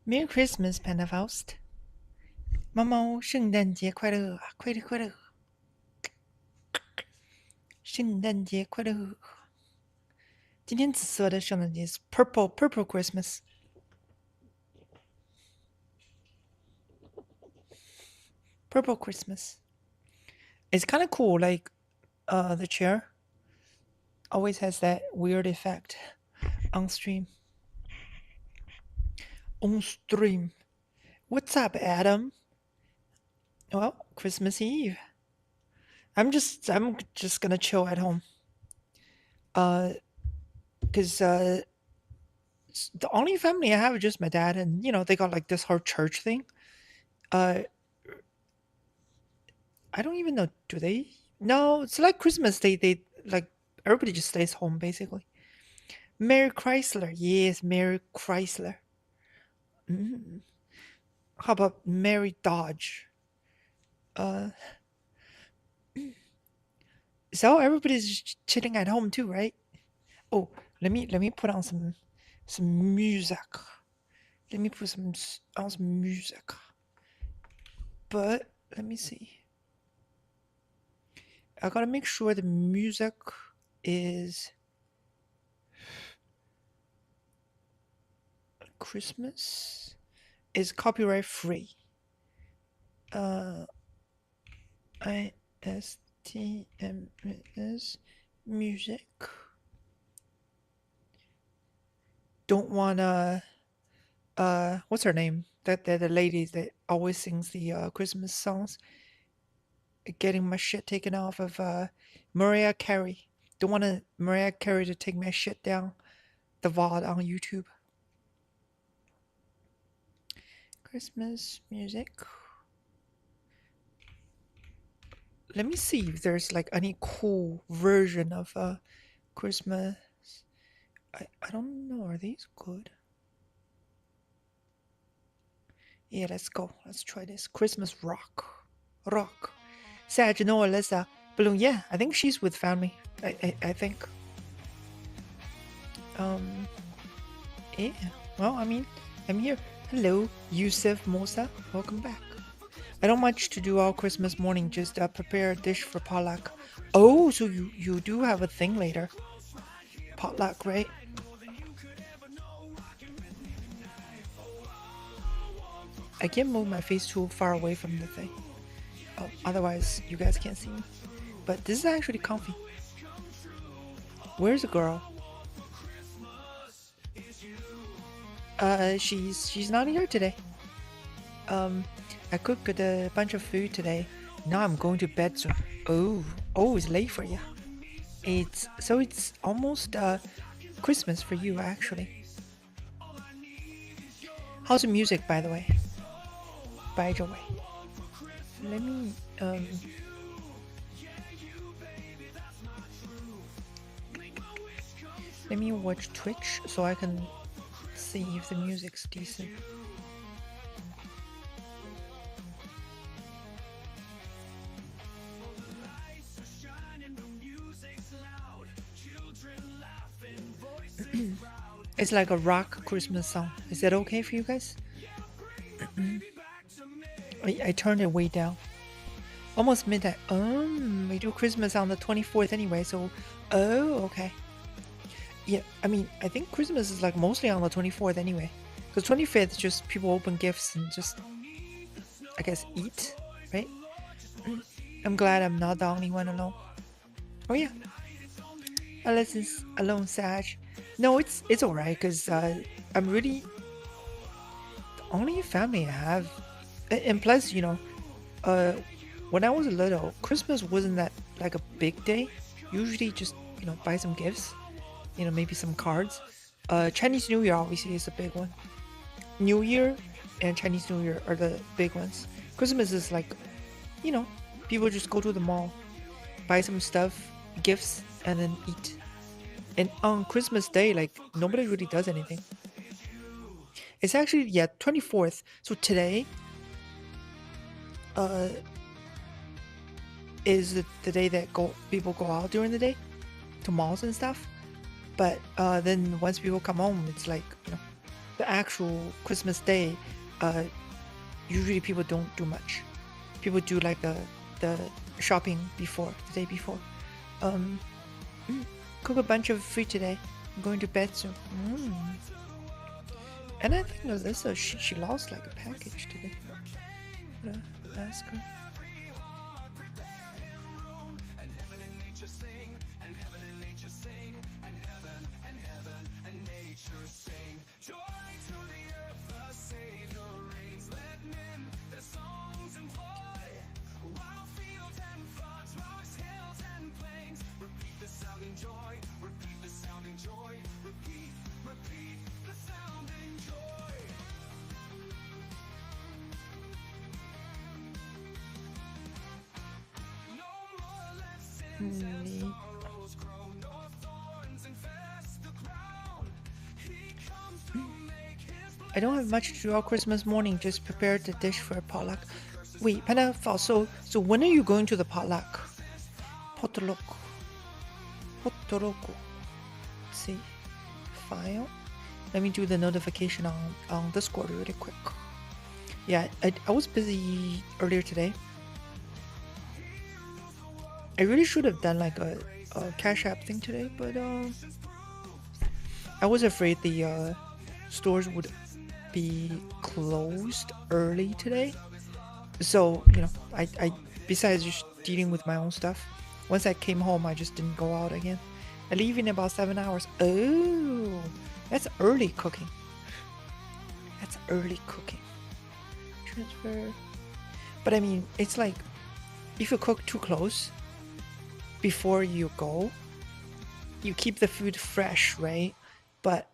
Merry Christmas, Panda Faust. 猫猫，圣诞节快乐啊！快乐快乐，圣诞节快乐。今天紫色的圣诞节 is purple Christmas. Purple Christmas. It's kind of cool. Like, the chair always has that weird effect on stream. On stream. What's up, Adam? Well, Christmas Eve. I'm just gonna chill at home. Cause the only family I have is just my dad, and they got like this whole church thing. I don't even know. Do they? No, it's like Christmas. They like everybody just stays home basically. Mary Chrysler, yes, Mary Chrysler. Mm. How about Mary Dodge? Uh, so everybody's chilling at home too, right? Oh, let me put on some music. Let me put on some music. But let me see. I gotta make sure the music is Christmas is copyright free. ISTMS music. Don't wanna what's her name? That the lady that always sings the Christmas songs. Getting my shit taken off of Mariah Carey. Don't want Mariah Carey to take my shit down the VOD on YouTube. Christmas music. Let me see if there's like any cool version of Christmas. I don't know. Are these good? Yeah, let's go. Let's try this. Christmas rock. Sag, no, Alyssa. Balloon, yeah, I think she's with family. I think. Yeah. Well, I mean, I'm here. Hello, Yusuf Mosa. Welcome back. I don't much to do all Christmas morning. Just prepare a dish for potluck. Oh, so you do have a thing later. Potluck, right? I can't move my face too far away from the thing. Oh, otherwise you guys can't see me. But this is actually comfy. Where's the girl? She's not here today. I cooked a bunch of food today. Now I'm going to bed soon. Oh, it's late for you. It's almost Christmas for you actually. How's the music, by the way? By the way, let me watch Twitch so I can see if the music's decent. It's like a rock Christmas song. Is that okay for you guys? I turned it way down. Almost midnight. We do Christmas on the 24th anyway, so okay. Yeah, I mean, I think Christmas is like mostly on the 24th anyway. Because 25th is just people open gifts and just, I guess, eat, right? I'm glad I'm not the only one alone. Oh yeah. Unless it's alone, Sag. No, it's alright, because I'm really the only family I have. And plus, when I was little, Christmas wasn't that like a big day. Usually just, buy some gifts, maybe some cards. Chinese New Year obviously is a big one. New Year and Chinese New Year are the big ones. Christmas is like, people just go to the mall, buy some stuff, gifts, and then eat. And on Christmas Day, like, nobody really does anything. It's actually, 24th. So today, uh is the day that people go out during the day to malls and stuff. But then once people come home, it's like, the actual Christmas day. Usually people don't do much. People do like the shopping before, the day before. Cook a bunch of food today. I'm going to bed soon. And I think Alyssa, she lost like a package today. Ask her. I don't have much to do all Christmas morning, just prepared the dish for a potluck. Wait, Panda, so when are you going to the potluck? Potluck. Let's see. File. Let me do the notification on Discord really quick. Yeah, I was busy earlier today. I really should have done like a Cash App thing today, but I was afraid the stores would be closed early today. So, I besides just dealing with my own stuff, once I came home, I just didn't go out again. I leave in about 7 hours. Oh, that's early cooking. That's early cooking. Transfer. But I mean, it's like, if you cook too close before you go, you keep the food fresh, right? But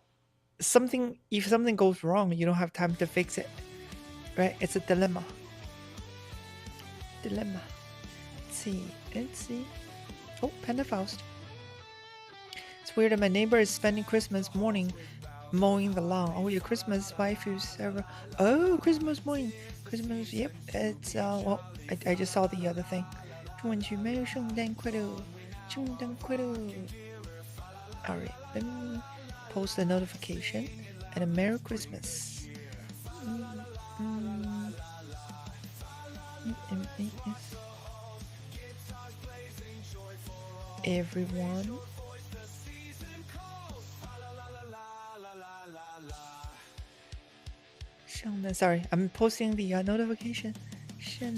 if something goes wrong, you don't have time to fix it, right? It's a dilemma. Let's see. Oh, Panda Faust. It's weird that my neighbor is spending Christmas morning mowing the lawn. Oh, your Christmas waifus ever? Oh, Christmas morning. Christmas, yep. It's well, I just saw the other thing. 祝你没有圣诞快乐，圣诞快乐. Alright, let me post a notification and a Merry Christmas. Everyone. Sorry, I'm posting the notification. 圣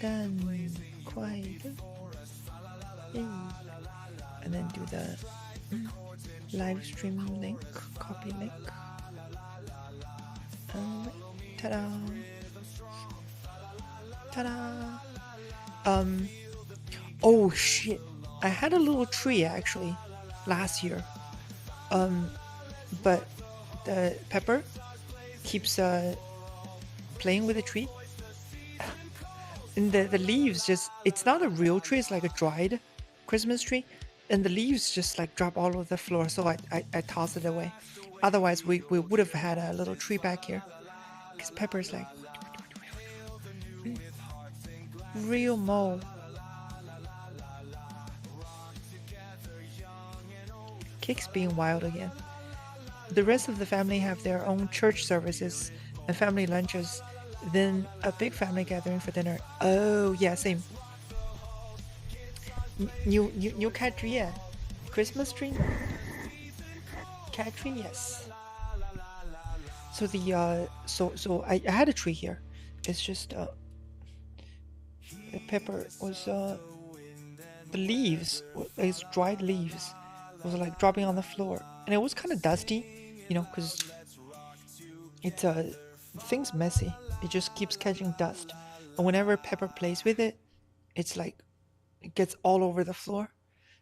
诞快乐. And then do the live stream link, copy link. Ta-da! Oh shit! I had a little tree actually last year. But the Pepper keeps playing with the tree. And the leaves just, it's not a real tree, it's like a dried Christmas tree. And the leaves just like drop all over the floor, so I toss it away. Otherwise, we would have had a little tree back here. Because Pepper's like, real Mo. Cake's being wild again. The rest of the family have their own church services and family lunches, then a big family gathering for dinner. Oh yeah, same. New cat tree, yeah. Christmas tree? Cat tree, yes. So the so I had a tree here. It's just the Pepper was the leaves, it's dried leaves, was like dropping on the floor, and it was kind of dusty, because it's thing's messy. It just keeps catching dust, and whenever Pepper plays with it, it's like it gets all over the floor.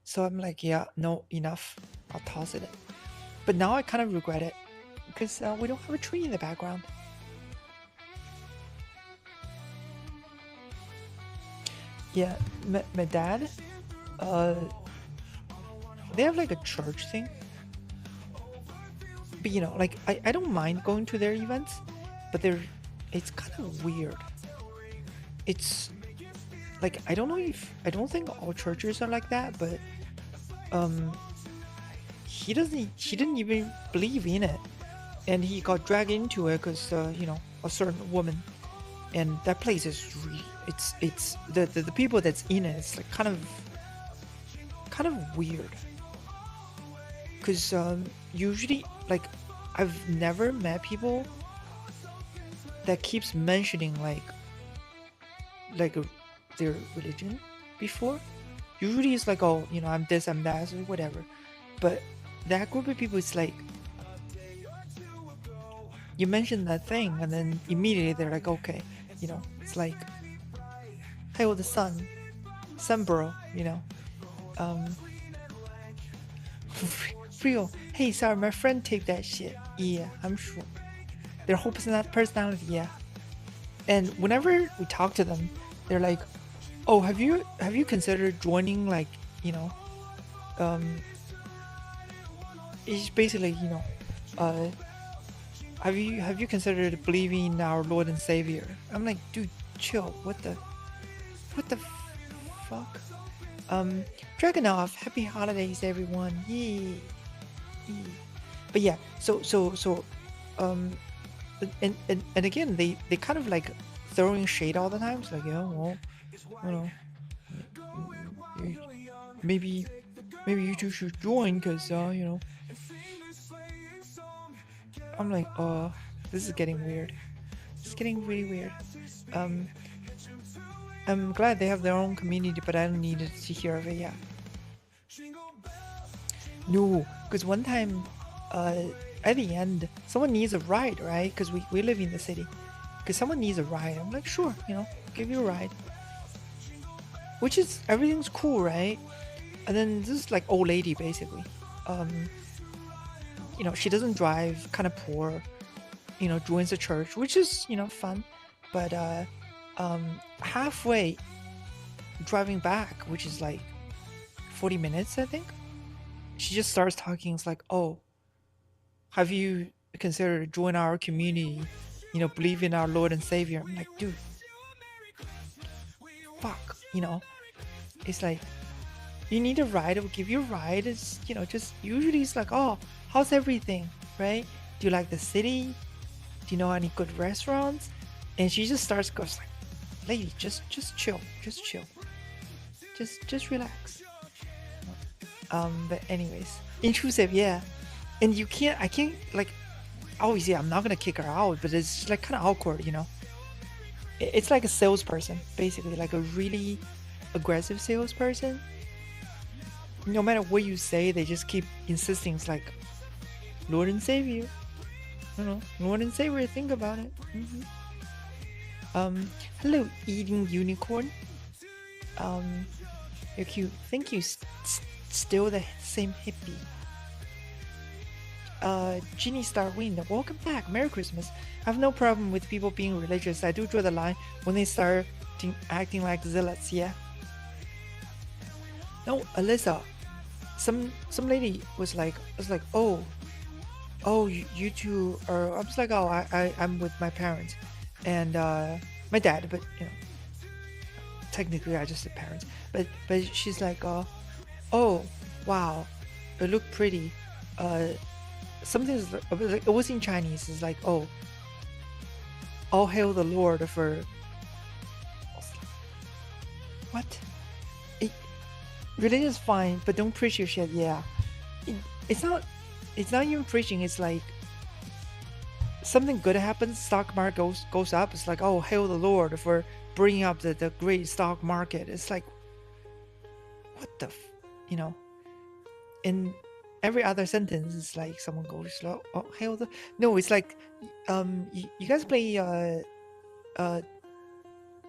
So I'm like, yeah, no, enough. I'll toss it. But now I kind of regret it because we don't have a tree in the background. Yeah, my dad, they have like a church thing. But like I don't mind going to their events, but it's kind of weird. It's like I don't think all churches are like that, but um he didn't even believe in it, and he got dragged into it because a certain woman, and that place is really it's the people that's in it, it's like kind of weird, because usually, like, I've never met people that keeps mentioning like their religion before. Usually it's like, oh, I'm this, I'm that, or whatever. But that group of people, it's like you mention that thing, and then immediately they're like, okay, it's like, hey, well, the sun bro, um real. Hey, sorry, my friend taped that shit. Yeah, I'm sure. Their whole personality, yeah. And whenever we talk to them, they're like, "Oh, have you considered joining, like, um, it's basically, uh, have you considered believing in our Lord and Savior?" I'm like, dude, chill. What the fuck? Dragonov, happy holidays, everyone. Yee. But yeah, so um and again, they kind of like throwing shade all the time. It's like, yeah, well, you know maybe you two should join, because I'm like, this is getting weird. It's getting really weird. um I'm glad they have their own community, but I don't need to hear of it. Yeah. No, because one time, at the end, someone needs a ride, right? Because we live in the city. Because someone needs a ride. I'm like, sure, give you a ride. Which is, everything's cool, right? And then this, like, old lady, basically. She doesn't drive, kind of poor, joins the church, which is, fun. But halfway driving back, which is like 40 minutes, I think, she just starts talking. It's like, oh, have you considered join our community, believe in our Lord and Savior? I'm like, dude, fuck, it's like, you need a ride, we'll give you a ride. It's, just usually it's like, oh, how's everything, right? Do you like the city? Do you know any good restaurants? And she just goes like, lady, just chill, just relax. But anyways, intrusive, yeah. And I can't, like, obviously I'm not gonna kick her out, but it's just, like, kind of awkward, It's like a salesperson, basically, like a really aggressive salesperson. No matter what you say, they just keep insisting. It's like, Lord and Savior, Lord and Savior, think about it. Hello, eating unicorn. You're cute. Thank you. Still the same hippie. Genie Star Wind, welcome back. Merry Christmas. I have no problem with people being religious. I do draw the line when they start acting like zealots. Yeah. No, Alyssa. Some lady was like, oh, you two are. I was like, oh, I'm with my parents and my dad, but technically I just said parents. But she's like, oh, wow, it looked pretty. Something's like, it was in Chinese. It's like, oh, all hail the Lord for. What? Religion is fine, but don't preach your shit. Yeah, it's not even preaching. It's like something good happens, stock market goes up. It's like, oh, hail the Lord for bringing up the great stock market. It's like, what the, in every other sentence, it's like someone goes, oh, hail the. No, it's like, you guys play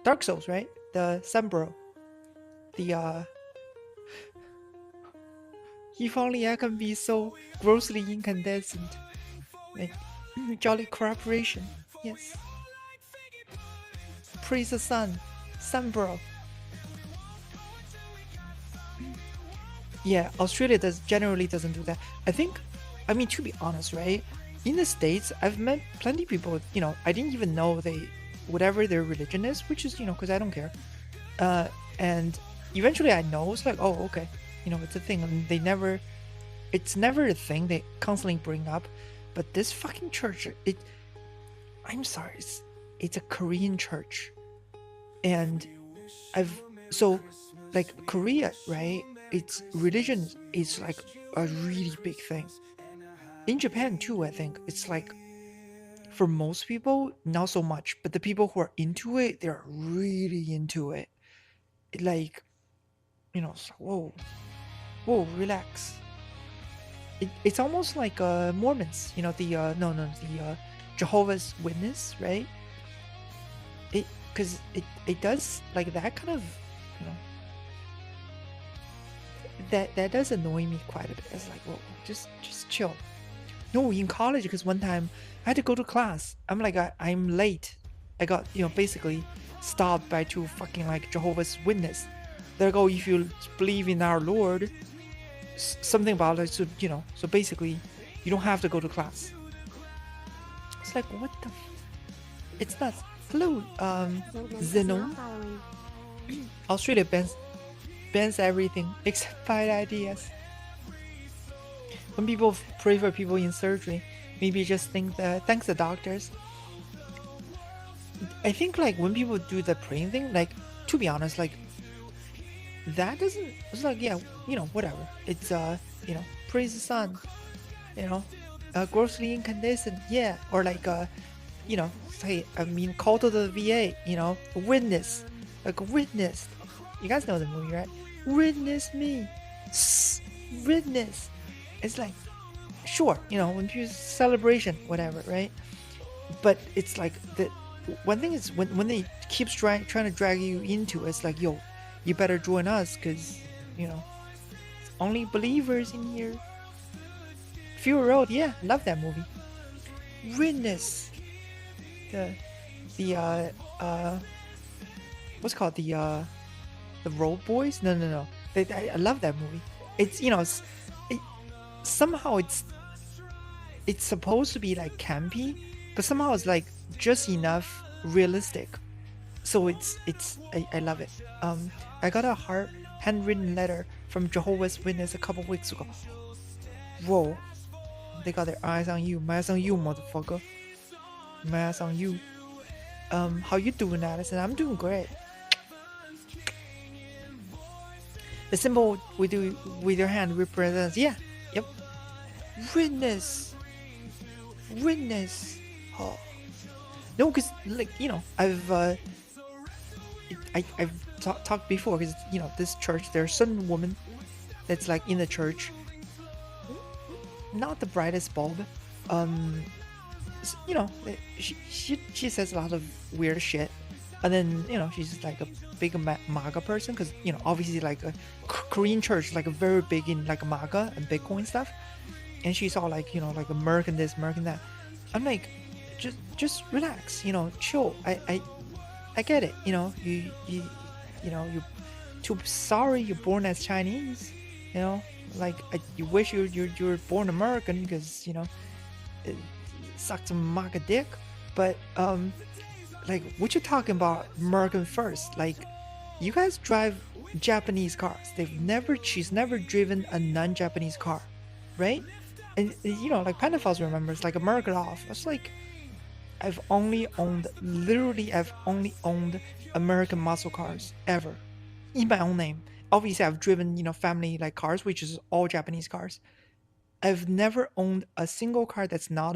Dark Souls, right? The Sunbro, the If only I can be so grossly incandescent. Like, jolly cooperation. Yes. Praise the sun. Sunbro. Yeah, Australia generally doesn't do that. I mean, to be honest, right? In the States, I've met plenty of people, I didn't even know whatever their religion is, which is, because I don't care. And eventually I know it's like, oh, okay, it's a thing. And it's never a thing they constantly bring up. But this fucking church, I'm sorry, it's a Korean church. And so like Korea, right? Its religion is like a really big thing. In Japan too, I think it's like, for most people, not so much, but the people who are into it, they're really into it. Like, it's like, whoa, relax. It's almost like Mormons, the Jehovah's Witness, right? Because it does like that kind of, you know, that does annoy me quite a bit. It's like, whoa, just chill. No, in college, because one time I had to go to class. I'm like, I'm late. I got, basically stopped by two fucking like Jehovah's Witness. They're like, oh, if you believe in our Lord, something about it. So, so basically, you don't have to go to class. It's like, what the? It's not. Hello, Zenon. Australia bans everything except bad ideas. When people pray for people in surgery, maybe just think that thanks the doctors. I think like when people do the praying thing, like, to be honest, like that doesn't, it's like, yeah, whatever. It's praise the sun, grossly incandescent, yeah, or like say, call to the VA, witness, like witness. You guys know the movie, right? Witness me, witness. It's like, sure, when people celebration, whatever, right? But it's like the one thing is when they keep trying to drag you into it, it's like, yo, you better join us, because it's only believers in here. Fury Road, yeah, love that movie. Witness, the what's it called, the Road Boys? No. I love that movie. It's somehow it's supposed to be like campy, but somehow it's like just enough realistic. So I love it. I got a handwritten letter from Jehovah's Witness a couple weeks ago. Whoa, they got their eyes on you. My eyes on you, motherfucker. My eyes on you. How you doing, Addison? I'm doing great. The symbol we do with your hand represents, yeah, yep. Witness. Oh. No, because like I've talked before, because this church, there's a certain woman that's like in the church, not the brightest bulb. She says a lot of weird shit, and then she's like a big MAGA person, because obviously like a Korean church, like a very big in like MAGA and Bitcoin stuff, and she's all like like American this, American that. I'm like, just relax, chill. I get it, you too sorry you're born as Chinese, like you wish you're born American, because it sucks some MAGA dick, but like, what you talking about American first? Like, you guys drive Japanese cars. She's never driven a non-Japanese car, right? And like Pentafos remembers, like America off. It's like, I've only owned American muscle cars ever, in my own name. Obviously, I've driven family like cars, which is all Japanese cars. I've never owned a single car that's not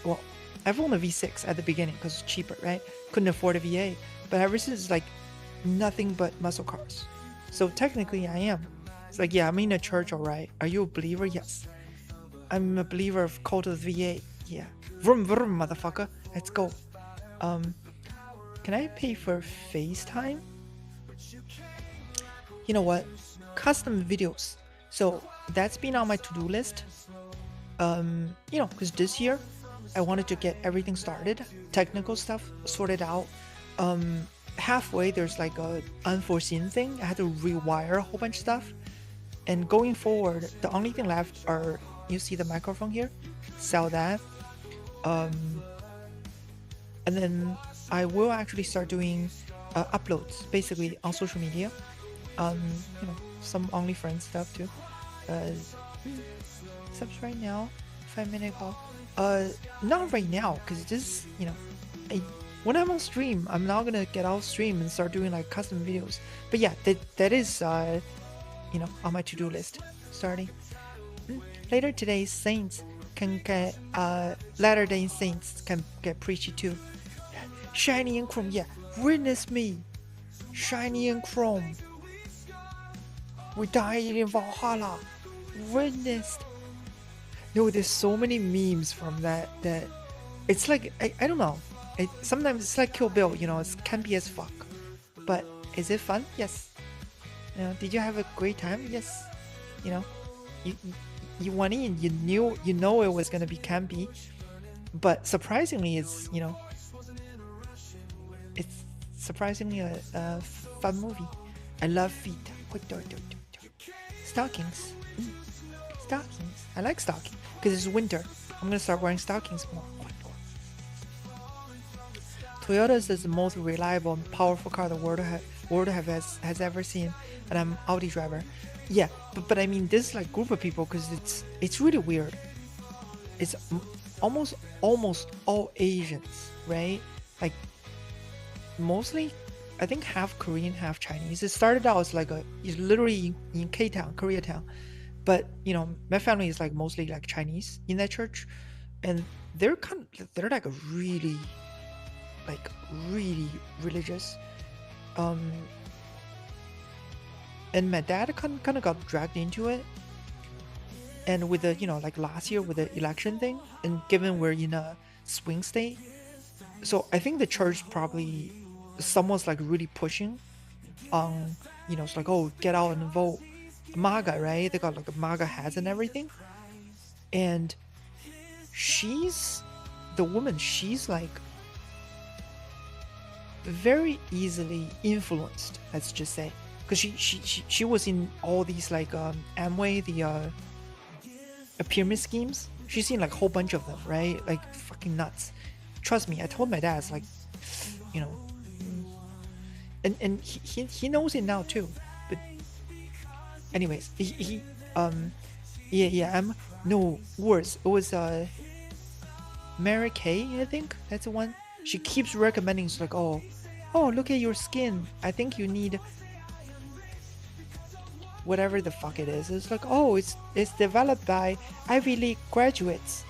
well, I've owned a V6 at the beginning because it's cheaper, right? Couldn't afford a V8. But ever since, like, nothing but muscle cars. So technically, I am. It's like, yeah, I'm in a church, all right. Are you a believer? Yes. I'm a believer of cult of the V8. Yeah. Vroom, vroom, motherfucker. Let's go. Can I pay for FaceTime? You know what? Custom videos. So that's been on my to-do list. Because this year, I wanted to get everything started, technical stuff sorted out. Halfway, there's like a unforeseen thing. I had to rewire a whole bunch of stuff. And going forward, the only thing left are, you see the microphone here? Sell that. And then I will actually start doing uploads basically on social media. You know, some OnlyFriends stuff too. Uh, subs right now, 5 minute call. Not right now, cause this, you know, I, when I'm on stream, I'm not gonna get off stream and start doing like custom videos. But yeah, that is you know, on my to-do list. Starting later today, Saints can get Latter-day Saints can get preachy too. Shiny and Chrome, yeah. Witness me, Shiny and Chrome. We died in Valhalla. Witnessed. No, there's so many memes from that it's like I don't know. Sometimes it's like Kill Bill, you know, it can be as fuck. But is it fun? Yes. You know, did you have a great time? Yes. You know, you went in, you know it was gonna be campy, but surprisingly, it's, you know, it's surprisingly a fun movie. I love feet. Stockings. Stockings. I like stockings because it's winter. I'm gonna start wearing stockings more. Toyota is the most reliable and powerful car the world has ever seen, and I'm Audi driver. Yeah, but I mean this like group of people because it's really weird. It's almost all Asians, right? Like mostly, I think half Korean, half Chinese. It started out as like it's literally in K-town, Koreatown, but you know my family is like mostly like Chinese in that church, and they're like a really religious. And my dad kind of got dragged into it, and with the, you know, like last year with the election thing, and given we're in a swing state, so I think the church probably someone's like really pushing on, you know, it's like, oh, get out and vote MAGA, right? They got like MAGA hats and everything, and the woman, she's like very easily influenced, let's just say, because she was in all these like Amway, the pyramid schemes. She's seen like a whole bunch of them, right? Like fucking nuts. Trust me, I told my dad, it's like, you know, and he knows it now too. But anyways, I'm no worse. It was Mary Kay, I think that's the one. She keeps recommending, it's like, oh, look at your skin. I think you need whatever the fuck it is. It's like, oh, it's developed by Ivy League graduates.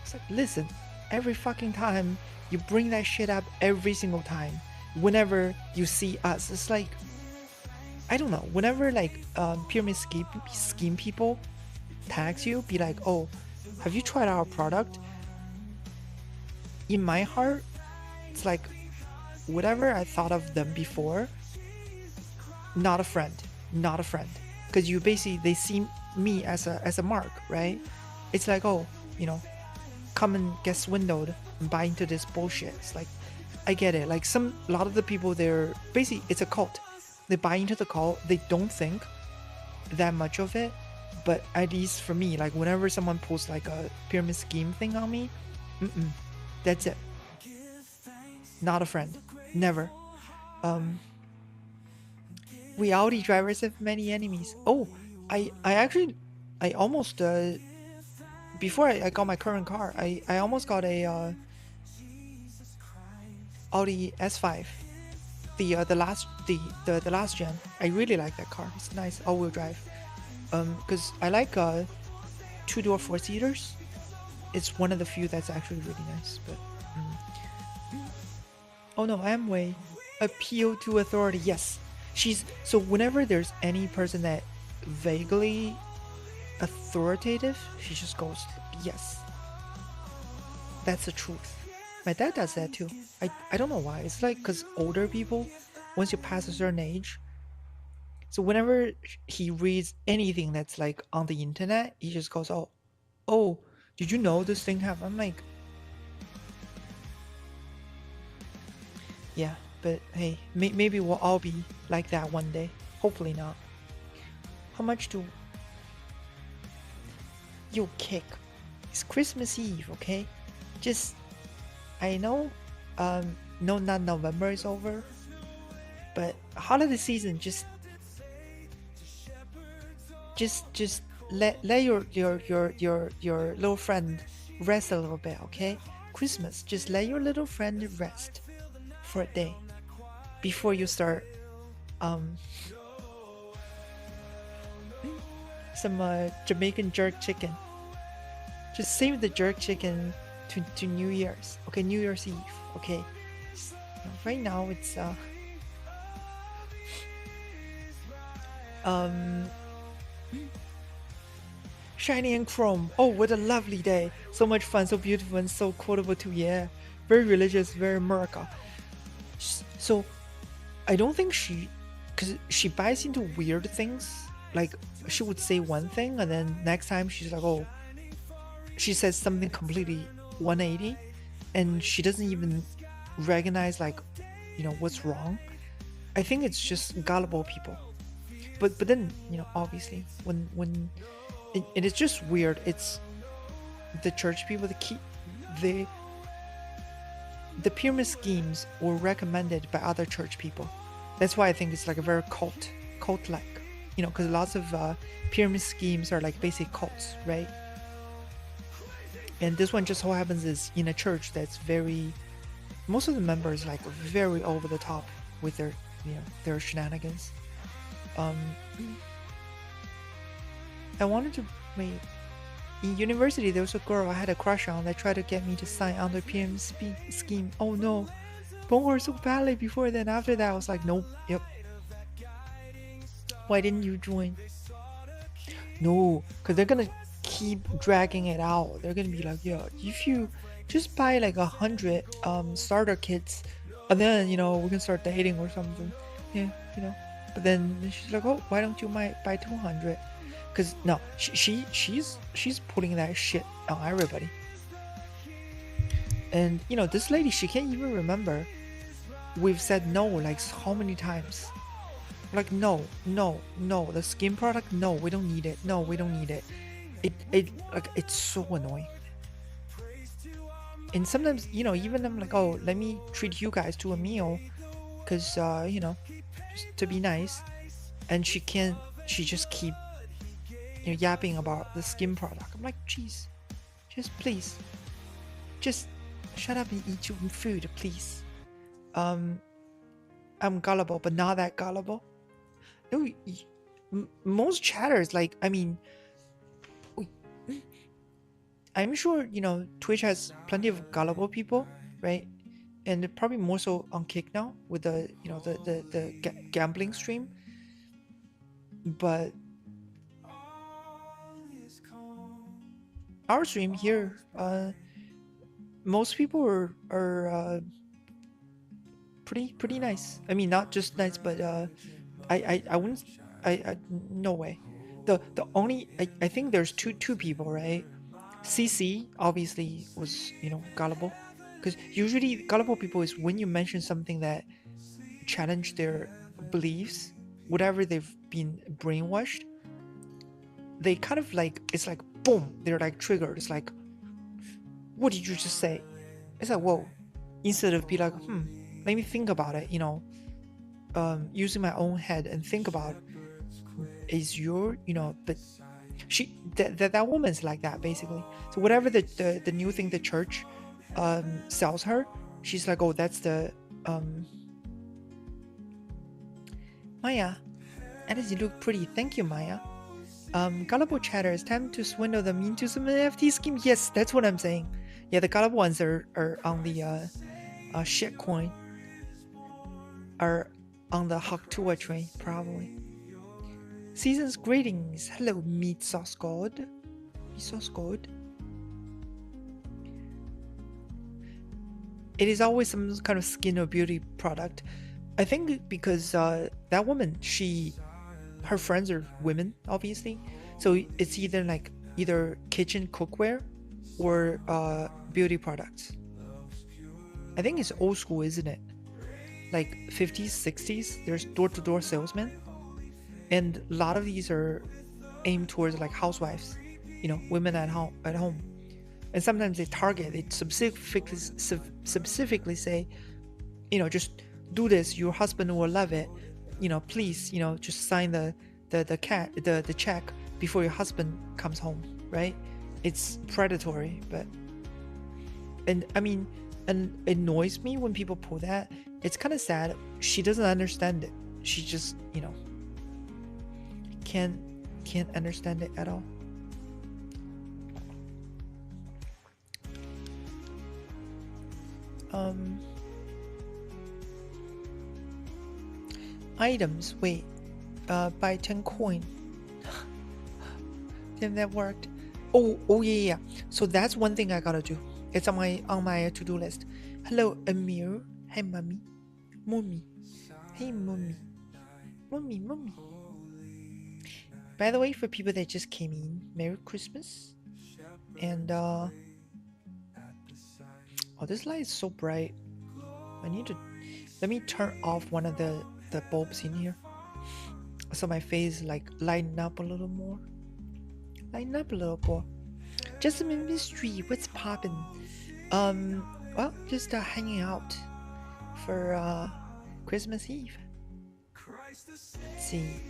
It's like, listen, every fucking time you bring that shit up, every single time, whenever you see us, it's like, I don't know, whenever like pyramid scheme people tags you, be like, oh, have you tried our product? In my heart, it's like, whatever I thought of them before, not a friend, because you basically, they see me as a mark, right? It's like, oh, you know, come and get swindled and buy into this bullshit. It's like, I get it. Like a lot of the people, they're basically, it's a cult. They buy into the cult. They don't think that much of it. But at least for me, like whenever someone posts like a pyramid scheme thing on me, that's it. Not a friend. Never. We Audi drivers have many enemies. Oh, I almost before I got my current car, I almost got a Audi S5, the last gen. I really like that car. It's nice, all-wheel drive. Because I like two-door four-seaters. It's one of the few that's actually really nice. But oh no, Amway, appeal to authority. Yes, so whenever there's any person that vaguely authoritative, she just goes, yes, that's the truth. My dad does that too. I don't know why. It's like because older people, once you pass a certain age, so whenever he reads anything that's like on the internet, he just goes, oh, did you know this thing happened? I'm like, yeah, but hey, maybe we'll all be like that one day. Hopefully not. How much do you kick? It's Christmas Eve, okay? Just, I know no, not November is over, but holiday season, just let your little friend rest a little bit, okay? Christmas, just let your little friend rest for a day before you start um some Jamaican jerk chicken. Just save the jerk chicken to New Year's, okay? New Year's Eve, okay? Right now it's um shiny and chrome. Oh, what a lovely day! So much fun, so beautiful, and so quotable too. Yeah, very religious, very America. So I don't think because she buys into weird things. Like she would say one thing, and then next time she's like, oh, she says something completely 180, and she doesn't even recognize like, what's wrong. I think it's just gullible people. But then obviously when it is just weird. It's the church people that keep the pyramid schemes were recommended by other church people. That's why I think it's like a very cult-like, because lots of pyramid schemes are like basic cults, right? And this one just so happens is in a church that's most of the members like very over the top with their shenanigans. I wanted to wait. In university, there was a girl I had a crush on that tried to get me to sign on the PM scheme. Oh no, both were so badly before then. After that, I was like, nope, yep. Why didn't you join? No, because they're gonna keep dragging it out. They're gonna be like, yeah, if you just buy like 100 starter kits, and then we can start dating or something. Yeah, But then she's like, oh, why don't you buy 200? Because no, she's putting that shit on everybody. And this lady, she can't even remember we've said no like how many times. Like no, the skin product, no, we don't need it. No, we don't need it. It like it's so annoying. And sometimes even I'm like, oh, let me treat you guys to a meal, because just to be nice. And she just keep yapping about the skin product. I'm like, geez, just please, just shut up and eat your food, please. I'm gullible, but not that gullible. No, most chatters, like, I mean, I'm sure Twitch has plenty of gullible people, right? And probably more so on Kick now with the the gambling stream. But our stream here, most people are pretty nice. I mean, not just nice, but I wouldn't. I no way. The only I think there's two people, right? CC obviously was gullible, because usually gullible people is when you mention something that challenge their beliefs, whatever they've been brainwashed. They kind of like, it's like boom, they're like triggered. It's like, what did you just say? It's like, whoa. Instead of be like, let me think about it, using my own head and think about, is your but that woman's like that basically. So whatever the new thing the church sells her, she's like, oh, that's the Maya, as you look pretty. Thank you, Maya. Gullible chatter, it's time to swindle them into some NFT scheme. Yes, that's what I'm saying. Yeah, the gullible ones are on the shit coin, are on the Haktua train, probably. Season's greetings. Hello, meat sauce god. Meat sauce god. It is always some kind of skin or beauty product. I think because that woman, her friends are women, obviously. So it's either kitchen cookware or beauty products. I think it's old school, isn't it? Like 50s, 60s, there's door-to-door salesmen. And a lot of these are aimed towards like housewives, women at home. And sometimes they specifically say, just do this, your husband will love it, please, just sign the check before your husband comes home, right? It's predatory. But and I mean, and it annoys me when people pull that. It's kind of sad. She doesn't understand it. She just, can't understand it at all. Items. Wait. Buy 10 coin. Damn, that worked. Oh yeah. So that's one thing I gotta do. It's on my to-do list. Hello, Amir. Hey, mommy. Mommy. Hey, mommy. Mommy. By the way, for people that just came in, Merry Christmas. And oh, this light is so bright. Let me turn off one of the bulbs in here, so my face lighten up a little more. Just a mystery. What's poppin'? Well, just hanging out for Christmas Eve. Let's see.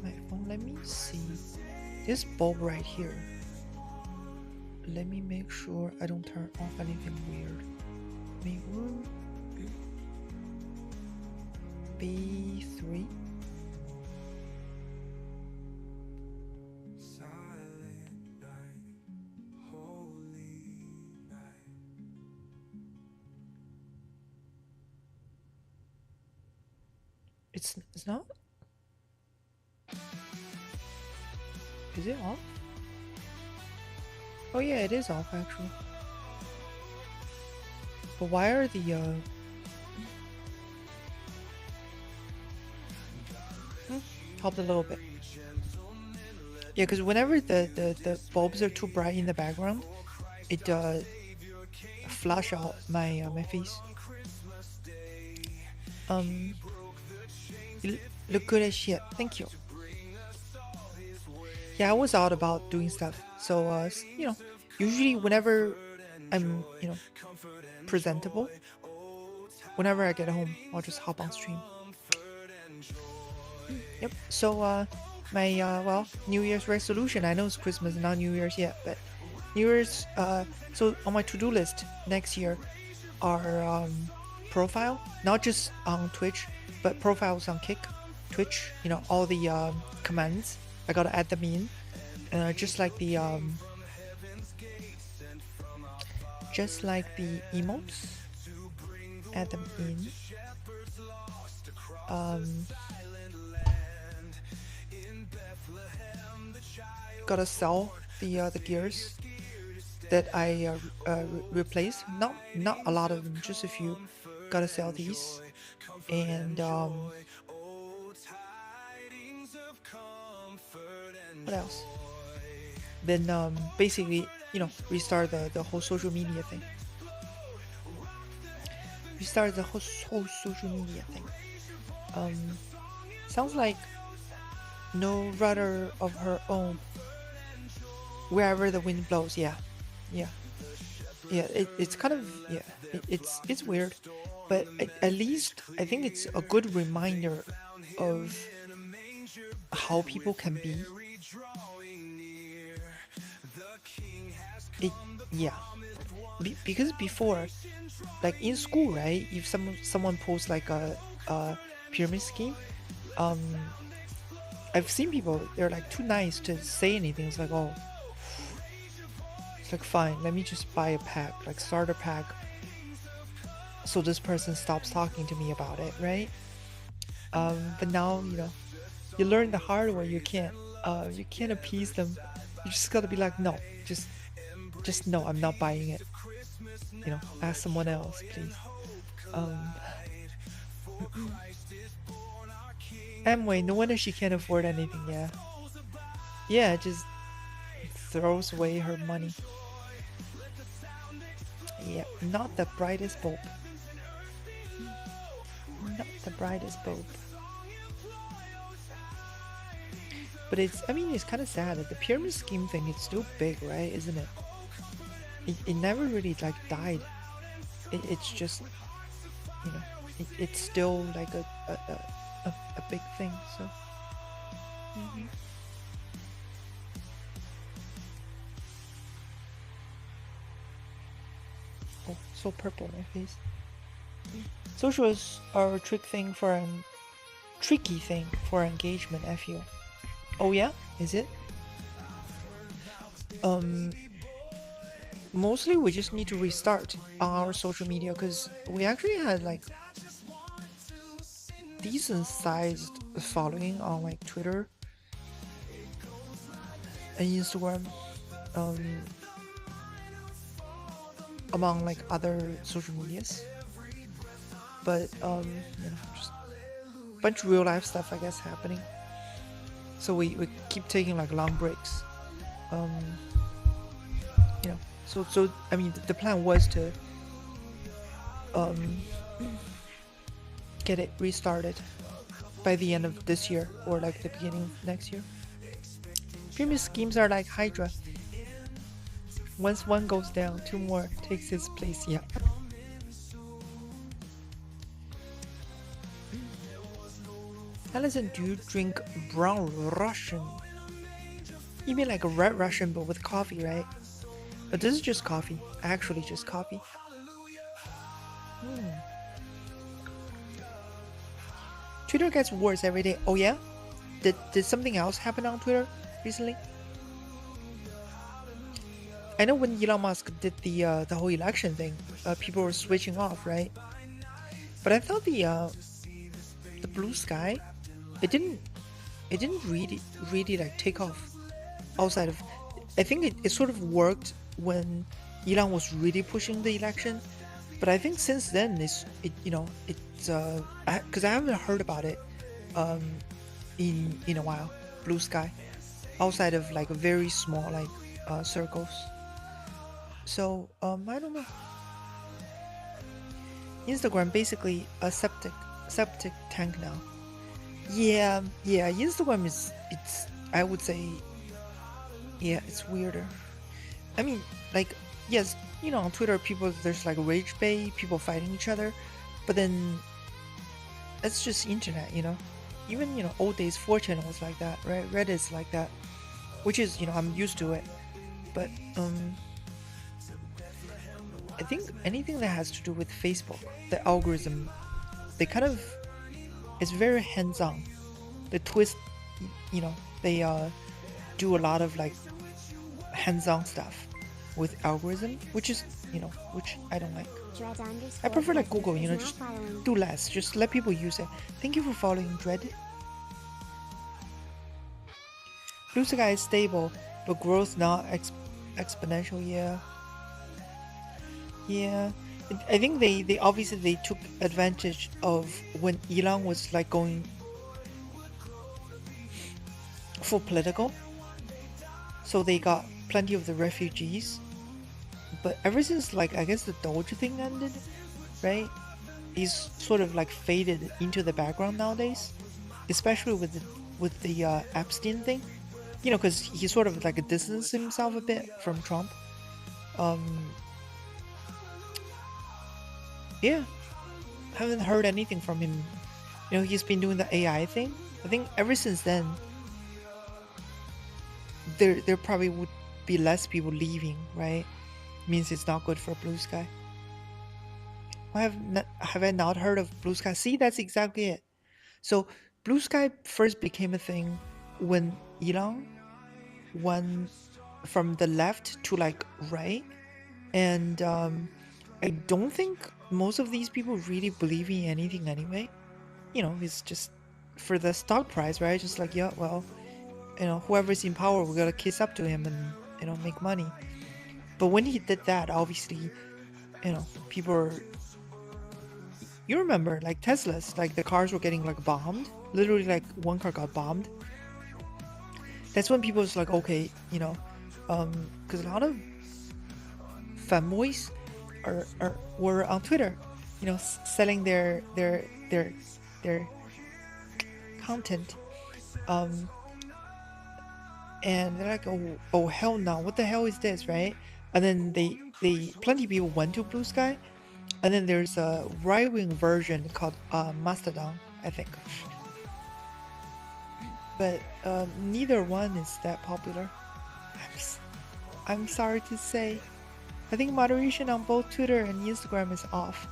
My phone. Let me see this bulb right here. Let me make sure I don't turn off anything weird. B3. It's not. Is it off? Oh yeah, it is off actually. But why are the helped a little bit. Yeah, because whenever the bulbs are too bright in the background, it flash out my face. You look good as shit. Thank you. Yeah, I was out about doing stuff. So usually whenever I'm presentable, whenever I get home, I'll just hop on stream. Yep. So my New Year's resolution. I know it's Christmas, not New Year's yet, but New Year's. So on my to-do list next year are profile, not just on Twitch, but profiles on Twitch. All the commands. I gotta add them in, just like the emotes. Add them in. Gotta sell the gears that I replaced. Not a lot of them, just a few. Gotta sell these, and what else? Then basically, restart the whole social media thing. Restart the whole social media thing. Sounds like no rudder of her own. Wherever the wind blows, yeah. It's kind of it's weird, but at least I think it's a good reminder of how people can be. Because before, like in school, right? If someone posts like a pyramid scheme, I've seen people, they're like too nice to say anything. It's like, oh, it's like, fine, let me just buy a pack, like starter pack, so this person stops talking to me about it, right? But now, you learn the hard way. You can't appease them. You just gotta be like, no, just no, I'm not buying it. Ask someone else, please. Amway, no wonder she can't afford anything. Yeah, just throws away her money. Yeah, not the brightest bulb. Not the brightest bulb. But it's kind of sad that the pyramid scheme thing, it's still big, right? Isn't it? It never really died. it's just, it's still like a big thing. So mhm. Oh, so purple my face. Socials are a tricky thing for engagement, I feel. Oh yeah, is it? Um, Mostly we just need to restart our social media because we actually had like decent sized following on like Twitter and Instagram, um, among like other social medias. But just a bunch of real life stuff I guess happening. So we keep taking like long breaks. Um, so I mean the plan was to um get it restarted by the end of this year or like the beginning of next year. Previous schemes are like Hydra. Once one goes down, two more takes its place. Yeah. Alison, do you drink brown Russian? You mean like a red Russian but with coffee, right? But this is just coffee. Actually just coffee. Hmm. Twitter gets worse every day. Oh yeah? Did something else happen on Twitter recently? I know when Elon Musk did the whole election thing, people were switching off, right? But I thought the blue sky, it didn't really like take off outside of. I think it sort of worked when Elon was really pushing the election, but I think since then it's because I haven't heard about it in a while. Blue sky, outside of like very small like circles. So I don't know. Instagram basically a septic tank now. Yeah, Instagram it's I would say yeah, it's weirder. I mean, like yes, on Twitter people there's like rage bait, people fighting each other, but then it's just internet. Even old days 4chan was like that, right? Reddit's like that, which is I'm used to it, but I think anything that has to do with Facebook, the algorithm, they kind of it's very hands-on. The twist, they do a lot of like hands-on stuff with algorithm, which is which I don't like. I prefer like Google, just do less, just let people use it. Thank you for following Dread. Blue Sky is stable, but growth not exponential. Yeah. I think they obviously they took advantage of when Elon was like going full political, so they got plenty of the refugees. But ever since like I guess the Doge thing ended, right? He's sort of like faded into the background nowadays, especially with the Epstein thing. Because he sort of like distanced himself a bit from Trump. Yeah, haven't heard anything from him. He's been doing the AI thing. I think ever since then, there probably would be less people leaving, right? Means it's not good for Blue Sky. Why have I not heard of Blue Sky? See, that's exactly it. So Blue Sky first became a thing when Elon went from the left to like right, and I don't think most of these people really believe in anything anyway. It's just for the stock price, right? Just like, yeah, well, whoever's in power, we gotta kiss up to him and make money. But when he did that, obviously, people are. You remember, like Teslas, like the cars were getting like bombed. Literally, like one car got bombed. That's when people was like, okay, because a lot of fanboys were on Twitter, selling their content, and they're like, oh hell no, what the hell is this, right? And then they plenty of people went to Blue Sky, And then there's a right-wing version called Mastodon, I think. But neither one is that popular. I'm sorry to say. I think moderation on both Twitter and Instagram is off.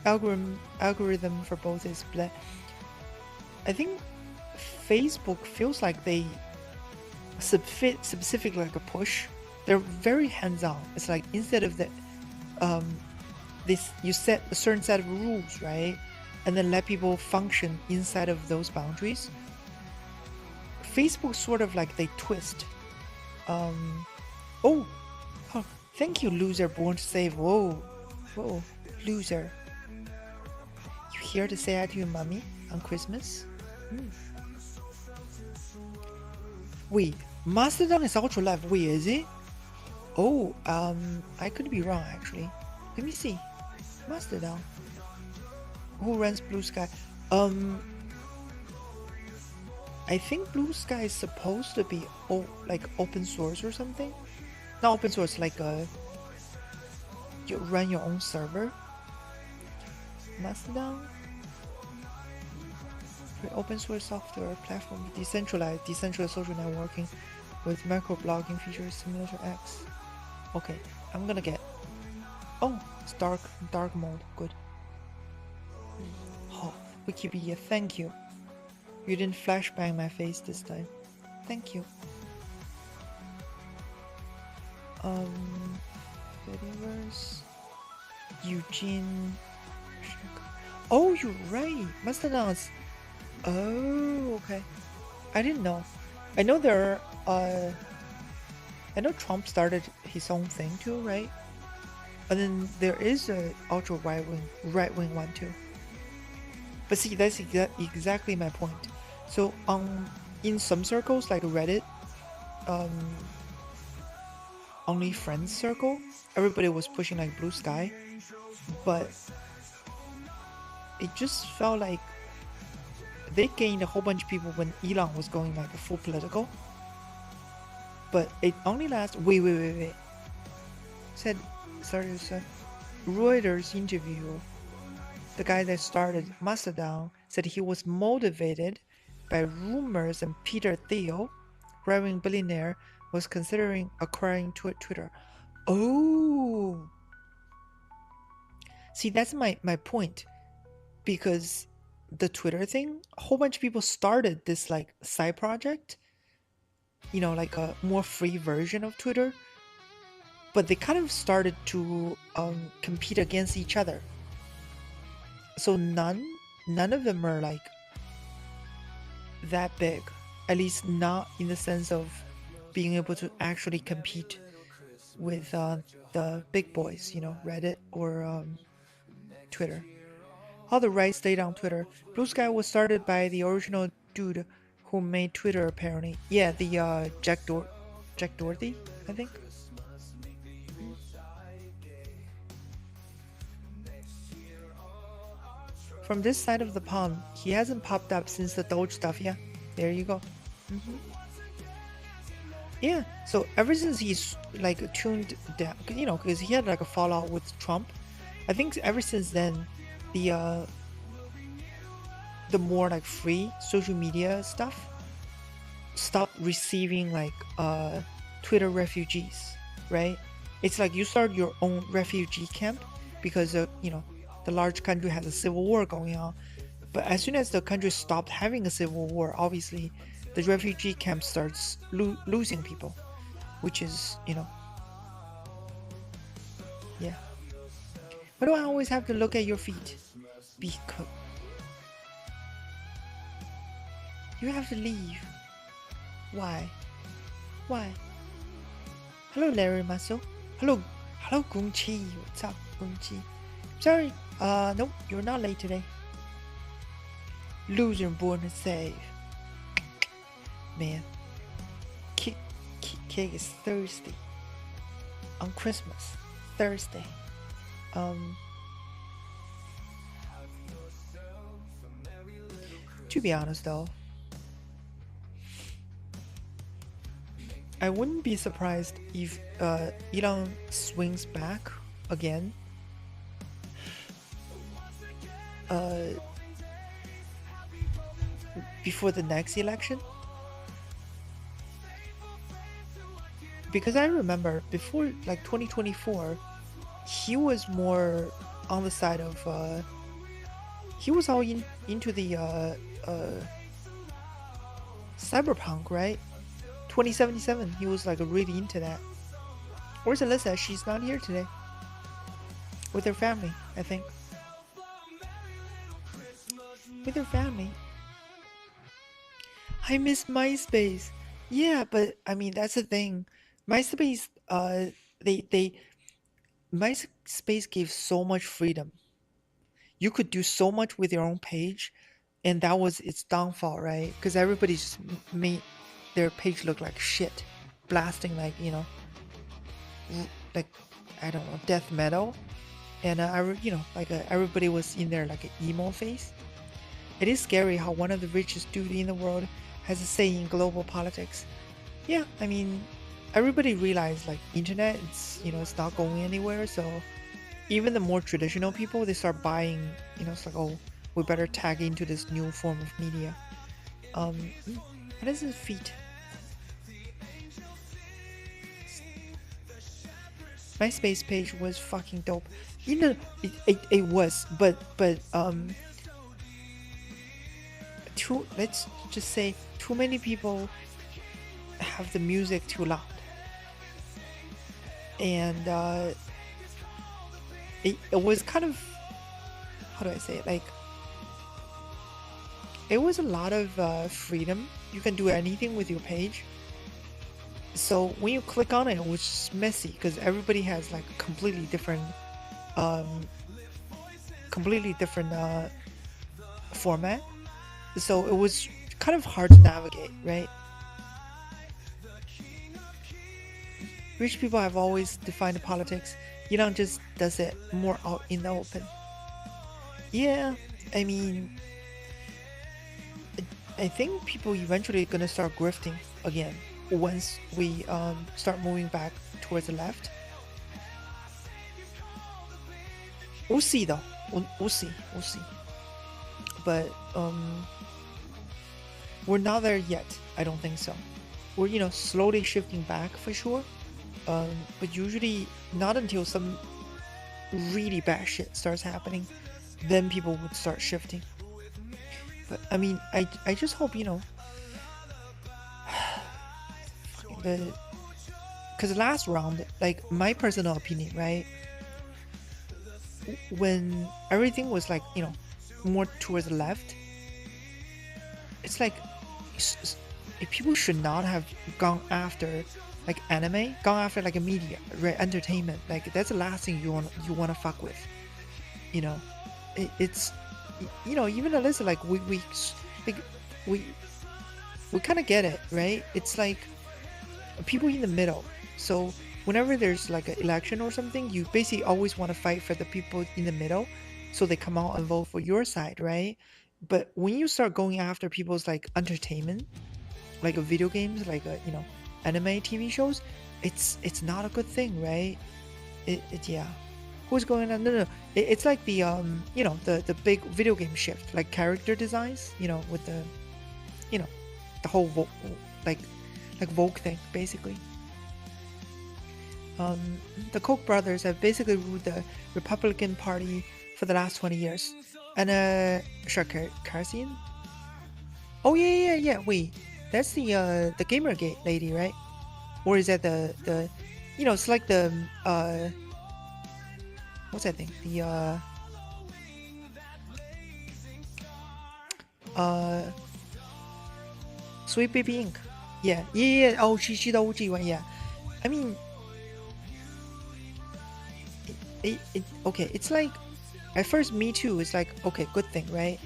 Algorithm for both is split. I think Facebook feels like they specific like a push. They're very hands-on. It's like instead of the this you set a certain set of rules, right? And then let people function inside of those boundaries. Facebook sort of like they twist. Oh, thank you, loser born to save. Whoa, loser. You here to say hi to your mommy on Christmas? Wait, Mastodon is ultra live. Wait, is it? Oh, I could be wrong actually. Let me see. Mastodon. Who runs Blue Sky? I think Blue Sky is supposed to be like open source or something. Not open source, like you run your own server. Mastodon. Open source software platform, decentralized social networking with microblogging features similar to X. Okay, I'm gonna get. Oh, it's dark mode. Good. Oh, Wikipedia, thank you. You didn't flashbang my face this time. Thank you. Fediverse. Eugene. Oh, you're right. Mastodon's. Oh, okay. I didn't know. I know there are. I know Trump started his own thing too, right? And then there is a ultra right wing one too. But see, that's exactly my point. So in some circles like Reddit, only friends circle, everybody was pushing like Blue Sky, but it just felt like they gained a whole bunch of people when Elon was going like full political. But it only lasts. Wait. Said Reuters interview. The guy that started Mastodon said he was motivated by rumors and Peter Thiel, right-wing billionaire, was considering acquiring Twitter. Oh, see, that's my point, because the Twitter thing, a whole bunch of people started this like side project, like a more free version of Twitter, but they kind of started to compete against each other. So none of them are like that big, at least not in the sense of being able to actually compete with the big boys, Reddit or Twitter. All the right stayed on Twitter. Blue Sky was started by the original dude who made Twitter, apparently. Yeah, the Jack Doherty, I think. From this side of the pond, he hasn't popped up since the Doge stuff. Yeah, there you go. Yeah, so ever since he's like tuned down, because he had like a fallout with Trump, I think ever since then, the more like free social media stuff stopped receiving like Twitter refugees, right? It's like you start your own refugee camp because the large country has a civil war going on. But as soon as the country stopped having a civil war, obviously the refugee camp starts losing people, which is, yeah. Why do I always have to look at your feet? Because you have to leave. Why? Hello, Larry Muscle. Hello, Gung Chi. What's up, Gung Chi? Sorry, nope, you're not late today. Loser born to save. Man, cake is thirsty. On Christmas, Thursday. To be honest though, I wouldn't be surprised if Elon swings back again. before the next election, because I remember before like 2024, he was more on the side of he was all into the cyberpunk, right? 2077, he was like really into that. Where's Alyssa? She's not here today with her family, I think. With her family. I miss MySpace. Yeah, but I mean that's the thing. MySpace, they MySpace gave so much freedom. You could do so much with your own page, and that was its downfall, right? Because everybody just made their page look like shit, blasting like like I don't know, death metal, and everybody was in there like an emo face. It is scary how one of the richest dude in the world has a say in global politics. Yeah, I mean, everybody realized like internet, it's not going anywhere. So even the more traditional people, they start buying. It's like, oh, we better tag into this new form of media. What is his feet? MySpace page was fucking dope. It was, but let's just say too many people have the music too loud, and it was kind of, how do I say it, like it was a lot of freedom. You can do anything with your page. So when you click on it, it was just messy because everybody has like completely different format. So it was kind of hard to navigate, right? Rich people have always defined politics. Elon just does it more out in the open. Yeah, I mean, I think people eventually gonna start grifting again once we start moving back towards the left. We'll see though. We'll see. But we're not there yet. I don't think so. We're slowly shifting back for sure. But usually not until some really bad shit starts happening, then people would start shifting. But I mean, I just hope because last round, like my personal opinion, right? When everything was like more towards the left, it's like people should not have gone after like anime, gone after like a media, right? Entertainment. Like that's the last thing you want to fuck with. It's even Alyssa, like we kind of get it, right? It's like people in the middle. So whenever there's like an election or something, you basically always want to fight for the people in the middle, so they come out and vote for your side, right? But when you start going after people's like entertainment, like video games, like anime TV shows, it's not a good thing, right? Yeah. Who's going on? No. It's like the the big video game shift, like character designs, with the the whole like woke thing, basically. The Koch brothers have basically ruled the Republican Party for the last 20 years. And sure, Carsian? Oh yeah. Wait, that's the Gamergate lady, right? Or is that the it's like the what's that thing? The Sweet Baby Ink. Yeah. Oh, she's the OG one. Yeah. I mean, okay. It's like at first, Me Too. It's like, okay, good thing, right?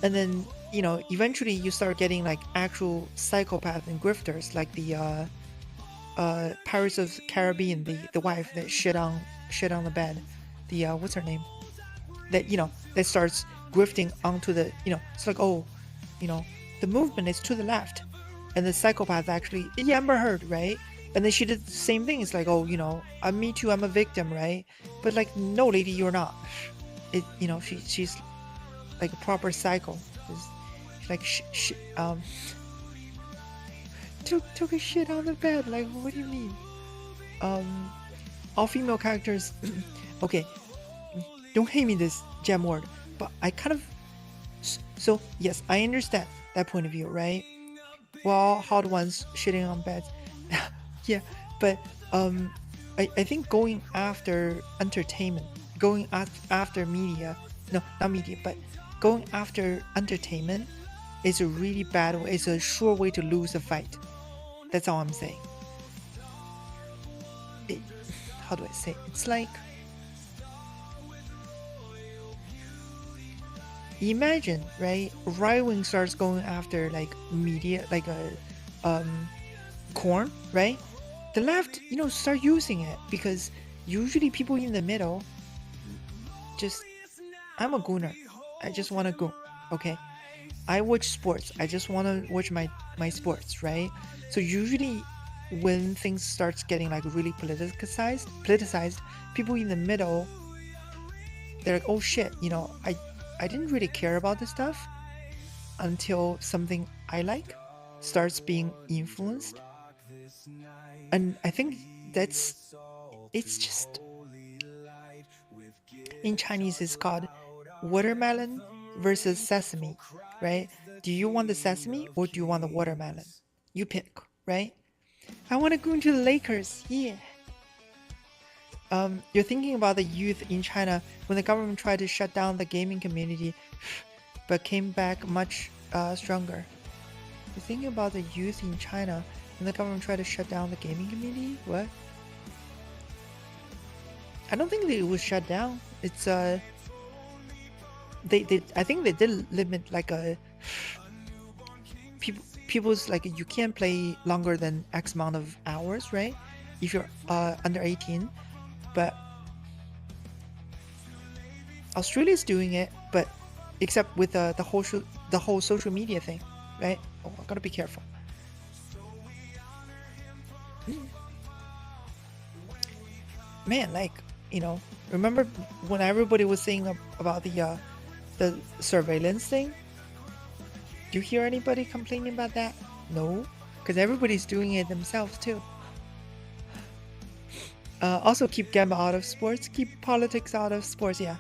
And then eventually you start getting like actual psychopaths and grifters, like the Pirates of the Caribbean, the wife that shit on the bed, the what's her name, that that starts grifting onto the it's like, oh, the movement is to the left, and the psychopath actually, yeah, Amber Heard, right? And then she did the same thing. It's like, oh, I'm Me Too, I'm a victim, right? But like, no, lady, you're not. she's like a proper cycle. She's like took a shit on the bed. Like, what do you mean? All female characters. Okay, don't hate me this gem word, but I kind of. So yes, I understand that point of view, right? Well, hot ones shitting on beds. Yeah, but I think going after entertainment, going after media, no, not media, but going after entertainment is a really bad way. It's a sure way to lose a fight. That's all I'm saying. How do I say? It's like, imagine, right? Right wing starts going after like media, like a corn, right? The left, start using it because usually people in the middle just, I'm a gooner. I just want to go. Okay. I watch sports. I just want to watch my sports, right? So usually when things starts getting like really politicized, people in the middle, they're like, oh shit, I didn't really care about this stuff until something I like starts being influenced. And I think it's just, in Chinese it's called watermelon versus sesame, right? Do you want the sesame or do you want the watermelon? You pick, right? I want to go into the Lakers, yeah. You're thinking about the youth in China when the government tried to shut down the gaming community, but came back much stronger. You're thinking about the youth in China when the government tried to shut down the gaming community? What? I don't think that it was shut down. It's I think they did limit like people's, like, you can't play longer than X amount of hours, right? If you're under 18. But Australia's doing it, but except with the whole social media thing, right? Oh, I gotta be careful. Man, like, remember when everybody was saying about the surveillance thing? Do you hear anybody complaining about that? No, because everybody's doing it themselves too. Also keep gamma out of sports, keep politics out of sports. Yeah,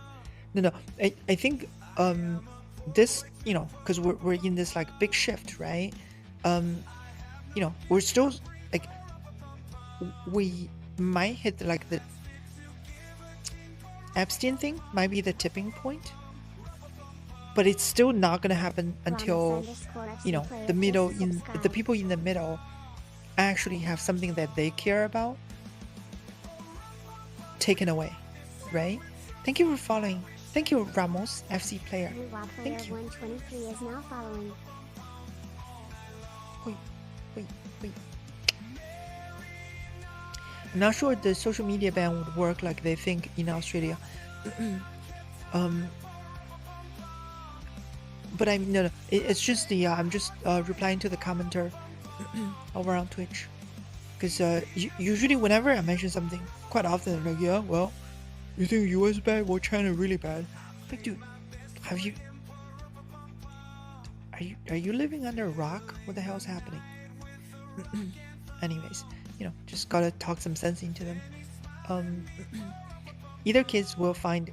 no, I think this, because we're in this like big shift, right? We're still like, we might hit like the Epstein thing might be the tipping point, but it's still not gonna happen until the people in the middle actually have something that they care about taken away, right? Thank you for following. Thank you, Ramos, FC player. Thank you. 123 is now following. Wait. I'm not sure the social media ban would work like they think in Australia. But I mean, no, it's just I'm just replying to the commenter over on Twitch. Because usually whenever I mention something, quite often they're like, yeah, well, you think US bad? Well, China really bad. Like, dude, are you living under a rock? What the hell is happening? Anyways, just gotta talk some sense into them. Either kids will find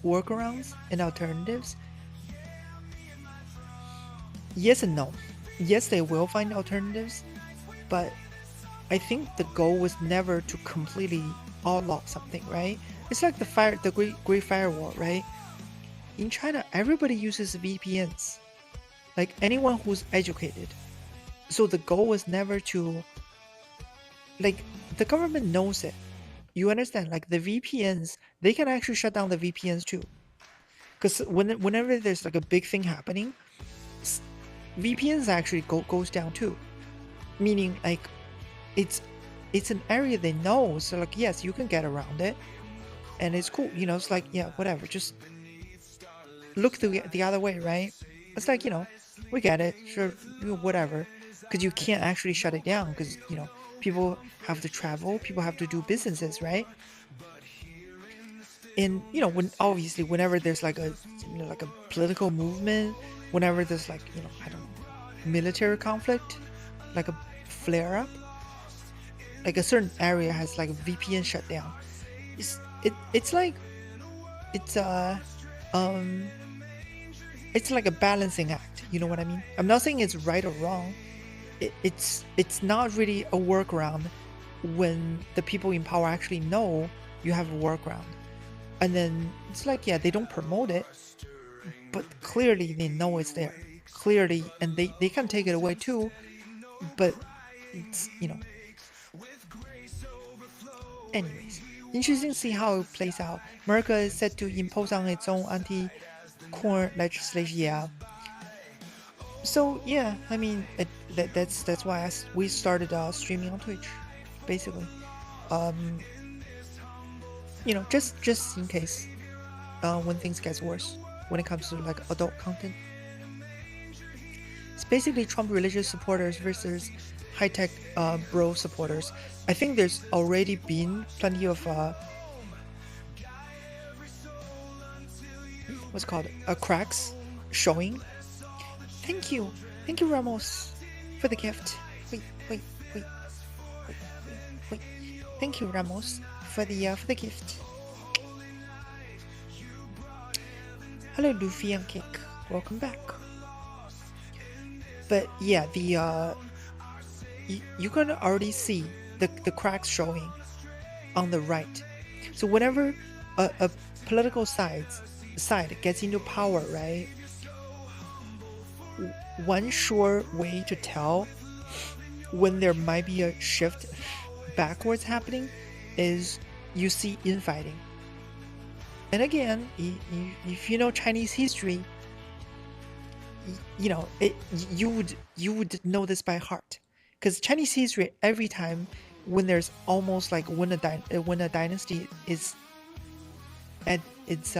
workarounds and alternatives. Yes and no. Yes, they will find alternatives, but I think the goal was never to completely outlaw something, right? It's like the Great Firewall, right? In China, everybody uses VPNs, like anyone who's educated. So the goal was never to, like, the government knows it. You understand? Like the VPNs, they can actually shut down the VPNs too. Because whenever there's like a big thing happening, VPNs actually goes down too. Meaning like it's an area they know, so like yes, you can get around it, and it's cool. It's like, yeah, whatever. Just look the other way, right? It's like, we get it, sure, whatever. Because you can't actually shut it down because people have to travel, people have to do businesses, right? And when obviously whenever there's like a like a political movement, whenever there's like I don't know, military conflict, like a flare up, like a certain area has like a VPN shutdown. It's like it's um it's like a balancing act. You know what I mean? I'm not saying it's right or wrong. It's not really a workaround when the people in power actually know you have a workaround. And then it's like, yeah, they don't promote it, but clearly they know it's there. Clearly, and they can take it away too, but it's, anyways. Interesting to see how it plays out. America is set to impose on its own anti-corn legislation. Yeah. So yeah, I mean, that's why we started streaming on Twitch, basically. Just in case, when things gets worse, when it comes to like adult content. It's basically Trump religious supporters versus high-tech bro supporters. I think there's already been plenty of what's called cracks showing. Thank you, Ramos, for the gift. Wait. Thank you, Ramos, for the gift. Hello, Luffy and Kick. Welcome back. But yeah, you can already see the cracks showing on the right. So whenever a political side gets into power, right? One sure way to tell when there might be a shift backwards happening is you see infighting. And again, if you know Chinese history, you would know this by heart, because Chinese history, every time when there's almost like when a dynasty is at its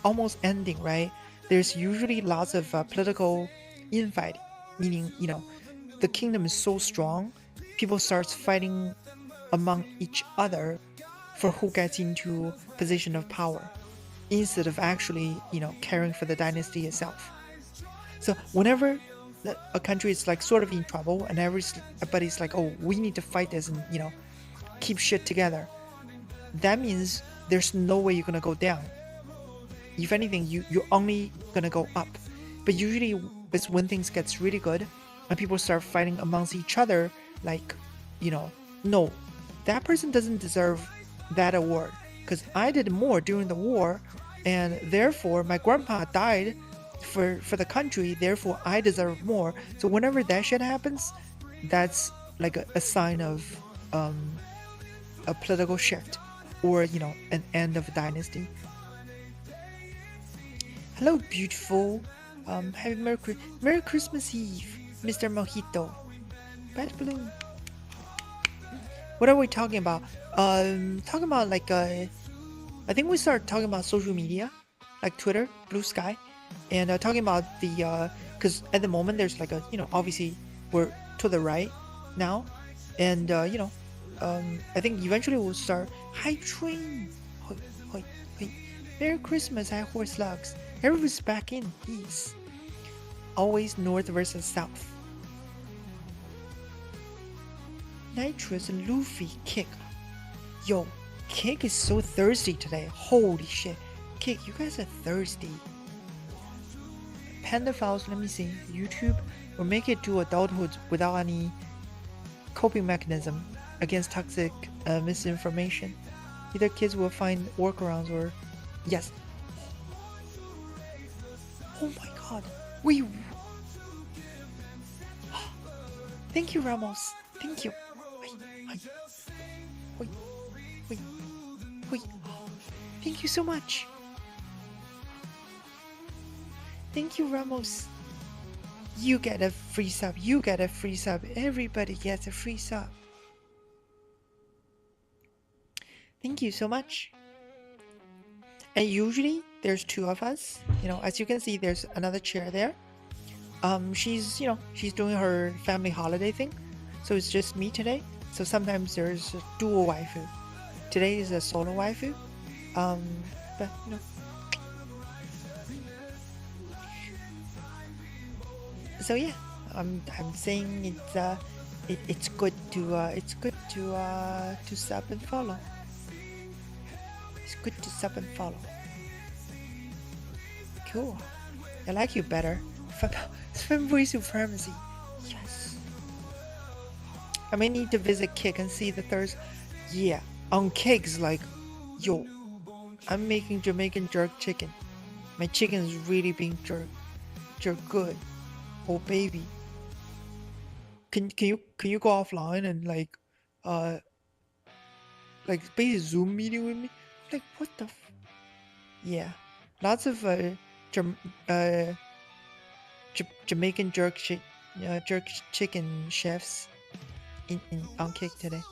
almost ending, right? There's usually lots of political infighting, meaning the kingdom is so strong, people start fighting among each other for who gets into position of power, instead of actually caring for the dynasty itself. So whenever a country is like sort of in trouble and everybody's like, oh, we need to fight this and keep shit together, that means there's no way you're gonna go down. If anything, you're only gonna go up. But usually it's when things gets really good and people start fighting amongst each other, like, no, that person doesn't deserve that award because I did more during the war, and therefore my grandpa died for the country, therefore I deserve more. So whenever that shit happens, that's like a sign of a political shift, or an end of a dynasty. Hello, beautiful. Happy Merry Christmas Eve, Mr. Mojito. Bad balloon. What are we talking about? Talking about like I think we started talking about social media, like Twitter, Blue Sky, and talking about the because at the moment there's like a obviously we're to the right now, and I think eventually we'll start. Hi train. Hoi. Merry Christmas, hi horse lugs. Everyone's back in peace. Always north versus south. Nitrous and Luffy, Kick. Yo, Kick is so thirsty today. Holy shit. Kick, you guys are thirsty. Panda files, let me see. YouTube will make it to adulthood without any coping mechanism against toxic misinformation. Either kids will find workarounds or... Yes. Oh my god. Wait. Thank you, Ramos. Thank you. Wait. Thank you so much. Thank you, Ramos. You get a free sub. Everybody gets a free sub. Thank you so much. And usually there's two of us. As you can see, there's another chair there. She's doing her family holiday thing, so it's just me today. So sometimes there's a dual waifu. Today is a solo waifu, But you know, so yeah, I'm saying it's good to sub and follow. It's good to sub and follow. Cool. I like you better. Fanboy supremacy. Yes. I may need to visit Kick and see the third. Yeah, on Kick's like, yo, I'm making Jamaican jerk chicken. My chicken is really being jerk good. Oh baby. Can you go offline and uh basically Zoom meeting with me? Like what the yeah. Lots of Jam- uh Jamaican jerk chicken chefs in on Kick today.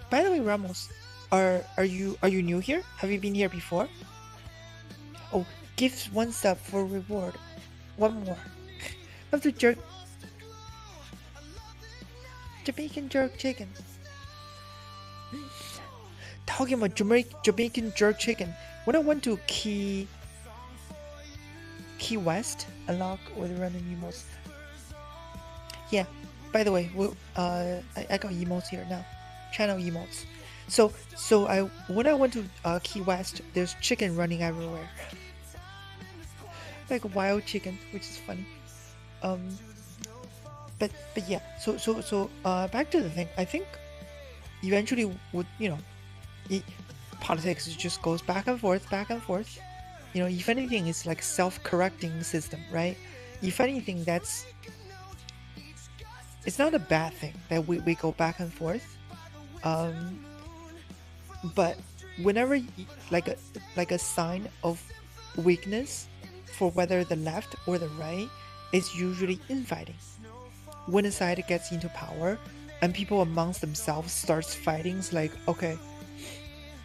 By the way, Ramos, are you new here? Have you been here before? Oh, give one sub for reward. One more. Of the Jamaican jerk chicken. Talking about Jamaican jerk chicken. When I went to Key West, unlock with random emotes. Yeah. By the way, I got emotes here now. Channel emotes. So when I went to Key West, there's chicken running everywhere, like wild chicken, which is funny. But yeah. So back to the thing. I think eventually would politics just goes back and forth, back and forth. If anything, it's like self-correcting system, right? If anything, it's not a bad thing that we go back and forth. But whenever like a sign of weakness for whether the left or the right is usually infighting. When a side gets into power and people amongst themselves starts fighting, it's like, okay,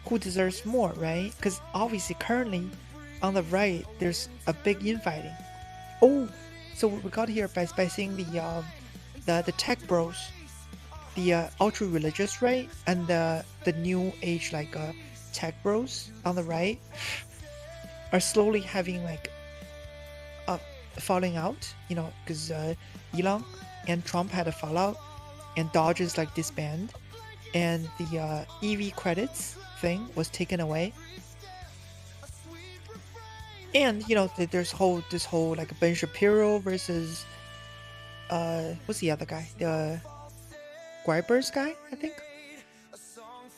who deserves more, right? Because obviously currently on the right there's a big infighting. Oh, so we got here by seeing the tech bros, the ultra religious right, and the new age tech bros on the right are slowly having falling out, because Elon and Trump had a fallout, and Dodge is disband, and the EV credits thing was taken away, and there's this whole Ben Shapiro versus what's the other guy, the Guybers guy, I think.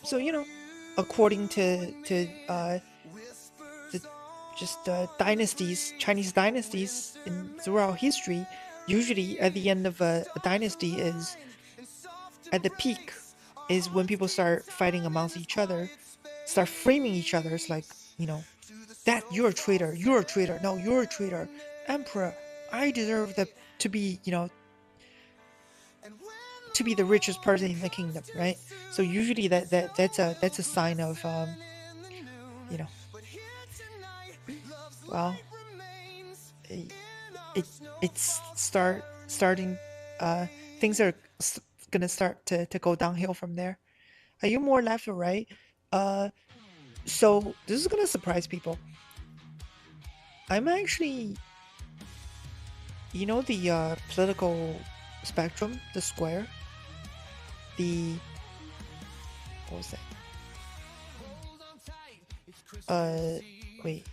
So according to the dynasties, Chinese dynasties throughout history, usually at the end of a dynasty is at the peak is when people start fighting amongst each other, start framing each other as that you're a traitor, no, you're a traitor, emperor, I deserve to be to be the richest person in the kingdom, right? So usually that's a sign of you know well it, it's starting things are gonna start to go downhill from there. Are you more left or right? So this is gonna surprise people. I'm actually, the political spectrum, the square, the what was that? Wait,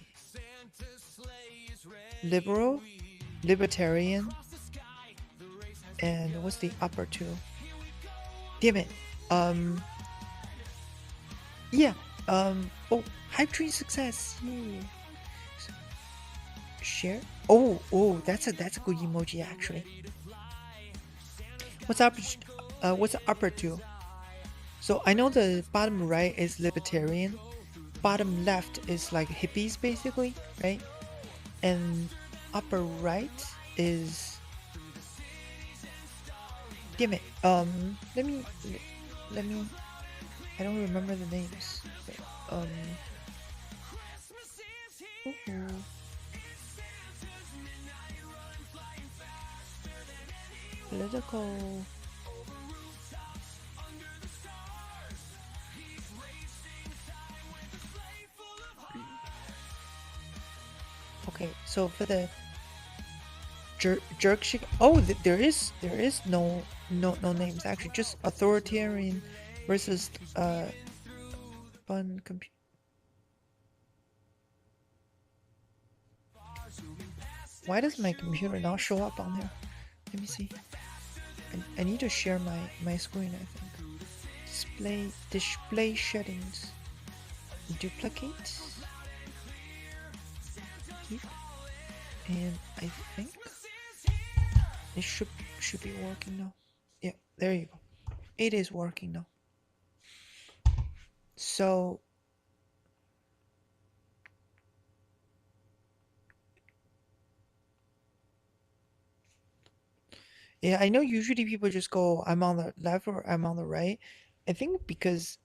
libertarian, and what's the upper two? Damn it. Yeah. Oh, hype train success. Yeah. Share. Oh, that's a good emoji actually. What's up? What's the upper two? So I know the bottom right is libertarian, bottom left is hippies basically, right? And upper right is, damn it. Let me. I don't remember the names. But, political. Okay, so for the jerk chicken. Oh, there is no names actually. Just authoritarian versus fun computer. Why does my computer not show up on there? Let me see. I need to share my screen. I think display settings. Duplicate. And I think it should be working now. Yeah, there you go. It is working now. So yeah, I know usually people just go, I'm on the left or I'm on the right. I think because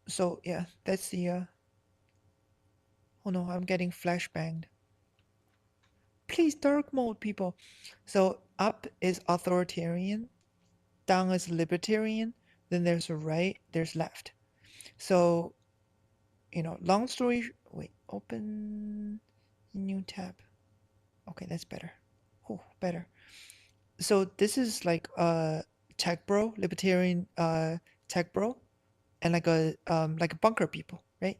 so yeah, that's the oh no, I'm getting flashbanged. Please dark mode people. So up is authoritarian, down is libertarian, then there's a right, there's left. So, long story, wait, open new tab. Okay, that's better. Oh, better. So this is like tech bro, libertarian tech bro, and like a bunker people, right?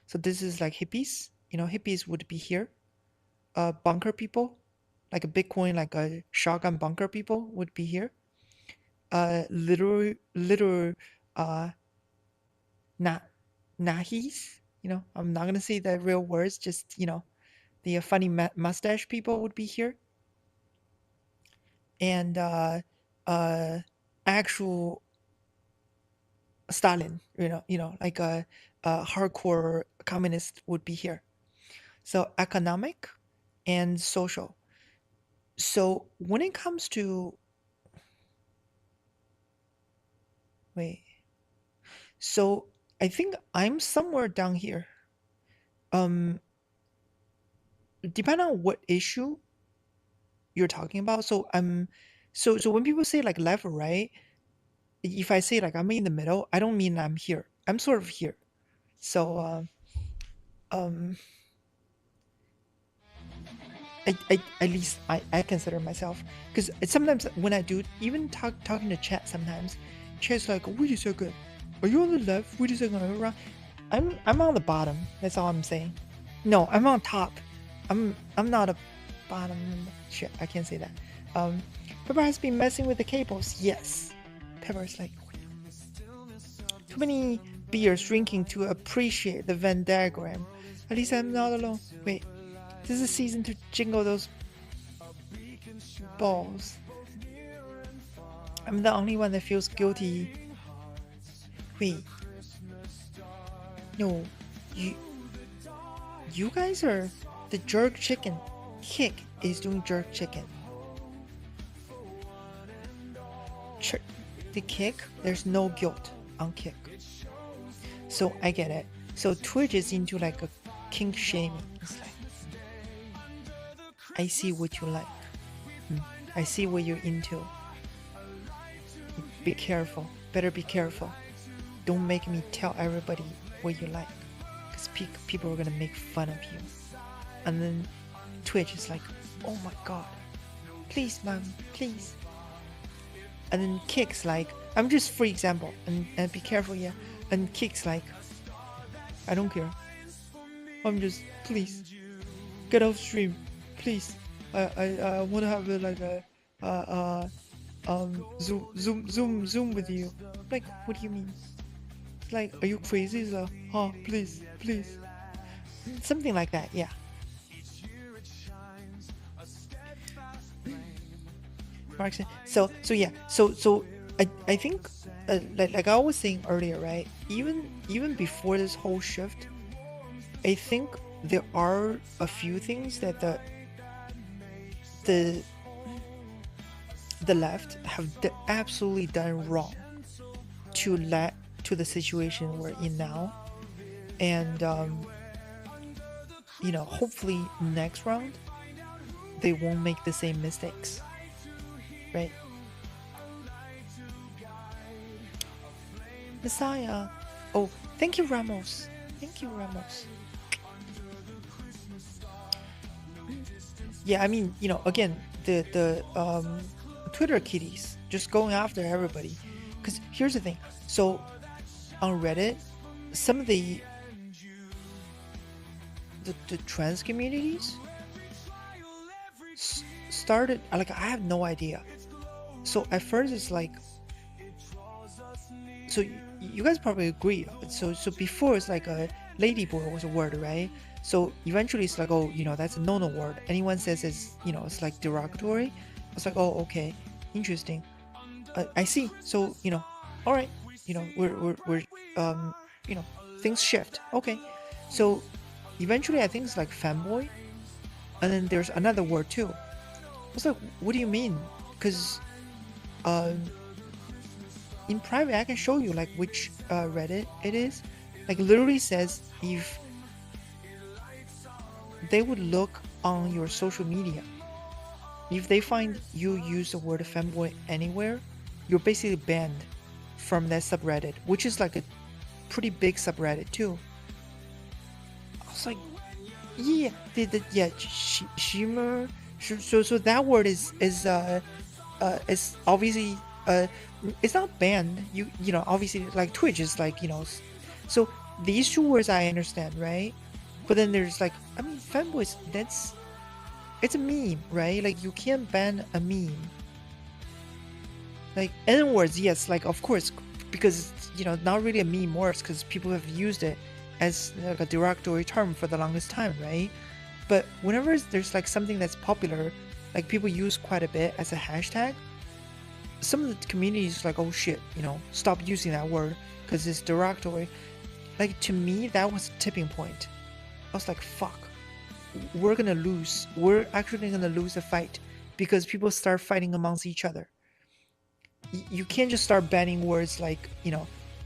So this is like hippies. Hippies would be here. Bunker people, like a Bitcoin, like a shotgun bunker people would be here. Literal na nahis. I'm not gonna say the real words. Just the funny mustache people would be here, and actual Stalin. Like a hardcore communist would be here. So economic and social. So when it comes to wait, so I think I'm somewhere down here. Depending on what issue you're talking about. So so when people say like left or right, if I say like I'm in the middle, I don't mean I'm here. I'm sort of here. So um I at least I consider myself, because sometimes when I do even talking to chat, sometimes chat's like, wait a second, are you on the left? Wait a second, are you right? I'm on the bottom. That's all I'm saying. No, I'm on top. I'm not a bottom. Shit, I can't say that. Pepper has been messing with the cables. Yes. Pepper's like, too many beers drinking to appreciate the Venn diagram. At least I'm not alone. Wait, this is a season to jingle those balls. I'm the only one that feels guilty. Wait. No, you guys are the jerk chicken. Kick is doing jerk chicken. The kick, there's no guilt on kick. So I get it. So Twitch is into like a kink shaming. It's like, I see what you like. I see what you're into. Be careful. Better be careful. Don't make me tell everybody what you like, because people are gonna make fun of you. And then Twitch is like, oh my god, please mom, please. And then Kick's like, I'm just for example, and be careful, yeah. And Kick's like, I don't care. I'm just, please get off stream, please. I want to have like a zoom with you. Like, what do you mean? Like, are you crazy? So, please, something like that. Yeah. Mark said, so yeah. So I think like I was saying earlier, right? Even before this whole shift, I think there are a few things that the left have absolutely done wrong to the situation we're in now, and hopefully next round they won't make the same mistakes, right? Messiah, oh, thank you Ramos. Yeah, I mean, again, the Twitter kitties just going after everybody. Because here's the thing. So on Reddit, some of the trans communities started like I have no idea. So at first it's like, so you guys probably agree. So before it's like a ladyboy was a word, right? So eventually it's like, oh, that's a no word. Anyone says it's like derogatory. It's like, oh, okay, interesting. I see. So all right. We're um, you know, things shift. Okay. So eventually I think it's like fanboy, and then there's another word too. I was like, what do you mean? Because um, in private I can show you like which Reddit it is. Like literally says if they would look on your social media, if they find you use the word fanboy anywhere, you're basically banned from that subreddit, which is like a pretty big subreddit too. I was like, yeah, yeah, shimmer. So that word is obviously it's not banned. Obviously like Twitch is like so these two words I understand, right? But then there's like, I mean, fanboys. It's a meme, right? Like you can't ban a meme. Like N words, yes, like of course, because not really a meme words because people have used it as like a derogatory term for the longest time, right? But whenever there's like something that's popular, like people use quite a bit as a hashtag, some of the communities like, oh shit, stop using that word because it's derogatory. Like to me, that was a tipping point. I was like, fuck, we're gonna lose. We're actually gonna lose a fight because people start fighting amongst each other. You can't just start banning words like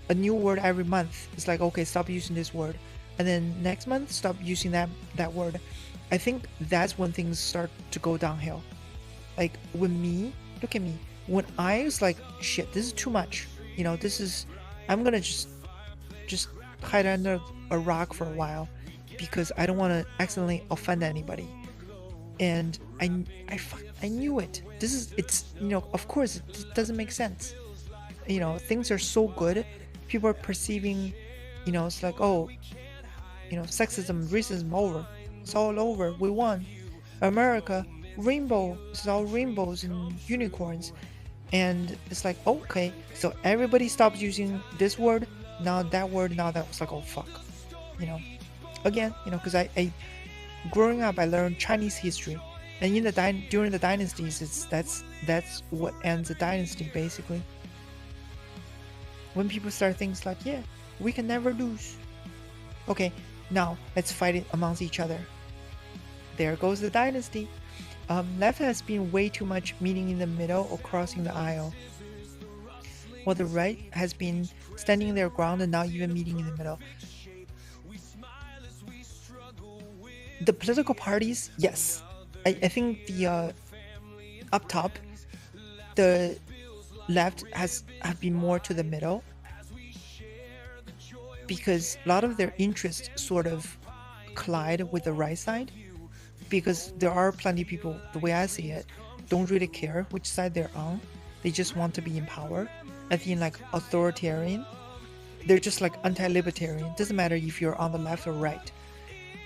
a new word every month. It's like, okay, stop using this word, and then next month stop using that word. I think that's when things start to go downhill. Like when me, look at me, when I was like, shit, this is too much. I'm gonna just hide under a rock for a while because I don't want to accidentally offend anybody. And I knew it. It's of course it doesn't make sense. Things are so good, people are perceiving, it's like, oh, sexism, racism over. It's all over. We won. America, rainbow. It's all rainbows and unicorns. And it's like, okay, so everybody stops using this word, now that word, now that. Was like, oh fuck. Again, because I growing up I learned Chinese history, and during the dynasties, that's what ends a dynasty basically. When people start things like, yeah, we can never lose. Okay, now let's fight it amongst each other. There goes the dynasty. Left has been way too much meeting in the middle or crossing the aisle, while the right has been standing their ground and not even meeting in the middle. The political parties, yes. I think the up top, the left have been more to the middle because a lot of their interests sort of collide with the right side, because there are plenty of people, the way I see it, don't really care which side they're on. They just want to be in power. I think like authoritarian, they're just like anti-libertarian. Doesn't matter if you're on the left or right.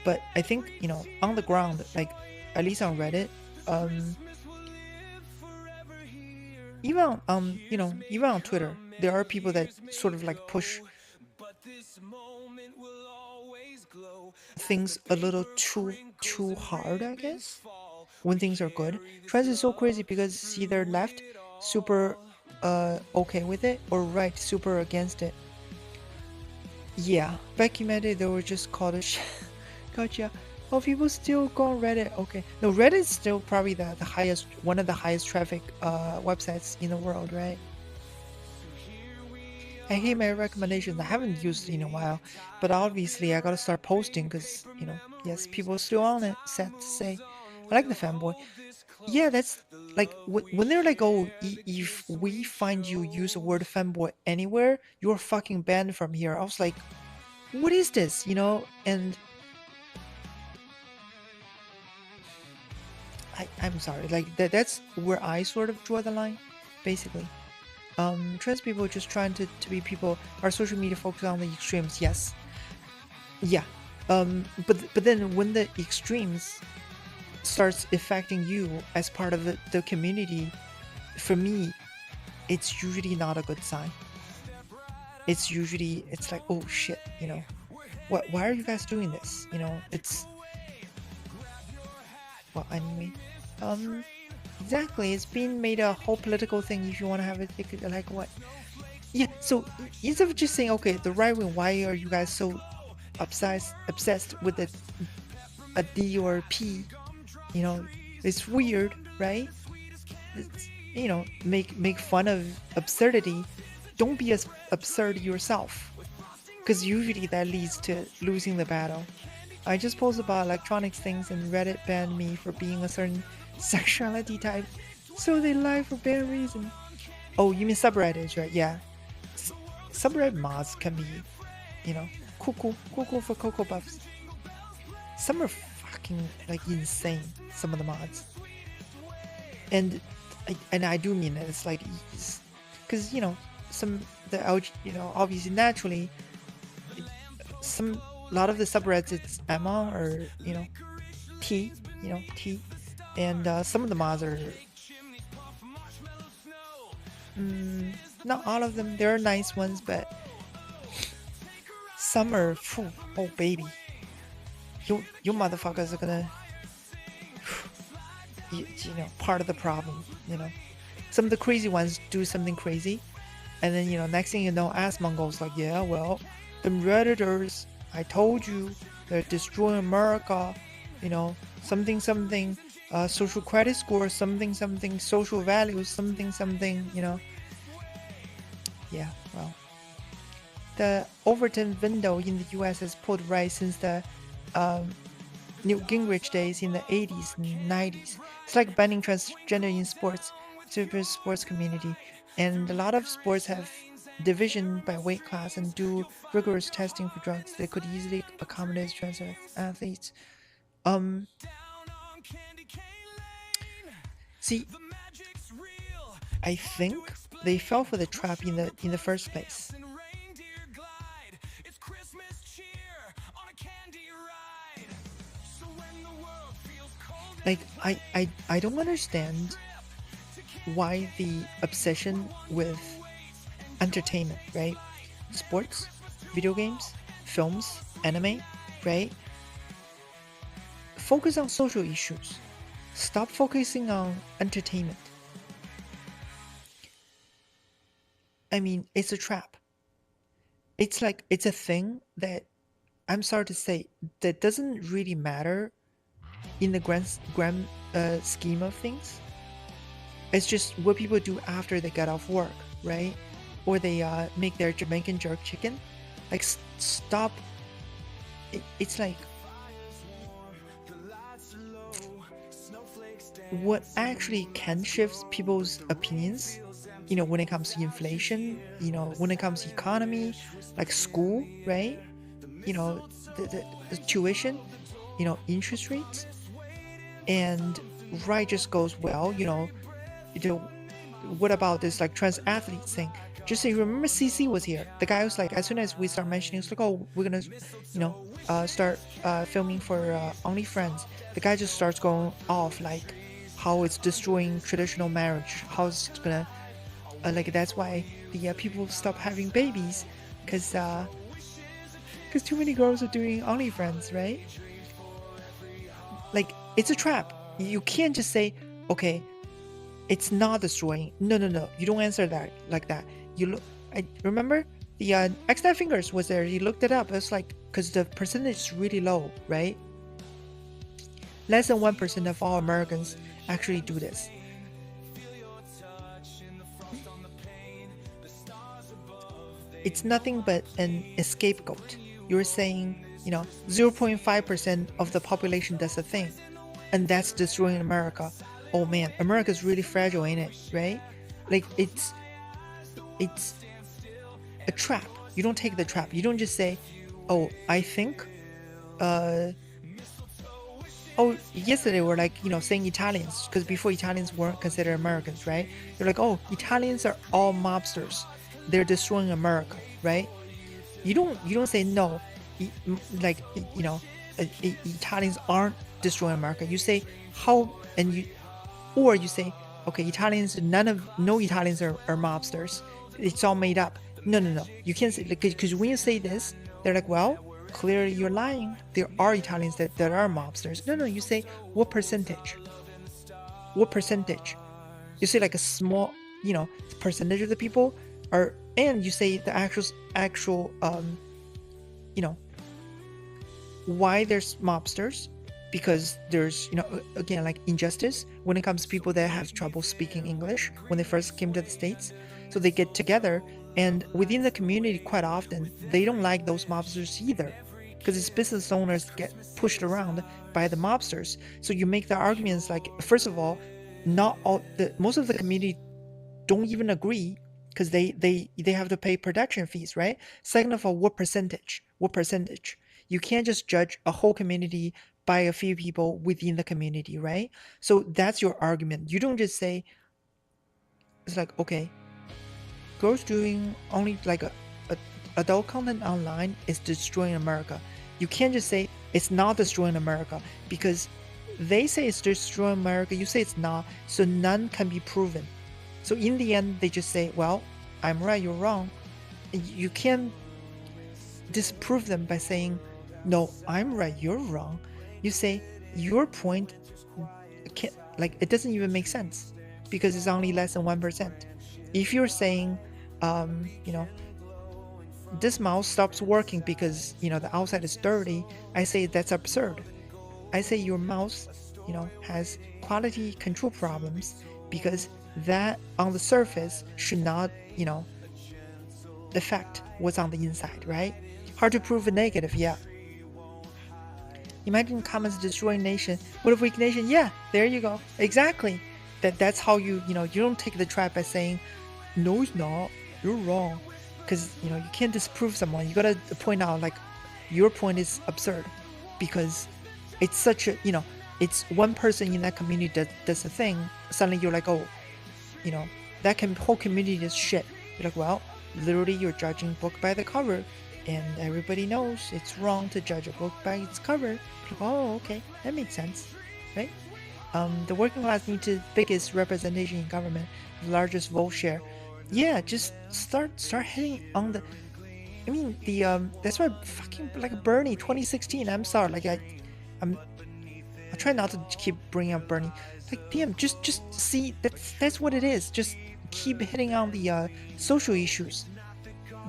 But I think on the ground, like at least on Reddit, even even on Twitter, there are people that sort of like push things a little too hard, I guess, when things are good. Trans is so crazy because it's either left super okay with it or right super against it. Yeah, back in my day they were just called a gotcha. Oh, people still go on Reddit. Okay, no, Reddit is still probably the highest, one of the highest traffic websites in the world, right? I hate my recommendations. I haven't used it in a while, but obviously I gotta start posting because yes, people are still on it. Sad to say. I like the fanboy. Yeah, that's like when they're like, oh, if we find you use the word fanboy anywhere, you're fucking banned from here. I was like, what is this? And I'm sorry, like that's where I sort of draw the line, basically. Trans people just trying to be people. Our social media focus on the extremes, yes, yeah. But then when the extremes starts affecting you as part of the community, for me, it's usually not a good sign. It's like, oh shit, why are you guys doing this? It's, well, anyway, um exactly, it's been made a whole political thing. If you want to have it, like what, yeah. So instead of just saying, okay, the right wing, why are you guys so obsessed with a D or a P, you know it's weird, right? It's, make fun of absurdity. Don't be as absurd yourself, because usually that leads to losing the battle. I just posted about electronics things and Reddit banned me for being a certain sexuality type, so they lie for bad reason. Oh, you mean subreddits, right? Yeah. Subreddit mods can be, you know, cool for Cocoa Puffs. Some are fucking like insane, some of the mods. And I do mean it. It's like, because some the obviously naturally some a lot of the subreddits it's Emma or T, T, and some of the mods are not all of them. There are nice ones, but some are, phew, oh baby, you motherfuckers are gonna part of the problem. Some of the crazy ones do something crazy, and then next thing you know, ass mongols like, yeah, well, the redditors, I told you, they're destroying America, something something, social credit score, something something, social values, something something. Yeah, well, the Overton window in the US has pulled right since the Newt Gingrich days in the 80s and 90s. It's like banning transgender in sports, super sports community. And a lot of sports have division by weight class and do rigorous testing for drugs that could easily accommodate trans athletes. Um, See, I think they fell for the trap in the first place. Like I don't understand why the obsession with entertainment, right? Sports, video games, films, anime, right? Focus on social issues. Stop focusing on entertainment. I mean, it's a trap. It's like it's a thing that, I'm sorry to say, that doesn't really matter in the grand scheme of things. It's just what people do after they get off work, right? Or they make their Jamaican jerk chicken. Like, stop. It's like, what actually can shift people's opinions, when it comes to inflation, when it comes to economy, like school, right? The tuition, interest rates. And right just goes, well, what about this like trans athlete thing? Just say, remember CC was here. The guy was like, as soon as we start mentioning, it's like, oh, we're gonna, start filming for OnlyFriends. The guy just starts going off like how it's destroying traditional marriage, how it's gonna, like that's why the people stop having babies, because too many girls are doing OnlyFriends, right? Like, it's a trap. You can't just say, okay, it's not destroying. No, you don't answer that like that. You look. I remember the X9 Fingers was there. He looked it up. It's like, because the percentage is really low, right? Less than 1% of all Americans actually do this. It's nothing but a scapegoat. You're saying, 0.5% of the population does a thing, and that's destroying America. Oh man, America's really fragile, ain't it? Right? Like, it's a trap. You don't take the trap. You don't just say, oh, I think oh, yesterday we're like, saying Italians, because before Italians weren't considered Americans, right? You're like, oh, Italians are all mobsters. They're destroying America, right? You don't say no, like, Italians aren't destroying America. You say how, or you say, okay, Italians, no Italians are mobsters. It's all made up. No, no, no. You can't say, because when you say this, they're like, well, clearly you're lying. There are Italians that are mobsters. No, no, you say what percentage? What percentage? You say like a small, percentage of the people are, and you say the actual, you know, why there's mobsters, because there's, again, like injustice when it comes to people that have trouble speaking English when they first came to the States. So they get together, and within the community, quite often they don't like those mobsters either, because it's business owners get pushed around by the mobsters. So you make the arguments like, first of all, not all the most of the community don't even agree, because they have to pay protection fees, right? Second of all, what percentage? What percentage? You can't just judge a whole community by a few people within the community, right? So that's your argument. You don't just say, it's like, okay, girls doing only like a adult content online is destroying America. You can't just say it's not destroying America, because they say it's destroying America, you say it's not, so none can be proven. So in the end, they just say, well, I'm right, you're wrong. And you can't disprove them by saying, no, I'm right, you're wrong. You say your point can't, like, it doesn't even make sense, because it's only less than 1%. If you're saying, this mouse stops working because, the outside is dirty, I say that's absurd. I say your mouse, has quality control problems, because that on the surface should not, affect what's on the inside, right? Hard to prove a negative, yeah. Imagine comments destroying nation. What a weak nation. Yeah, there you go. Exactly. That's how you don't take the trap by saying, no, it's not, you're wrong. Because, you can't disprove someone. You gotta point out, like, your point is absurd. Because it's such a, it's one person in that community that does a thing. Suddenly you're like, oh, that whole community is shit. You're like, well, literally you're judging book by the cover. And everybody knows it's wrong to judge a book by its cover. Like, oh, okay, that makes sense, right? The working class needs the biggest representation in government, the largest vote share. Yeah, just start hitting on the. I mean, that's why fucking like Bernie 2016. I'm sorry, like I try not to keep bringing up Bernie. Like, damn, just see that's what it is. Just keep hitting on the social issues.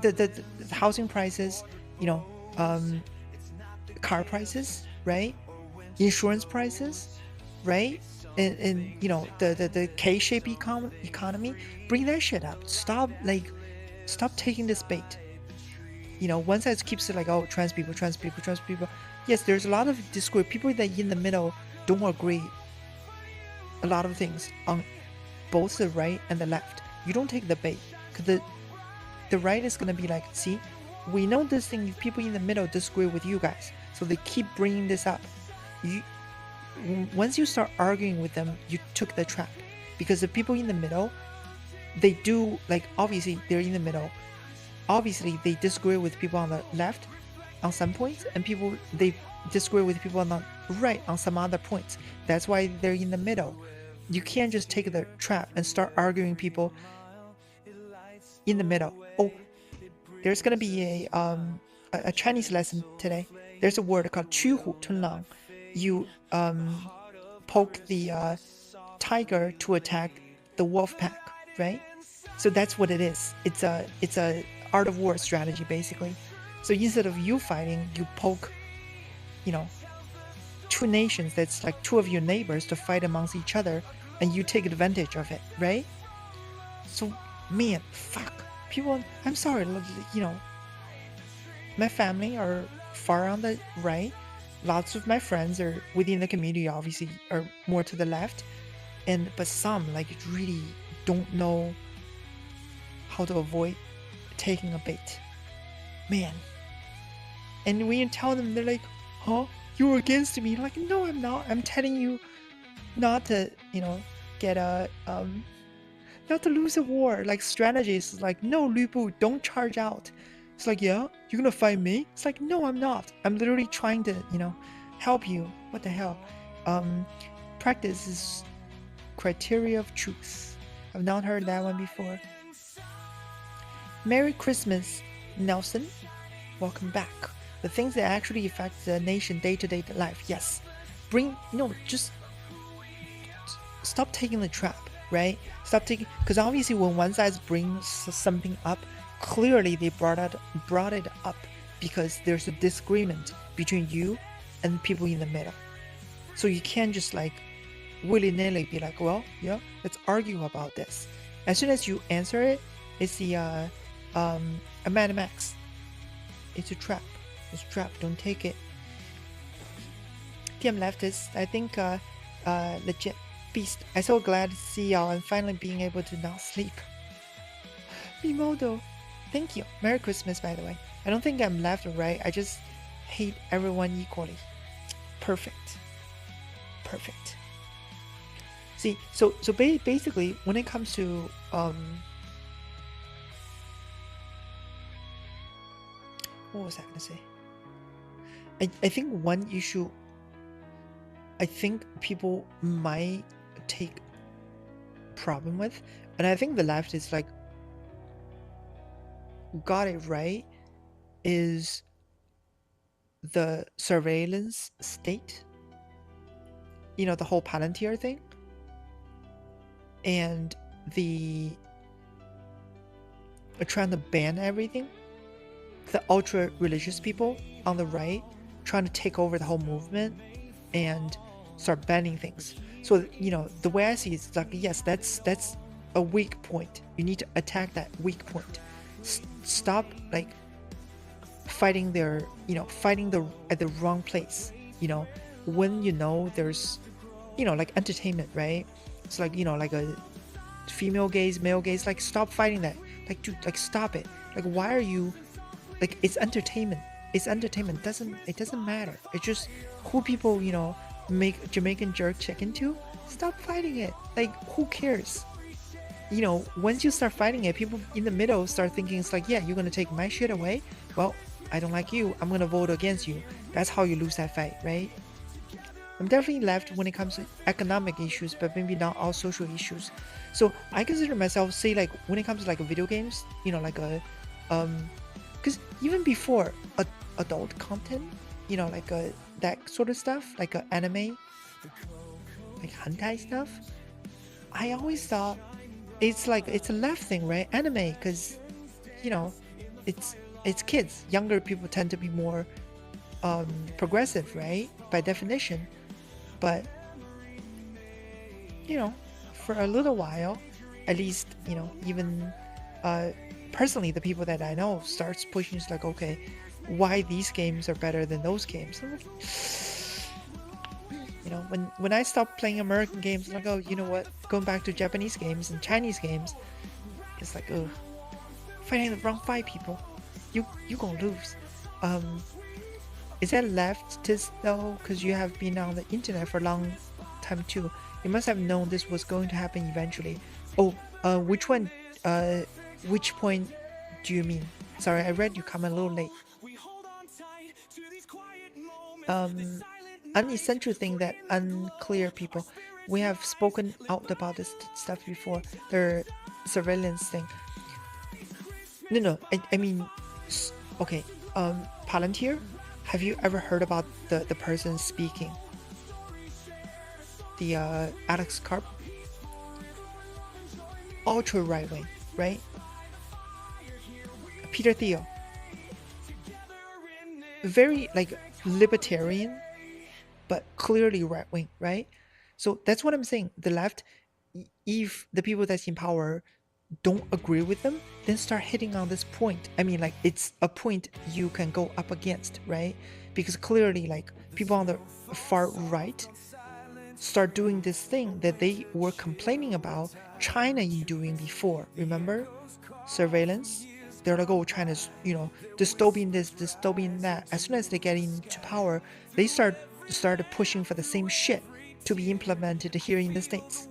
The housing prices, car prices, right? Insurance prices, right? And the K-shaped economy, bring that shit up. Stop taking this bait. One side keeps it like, oh, trans people. Yes, there's a lot of discord. People that in the middle don't agree a lot of things on both the right and the left. You don't take the bait, because the right is gonna be like, see, we know this thing, people in the middle disagree with you guys, so they keep bringing this up. Once you start arguing with them, you took the trap, because the people in the middle, they do, like, obviously they're in the middle, obviously they disagree with people on the left on some points, and they disagree with people on the right on some other points. That's why they're in the middle. You can't just take the trap and start arguing people in the middle. Oh, there's gonna be a Chinese lesson today. There's a word called 驱虎吞狼. You poke the tiger to attack the wolf pack, right? So that's what it is. It's a art of war strategy, basically. So instead of you fighting, you poke, two nations that's like two of your neighbors to fight amongst each other, and you take advantage of it, right? So, man, fuck. People, I'm sorry, my family are far on the right. Lots of my friends are within the community, obviously, are more to the left. But some, like, really don't know how to avoid taking a bait. Man. And when you tell them, they're like, huh? you're against me. Like, no, I'm not. I'm telling you not to, get not to lose a war. Like strategies, like, no, Lu Bu, don't charge out. It's like, yeah, you're gonna fight me? It's like, no, I'm not. I'm literally trying to, help you. What the hell? Um, Practice is criteria of truth. I've not heard that one before. Merry Christmas, Nelson. Welcome back. The things that actually affect the nation day-to-day life. Yes. Just stop taking the trap, right? Stop taking, because obviously when one side brings something up, clearly they brought it up because there's a disagreement between you and people in the middle. So you can't just like willy-nilly be like, well, yeah, let's argue about this. As soon as you answer it, it's the a Mad Max. It's a trap. It's a trap. Don't take it. TM leftist, I think legit beast. I'm so glad to see y'all and finally being able to not sleep. Mimodo, thank you. Merry Christmas, by the way. I don't think I'm left or right. I just hate everyone equally. Perfect. Perfect. See, so basically, when it comes to what was I gonna say? I think one issue I think people might take problem with, and I think the left is like got it right, is the surveillance state. The whole Palantir thing. And the trying to ban everything. The ultra religious people on the right trying to take over the whole movement and start banning things. So the way I see it is like, yes, that's a weak point. You need to attack that weak point. Stop like fighting at the wrong place. When there's like entertainment, right? It's like like a female gaze, male gaze, like stop fighting that. Like, dude, like stop it. Like, why are you like, it's entertainment. It's entertainment. It doesn't matter. It's just who people, make Jamaican jerk chicken to. Stop fighting it. Like, who cares? Once you start fighting it, people in the middle start thinking it's like, yeah, you're gonna take my shit away. Well, I don't like you. I'm gonna vote against you. That's how you lose that fight, right? I'm definitely left when it comes to economic issues, but maybe not all social issues. So I consider myself, say, like when it comes to like video games, like a because even before adult content, like that sort of stuff, like anime, like hentai stuff, I always thought it's a left thing, right? Anime, because it's kids. Younger people tend to be more progressive, right? By definition. But for a little while, at least, even personally, the people that I know starts pushing, it's like, okay, why these games are better than those games? I'm like, when I stopped playing American games, I'm like, oh, you know what? Going back to Japanese games and Chinese games, it's like, oh, fighting the wrong fight, people. You gonna lose. Is that leftist though? Because you have been on the internet for a long time too. You must have known this was going to happen eventually. Oh, which one? Which point do you mean? Sorry, I read your comment a little late. Unessential thing that unclear people. We have spoken out about this stuff before. The surveillance thing. No. I mean, okay. Palantir. Have you ever heard about the person speaking? The Alex Karp? Ultra right wing, right? Peter Thiel. Very like libertarian, but clearly right wing, right? So that's what I'm saying. The left, if the people that's in power don't agree with them, then start hitting on this point. I mean, like, it's a point you can go up against, right? Because clearly, like, people on the far right start doing this thing that they were complaining about China doing before. Remember? Surveillance. They're like, oh, China's, dystopian this, dystopian that. As soon as they get into power, they started pushing for the same shit to be implemented here in the States.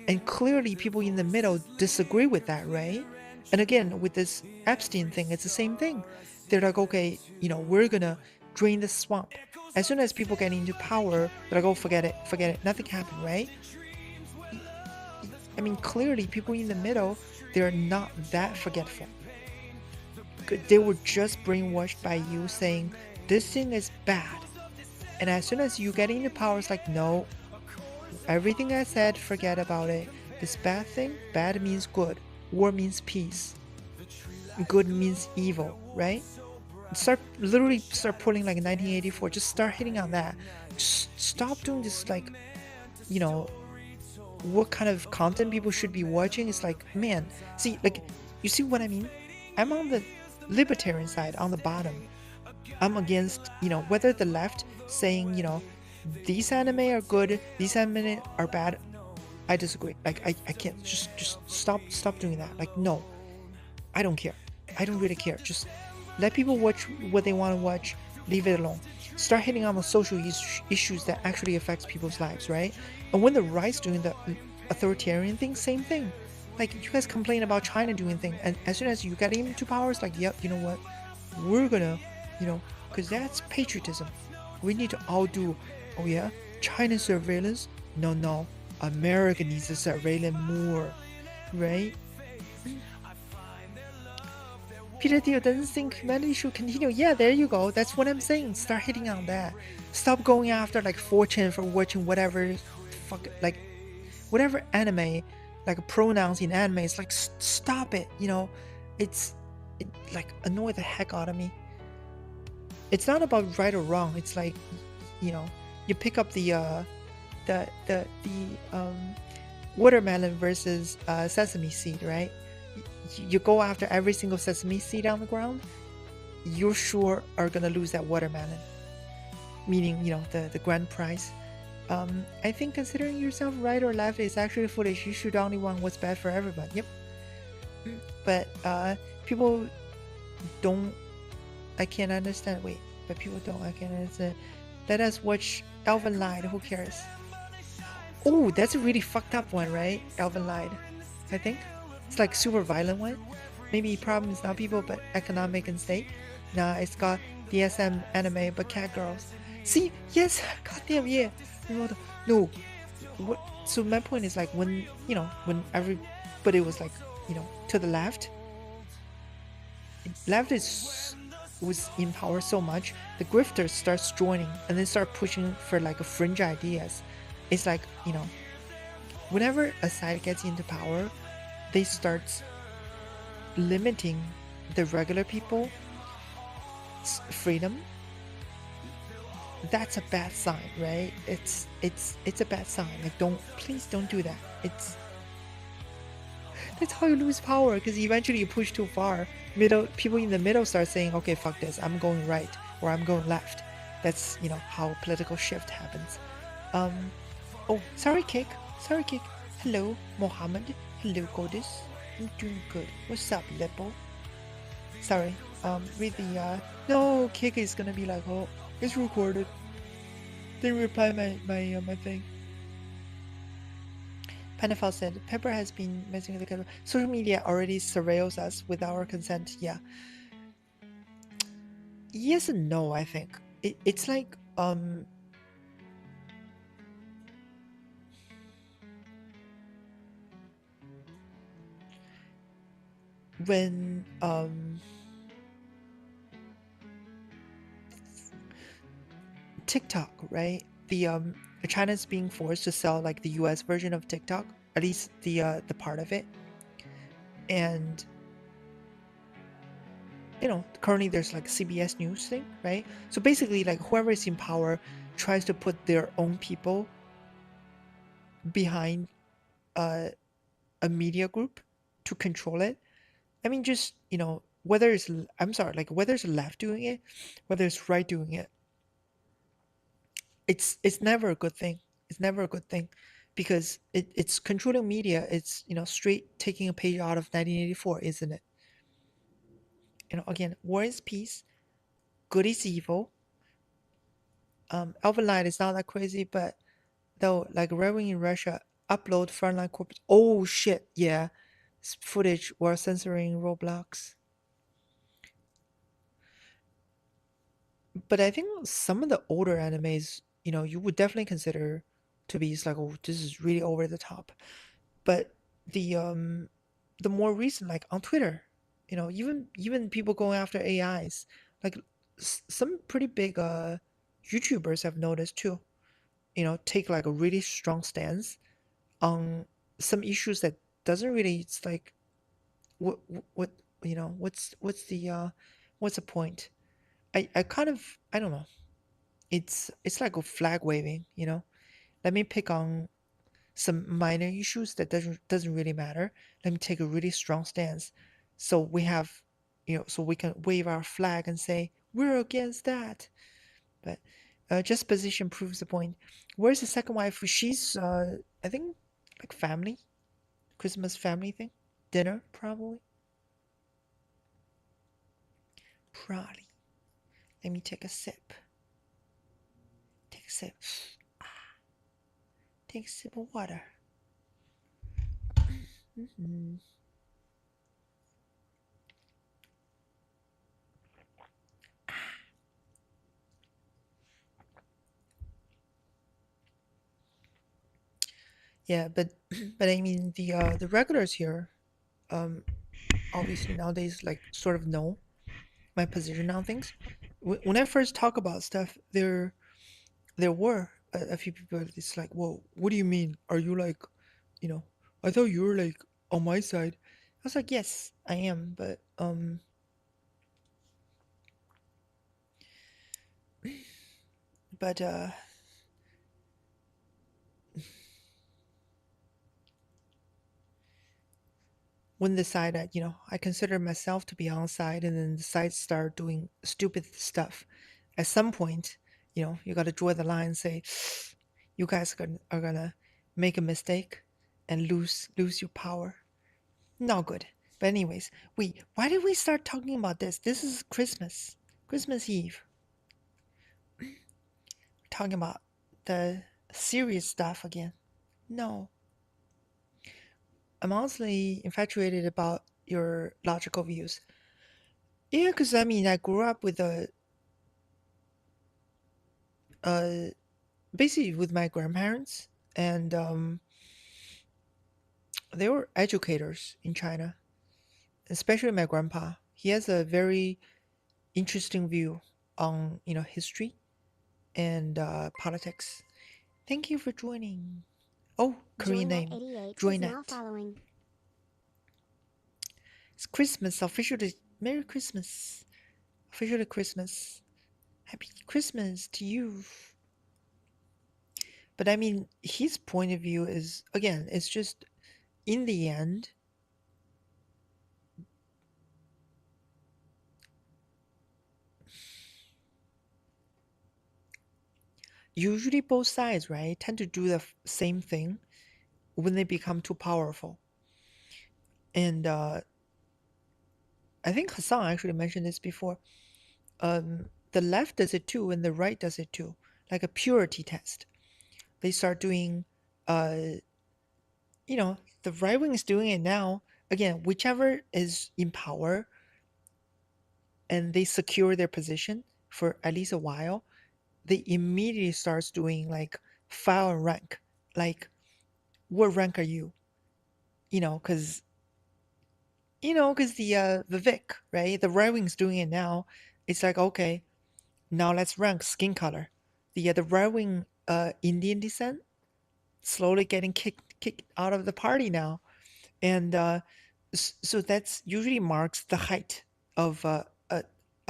And clearly people in the middle disagree with that, right? And again, with this Epstein thing, it's the same thing. They're like, okay, we're gonna drain the swamp. As soon as people get into power, they're like, oh, forget it, nothing happened, right? I mean, clearly people in the middle, they're not that forgetful. They were just brainwashed by you saying this thing is bad. And as soon as you get into power, it's like, no, everything I said, forget about it. This bad thing, bad means good. War means peace. Good means evil, right? Literally start pulling like 1984. Just start hitting on that. Just stop doing this, like, what kind of content people should be watching. It's like, man, see, like, you see what I mean? I'm on the libertarian side, on the bottom. I'm against, whether the left saying, these anime are good, these anime are bad. I disagree. Like, I can't. Just stop doing that. Like, no, I don't care. I don't really care. Just let people watch what they want to watch. Leave it alone. Start hitting on the social issues that actually affects people's lives, right? And when the right's doing the authoritarian thing, same thing. Like, you guys complain about China doing thing, and as soon as you get into power, it's like, yep, you know what? We're gonna, because that's patriotism. We need to all do. Oh yeah, China's surveillance? No. America needs to surveillance more, right? Peter Thiel doesn't think humanity should continue. Yeah, there you go. That's what I'm saying. Start hitting on that. Stop going after like fortune for watching whatever like whatever anime, like pronouns in anime. It's like, stop it. It like annoy the heck out of me. It's not about right or wrong. It's like, you pick up the watermelon versus sesame seed, right? You go after every single sesame seed on the ground, you sure are gonna lose that watermelon. Meaning, the grand prize. I think considering yourself right or left is actually foolish. You should only want what's bad for everyone. Yep. But people don't. I can't understand. Wait, but people don't. I can't understand. Let us watch Elven Lied. Who cares? Oh, that's a really fucked up one, right? Elven Lied. I think it's like super violent one. Maybe problem is not people, but economic and state. Nah, it's got DSM anime, but cat girls. See, yes, goddamn, yeah. No, what? So my point is like when when everybody was like to the left was in power so much, the grifters starts joining and then start pushing for like a fringe ideas. It's like whenever a side gets into power, they start limiting the regular people's freedom. That's a bad sign, right? It's a bad sign. Like, please don't do that. That's how you lose power, because eventually you push too far. People in the middle start saying, okay, fuck this, I'm going right or I'm going left. That's how political shift happens. Oh, sorry Kick. Hello Mohammed. Hello Goddess. I'm doing good. What's up, Lippo? Sorry. Read the no, Kick is gonna be like, oh, it's recorded. Didn't reply my thing. Panafal said, Pepper has been messing with the camera. Social media already surveils us with our consent. Yeah. Yes and no, I think. It's like, when, TikTok, right? China's being forced to sell like the US version of TikTok, at least the part of it. And currently there's like CBS News thing, right? So basically, like, whoever is in power tries to put their own people behind a media group to control it. I mean, just whether it's whether it's left doing it, whether it's right doing it, it's never a good thing. It's never a good thing, because it's controlling media. It's, straight taking a page out of 1984, isn't it? Again, war is peace, good is evil. Elven Light is not that crazy, but though, like right wing in Russia, upload frontline corporate. Oh shit, yeah, footage while censoring Roblox. But I think some of the older animes, you would definitely consider to be like, oh, this is really over the top. But the more recent, like on Twitter, even people going after AIs, like some pretty big YouTubers have noticed too. Take like a really strong stance on some issues that doesn't really. It's like what what's the point? I kind of, I don't know. It's like a flag waving. Let me pick on some minor issues that doesn't really matter. Let me take a really strong stance, so we have, so we can wave our flag and say we're against that. But just position proves the point. Where's the second wife? She's I think like family, Christmas family thing, dinner probably. Probably. Let me take a sip. Take a sip. Take a sip of water. Mm-hmm. Yeah, but but I mean the regulars here, um, obviously nowadays like sort of know my position on things. When I first talk about stuff, there were a few people. It's like, whoa, what do you mean? Are you like, you know? I thought you were like on my side. I was like, yes, I am, but when the side that I consider myself to be on side, and then the sides start doing stupid stuff, at some point, you got to draw the line and say, you guys are gonna make a mistake and lose your power. Not good. But anyways, why did we start talking about this? This is Christmas Eve. We're talking about the serious stuff again. No, I'm honestly infatuated about your logical views. Yeah, because I mean, I grew up with uh, basically with my grandparents, and they were educators in China, especially my grandpa. He has a very interesting view on history and politics. Thank you for joining. Oh, Korean name, Joynet88 is now Joynet. following. It's Christmas officially. Merry Christmas, officially Christmas. Happy Christmas to you. But I mean, his point of view is, again, it's just in the end, usually both sides, right, tend to do the same thing when they become too powerful. And I think Hassan actually mentioned this before. The left does it too, and the right does it too, like a purity test. They start doing, uh, the right wing is doing it now. Again, whichever is in power and they secure their position for at least a while, they immediately starts doing like file and rank. Like, what rank are you? Because because the Vic, right? The right wing's doing it now. It's like, okay, now let's rank skin color. The right wing Indian descent slowly getting kicked out of the party now, and so that's usually marks the height of a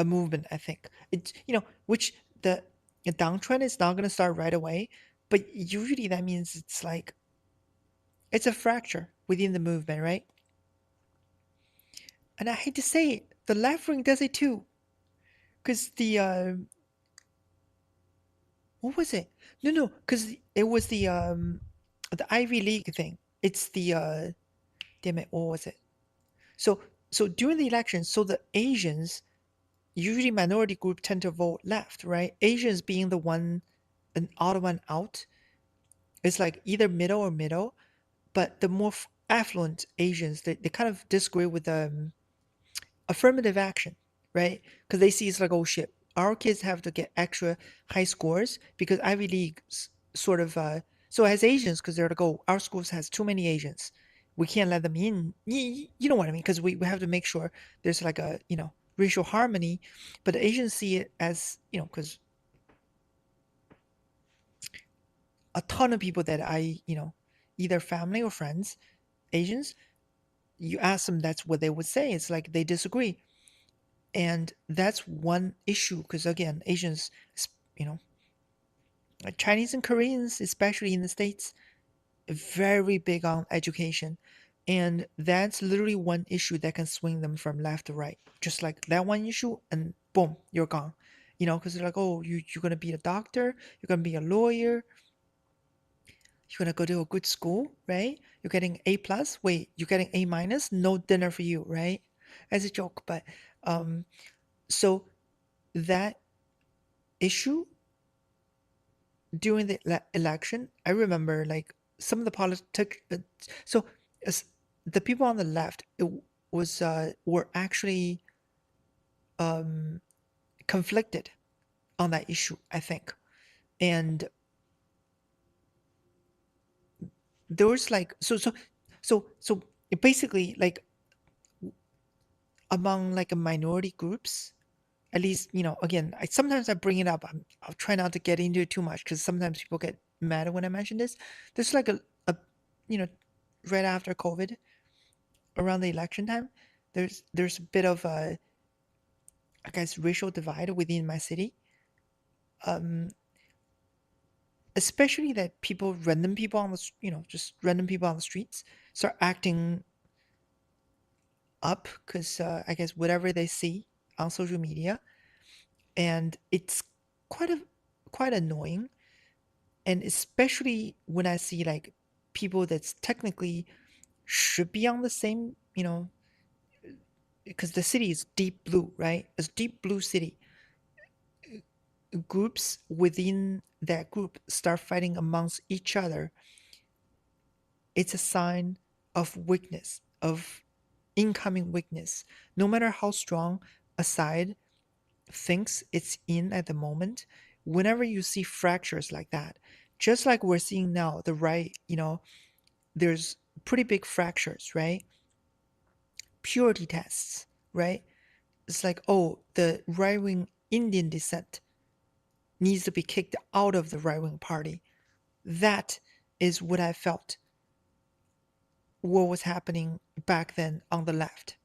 movement. I think it's which the downtrend is not going to start right away, but usually that means it's like it's a fracture within the movement, right? And I hate to say it, the left wing does it too, because the what was it? No, because it was the the Ivy League thing. It's the damn it, what was it? So so during the election, so the Asians, usually minority group, tend to vote left, right? Asians being the one, an odd one out. It's like either middle or middle, but the more affluent Asians, they kind of disagree with affirmative action, right? Because they see it's like, oh shit, our kids have to get extra high scores because Ivy League sort of so as Asians, because they're like, oh, our schools has too many Asians, we can't let them in. You know what I mean? Because we have to make sure there's like a racial harmony, but the Asians see it as because a ton of people that I either family or friends Asians, you ask them, that's what they would say. It's like they disagree. And that's one issue because again, Asians, you know, like Chinese and Koreans, especially in the States, very big on education. And that's literally one issue that can swing them from left to right. Just like that one issue, and boom, you're gone. Because they're like, oh, you're gonna be a doctor, you're gonna be a lawyer, you're gonna go to a good school, right? You're getting A plus. Wait, you're getting A minus? No dinner for you, right? As a joke, but um, so that issue during the election, I remember like some of the politics. So as the people on the left, was were actually um, conflicted on that issue, I think, and there was like so basically like among like a minority groups, at least again, sometimes I bring it up. I'll try not to get into it too much because sometimes people get mad when I mention this. There's like a you know right after COVID, around the election time, there's a bit of a, I guess, racial divide within my city. Um, Especially that random people on the just random people on the streets start acting up because I guess whatever they see on social media, and it's quite a quite annoying. And especially when I see like people that's technically should be on the same, because the city is deep blue, right? It's deep blue city. Groups within that group start fighting amongst each other. It's a sign of weakness, of incoming weakness. No matter how strong a side thinks it's in at the moment, whenever you see fractures like that, just like we're seeing now, the right, there's pretty big fractures, right? Purity tests, right? It's like, oh, the right wing Indian descent needs to be kicked out of the right wing party. That is what I felt what was happening back then on the left.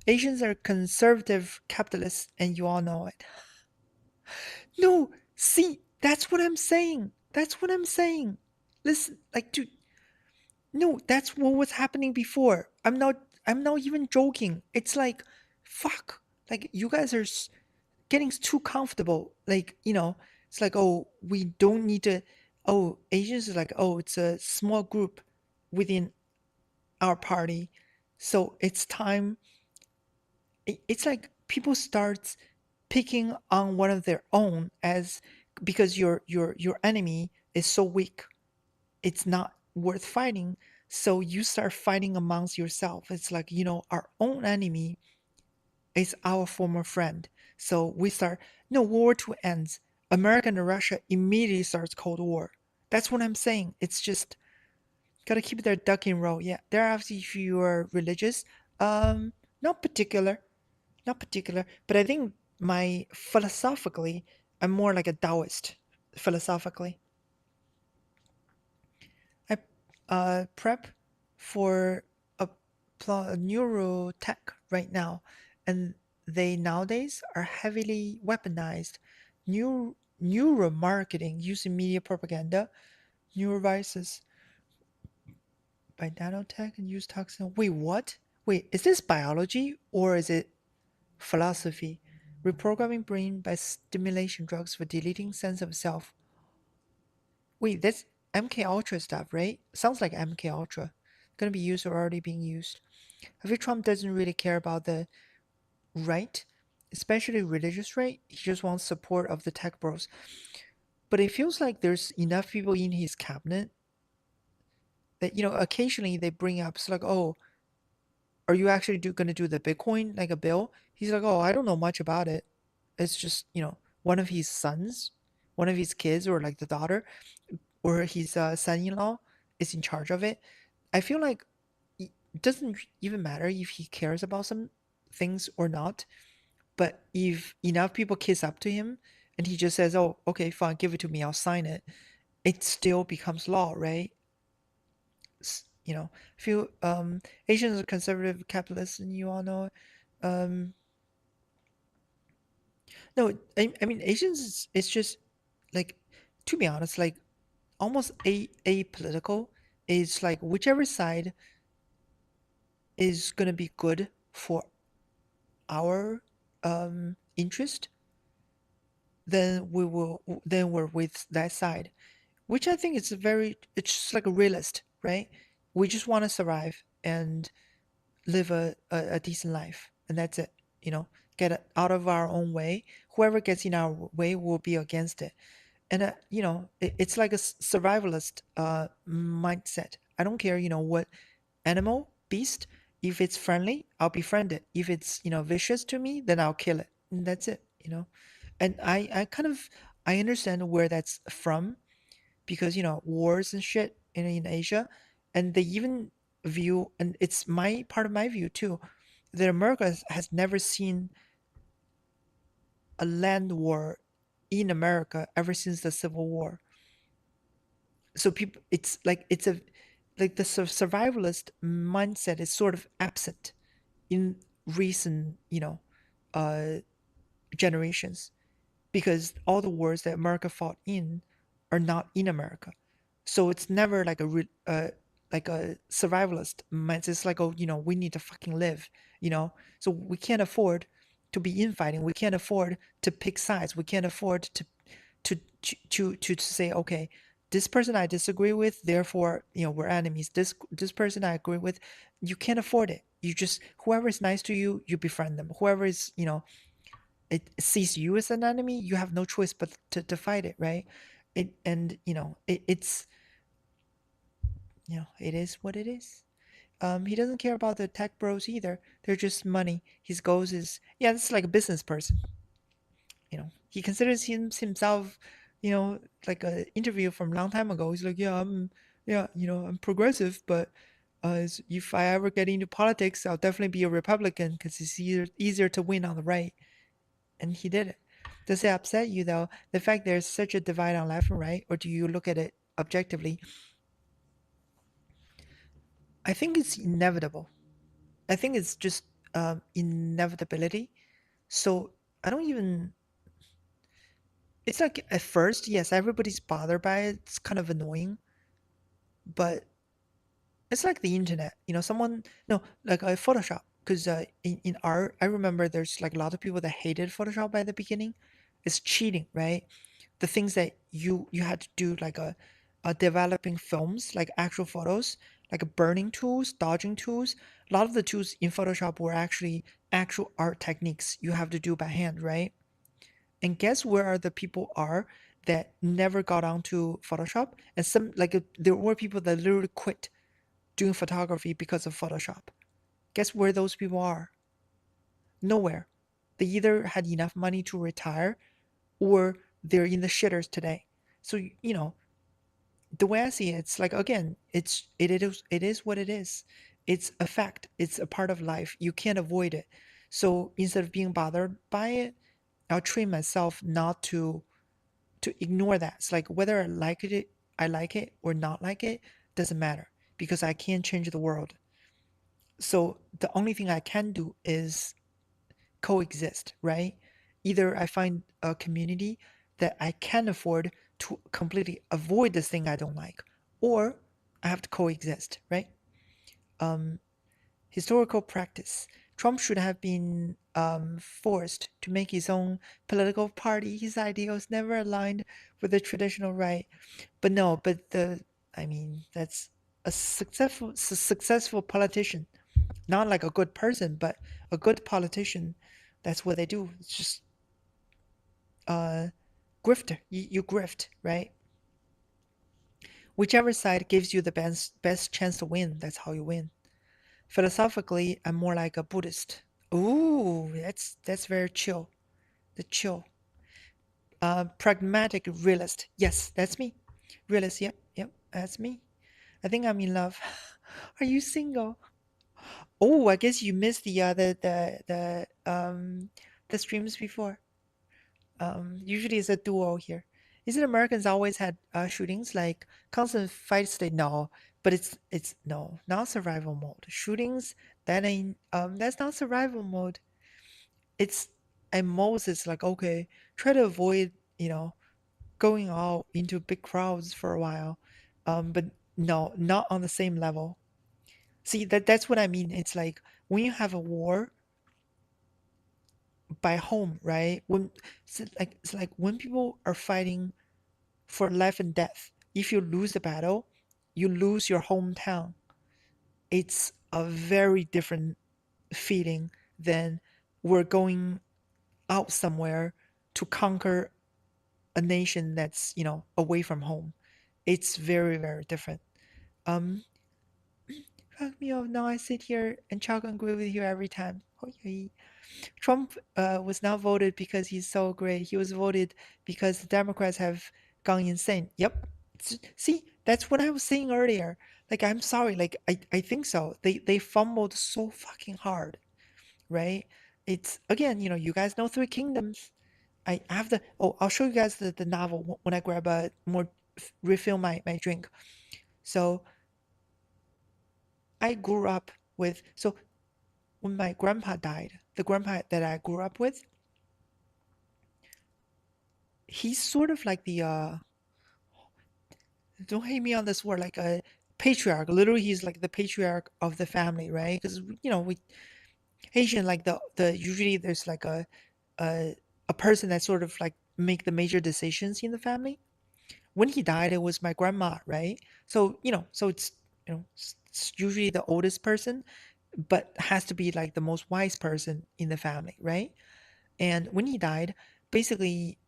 Asians are conservative capitalists, and you all know it. No, see, that's what I'm saying. That's what I'm saying. Listen, like, dude, no, that's what was happening before. I'm not even joking. It's like, fuck. Like, you guys are getting too comfortable. Like, it's like, oh, we don't need to. Oh, Asians is like, oh, it's a small group within our party, so it's time. It's like people start picking on one of their own as because your enemy is so weak, it's not worth fighting. So you start fighting amongst yourself. It's like, our own enemy is our former friend. So we start, no, World War II ends. America and Russia immediately starts Cold War. That's what I'm saying. It's just gotta keep their duck in row. Yeah, thereafter, if you are religious, um, not particular, not particular. But I think my philosophically, I'm more like a Taoist. Philosophically, I prep for a, a neurotech right now, and they nowadays are heavily weaponized. Neuromarketing using media propaganda, neuroviruses by nanotech and use toxin. Wait, what? Wait, is this biology or is it philosophy? Reprogramming brain by stimulation drugs for deleting sense of self. Wait, that's MK Ultra stuff, right? Sounds like MK Ultra. Gonna be used or already being used. I feel Trump doesn't really care about the right, especially religious right. He just wants support of the tech bros. But it feels like there's enough people in his cabinet that, occasionally they bring up, it's like, oh, are you actually gonna do the Bitcoin like a bill? He's like, oh, I don't know much about it. It's just, one of his sons, one of his kids, or like the daughter, or his son-in-law is in charge of it. I feel like it doesn't even matter if he cares about some things or not. But if enough people kiss up to him and he just says, oh, okay, fine, give it to me, I'll sign it, it still becomes law, right? I feel Asians are conservative capitalists, and you all know it. Um, no, I mean Asians it's just like, to be honest, like almost apolitical. It's like whichever side is gonna be good for our interest, then we're with that side. Which I think it's just like a realist, right? We just want to survive and live a decent life, and that's it. Get it out of our own way. Whoever gets in our way will be against it. And it's like a survivalist mindset. I don't care, what animal, beast. If it's friendly, I'll befriend it. If it's vicious to me, then I'll kill it. And that's it. And I kind of I understand where that's from, because wars and shit in Asia, and they even view, and it's my part of my view too, that America has never seen a land war in America ever since the Civil War. So people, it's like the survivalist mindset is sort of absent in recent uh generations, because all the wars that America fought in are not in America. So it's never like a survivalist mindset. It's like, oh, we need to fucking live, you know. So we can't afford to be infighting. We can't afford to pick sides. We can't afford to say, okay, this person I disagree with, therefore, we're enemies. This person I agree with, you can't afford it. You just, whoever is nice to you, you befriend them. Whoever is, it sees you as an enemy, you have no choice but to fight it, right? And it's it is what it is. He doesn't care about the tech bros either. They're just money. His goals is, yeah, it's like a business person. He considers himself, like a interview from a long time ago. He's like, yeah, I'm progressive, but if I ever get into politics, I'll definitely be a Republican because it's easier to win on the right. And he did it. Does it upset you though, the fact there's such a divide on left and right, or do you look at it objectively? I think it's inevitable. I think it's just inevitability. So I don't even. It's like at first, yes, everybody's bothered by it. It's kind of annoying, but it's like the internet. Someone no, like Photoshop. Because in art, I remember there's like a lot of people that hated Photoshop by the beginning. It's cheating, right? The things that you had to do, like a developing films, like actual photos, like burning tools, dodging tools. A lot of the tools in Photoshop were actually actual art techniques you have to do by hand, right? And guess where the people are that never got onto Photoshop? And some like there were people that literally quit doing photography because of Photoshop. Guess where those people are? Nowhere. They either had enough money to retire, or they're in the shitters today. So the way I see it, it's like, again, it is what it is. It's a fact. It's a part of life. You can't avoid it. So instead of being bothered by it, I'll train myself not to ignore that. It's like whether I like it or not like it, doesn't matter, because I can't change the world. So the only thing I can do is coexist, right? Either I find a community that I can afford to completely avoid this thing I don't like, or I have to coexist, right? Um, Historical practice. Trump should have been forced to make his own political party. His ideals never aligned with the traditional right. But no, but I mean, that's a successful politician. Not like a good person, but a good politician. That's what they do. It's just uh, grifter. You grift, right? Whichever side gives you the best chance to win, that's how you win. Philosophically, I'm more like a Buddhist. Ooh, that's very chill. The chill. Pragmatic realist. Yes, that's me. Realist. Yep, yep, that's me. I think I'm in love. Are you single? Oh, I guess you missed the streams before. Usually it's a duo here. Isn't Americans always had shootings like constant fight state? No, but it's no, not survival mode. Shootings that ain't that's not survival mode. It's and most it's like okay, try to avoid going out into big crowds for a while, but no, not on the same level. See that's what I mean. It's like when you have a war by home, right? When it's like when people are fighting for life and death. If you lose the battle, you lose your hometown. It's a very different feeling than we're going out somewhere to conquer a nation that's, away from home. It's very, very different. Um, Fuck me up. Now I sit here and chalk and agree with you every time. Oh, yeah. Trump was not voted because he's so great. He was voted because the Democrats have gone insane. Yep. See, that's what I was saying earlier. Like, I'm sorry. Like, I think so. They fumbled so fucking hard, right? It's again, you guys know Three Kingdoms. I have the. Oh, I'll show you guys the novel when I grab a more refill my drink. So I grew up with. So when my grandpa died, the grandpa that I grew up with, he's sort of like the don't hate me on this word, like a patriarch. Literally, he's like the patriarch of the family, right? Because we Asian, like the usually there's like a a person that sort of like make the major decisions in the family. When he died, it was my grandma, right? So so it's usually the oldest person, but has to be like the most wise person in the family, right? And when he died, basically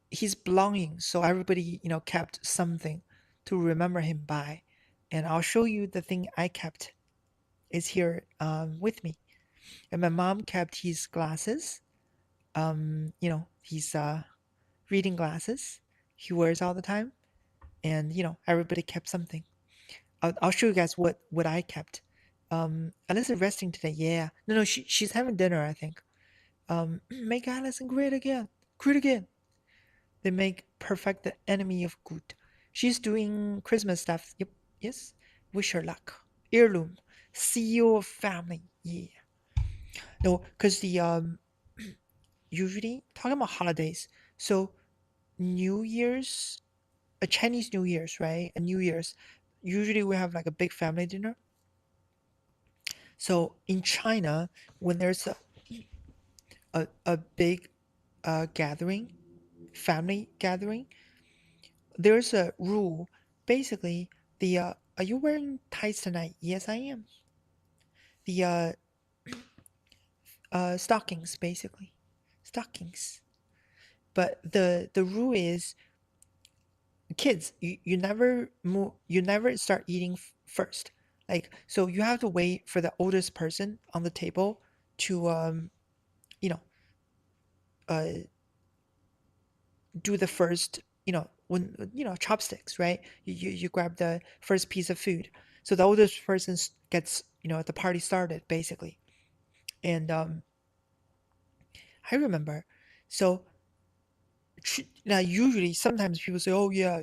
his belongings. So everybody, kept something to remember him by. And I'll show you the thing I kept is here with me. And my mom kept his glasses, his reading glasses he wears all the time. And, everybody kept something. I'll show you guys what I kept. Alice is resting today. Yeah. No, she's having dinner, I think. Make Alison great again. Great again. They make perfect the enemy of good. She's doing Christmas stuff. Yep. Yes. Wish her luck. Heirloom. CEO of family. Yeah. No, because the usually talking about holidays. So New Year's, a Chinese New Year's, right? A New Year's. Usually we have like a big family dinner. So in China, when there's a big gathering, family gathering, there's a rule. Basically, the are you wearing tights tonight? Yes, I am. The stockings, basically, stockings. But the rule is, kids, you never move, you never start eating first. Like so, you have to wait for the oldest person on the table to you know uh do the first, when chopsticks, right? You grab the first piece of food, so the oldest person gets the party started basically. And I remember, so now usually sometimes people say, oh yeah,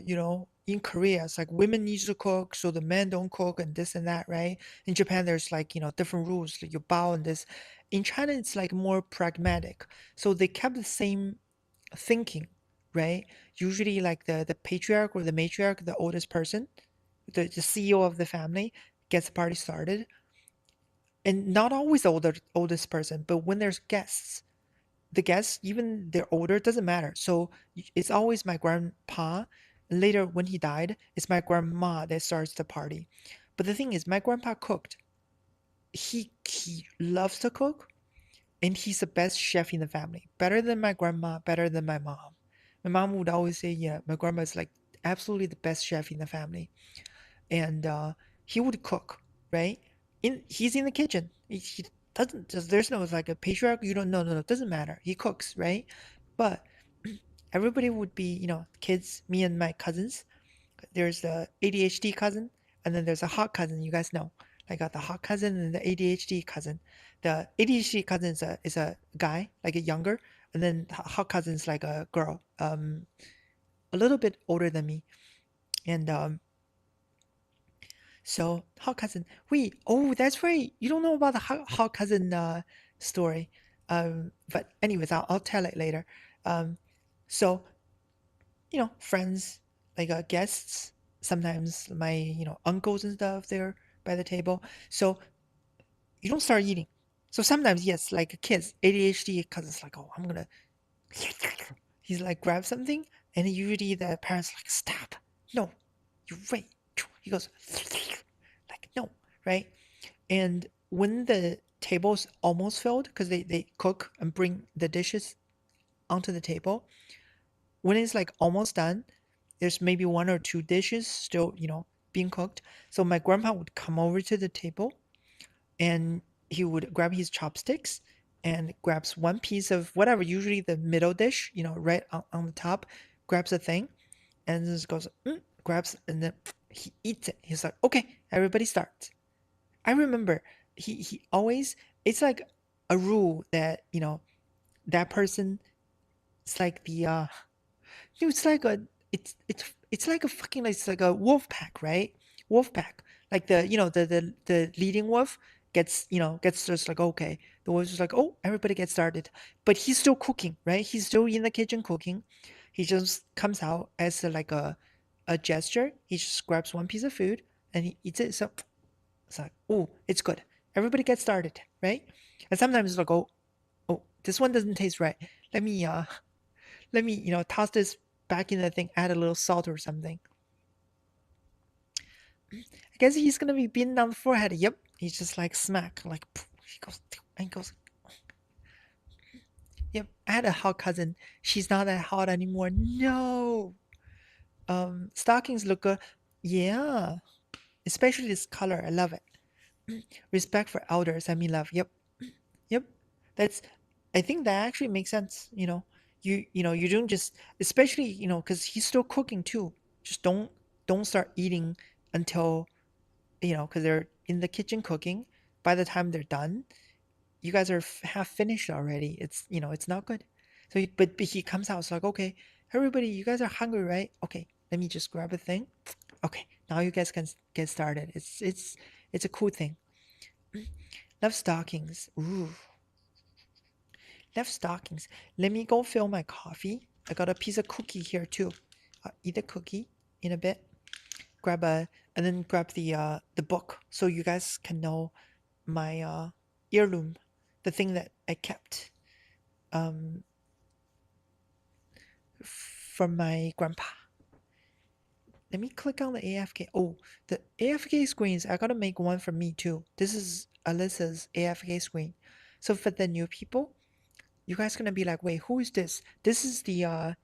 in Korea it's like women need to cook so the men don't cook and this and that, right? In Japan there's like different rules, like you bow and this. In China it's like more pragmatic, so they kept the same thinking, right? Usually, like the patriarch or the matriarch, the oldest person, the CEO of the family, gets the party started. and not always the oldest person, but when there's guests, the guests, even they're older, doesn't matter. So it's always my grandpa. Later, when he died, it's my grandma that starts the party. But the thing is, my grandpa cooked. He loves to cook, and he's the best chef in the family. Better than my grandma, better than my mom. My mom would always say, "Yeah, my grandma is like absolutely the best chef in the family." And he would cook, right? He's in the kitchen. He doesn't just there's no like a patriarch. You don't no, it doesn't matter. He cooks, right? But everybody would be, kids, me and my cousins. There's the ADHD cousin, and then there's a hot cousin. You guys know. I got the hot cousin and the ADHD cousin. The ADHD cousin is a guy, like a younger, and then the hot cousin is like a girl, a little bit older than me. And so hot cousin. Wait, oh, that's right. You don't know about the hot cousin story. But anyways, I'll tell it later. Um, so friends, like guests, sometimes my uncles and stuff there by the table. So you don't start eating. So sometimes yes, like kids, ADHD cousins like, oh, I'm gonna. He's like grab something, and usually the parents like stop. No, you wait. He goes like no, right? And when the table's almost filled, because they cook and bring the dishes onto the table, when it's like almost done, there's maybe one or two dishes still, being cooked. So my grandpa would come over to the table and he would grab his chopsticks and grabs one piece of whatever, usually the middle dish, right on the top, grabs a thing and just goes, grabs, and then he eats it. He's like, okay, everybody starts. I remember he always, it's like a rule that, that person, it's like the it's like a it's like a fucking it's like a wolf pack, right? Wolf pack. Like the leading wolf gets just like okay. The wolf's just like, oh, everybody gets started. But he's still cooking, right? He's still in the kitchen cooking. He just comes out as like a gesture. He just grabs one piece of food and he eats it. So it's like, oh, it's good. Everybody gets started, right? And sometimes it's like, oh, this one doesn't taste right. Let me toss this back in the thing, add a little salt or something. I guess he's gonna be beaten on the forehead. Yep. He's just like smack, like poof. He goes, yep. I had a hot cousin. She's not that hot anymore. No. Stockings look good. Yeah. Especially this color. I love it. Respect for elders. I mean love. Yep. Yep. That's I think that actually makes sense. You don't just especially, because he's still cooking too. Just don't start eating until, because they're in the kitchen cooking. By the time they're done, you guys are half finished already. It's not good. So, but he comes out. It's like, okay, everybody, you guys are hungry, right? Okay, let me just grab a thing. Okay, now you guys can get started. It's a cool thing. Love stockings. Ooh, love stockings. Let me go fill my coffee. I got a piece of cookie here too. I'll eat a cookie in a bit. And then grab the book so you guys can know my heirloom, the thing that I kept um from my grandpa. Let me click on the AFK. Oh, the AFK screens. I gotta make one for me too. This is Alyssa's AFK screen. So for the new people, you guys gonna be like, wait, who is this? This is the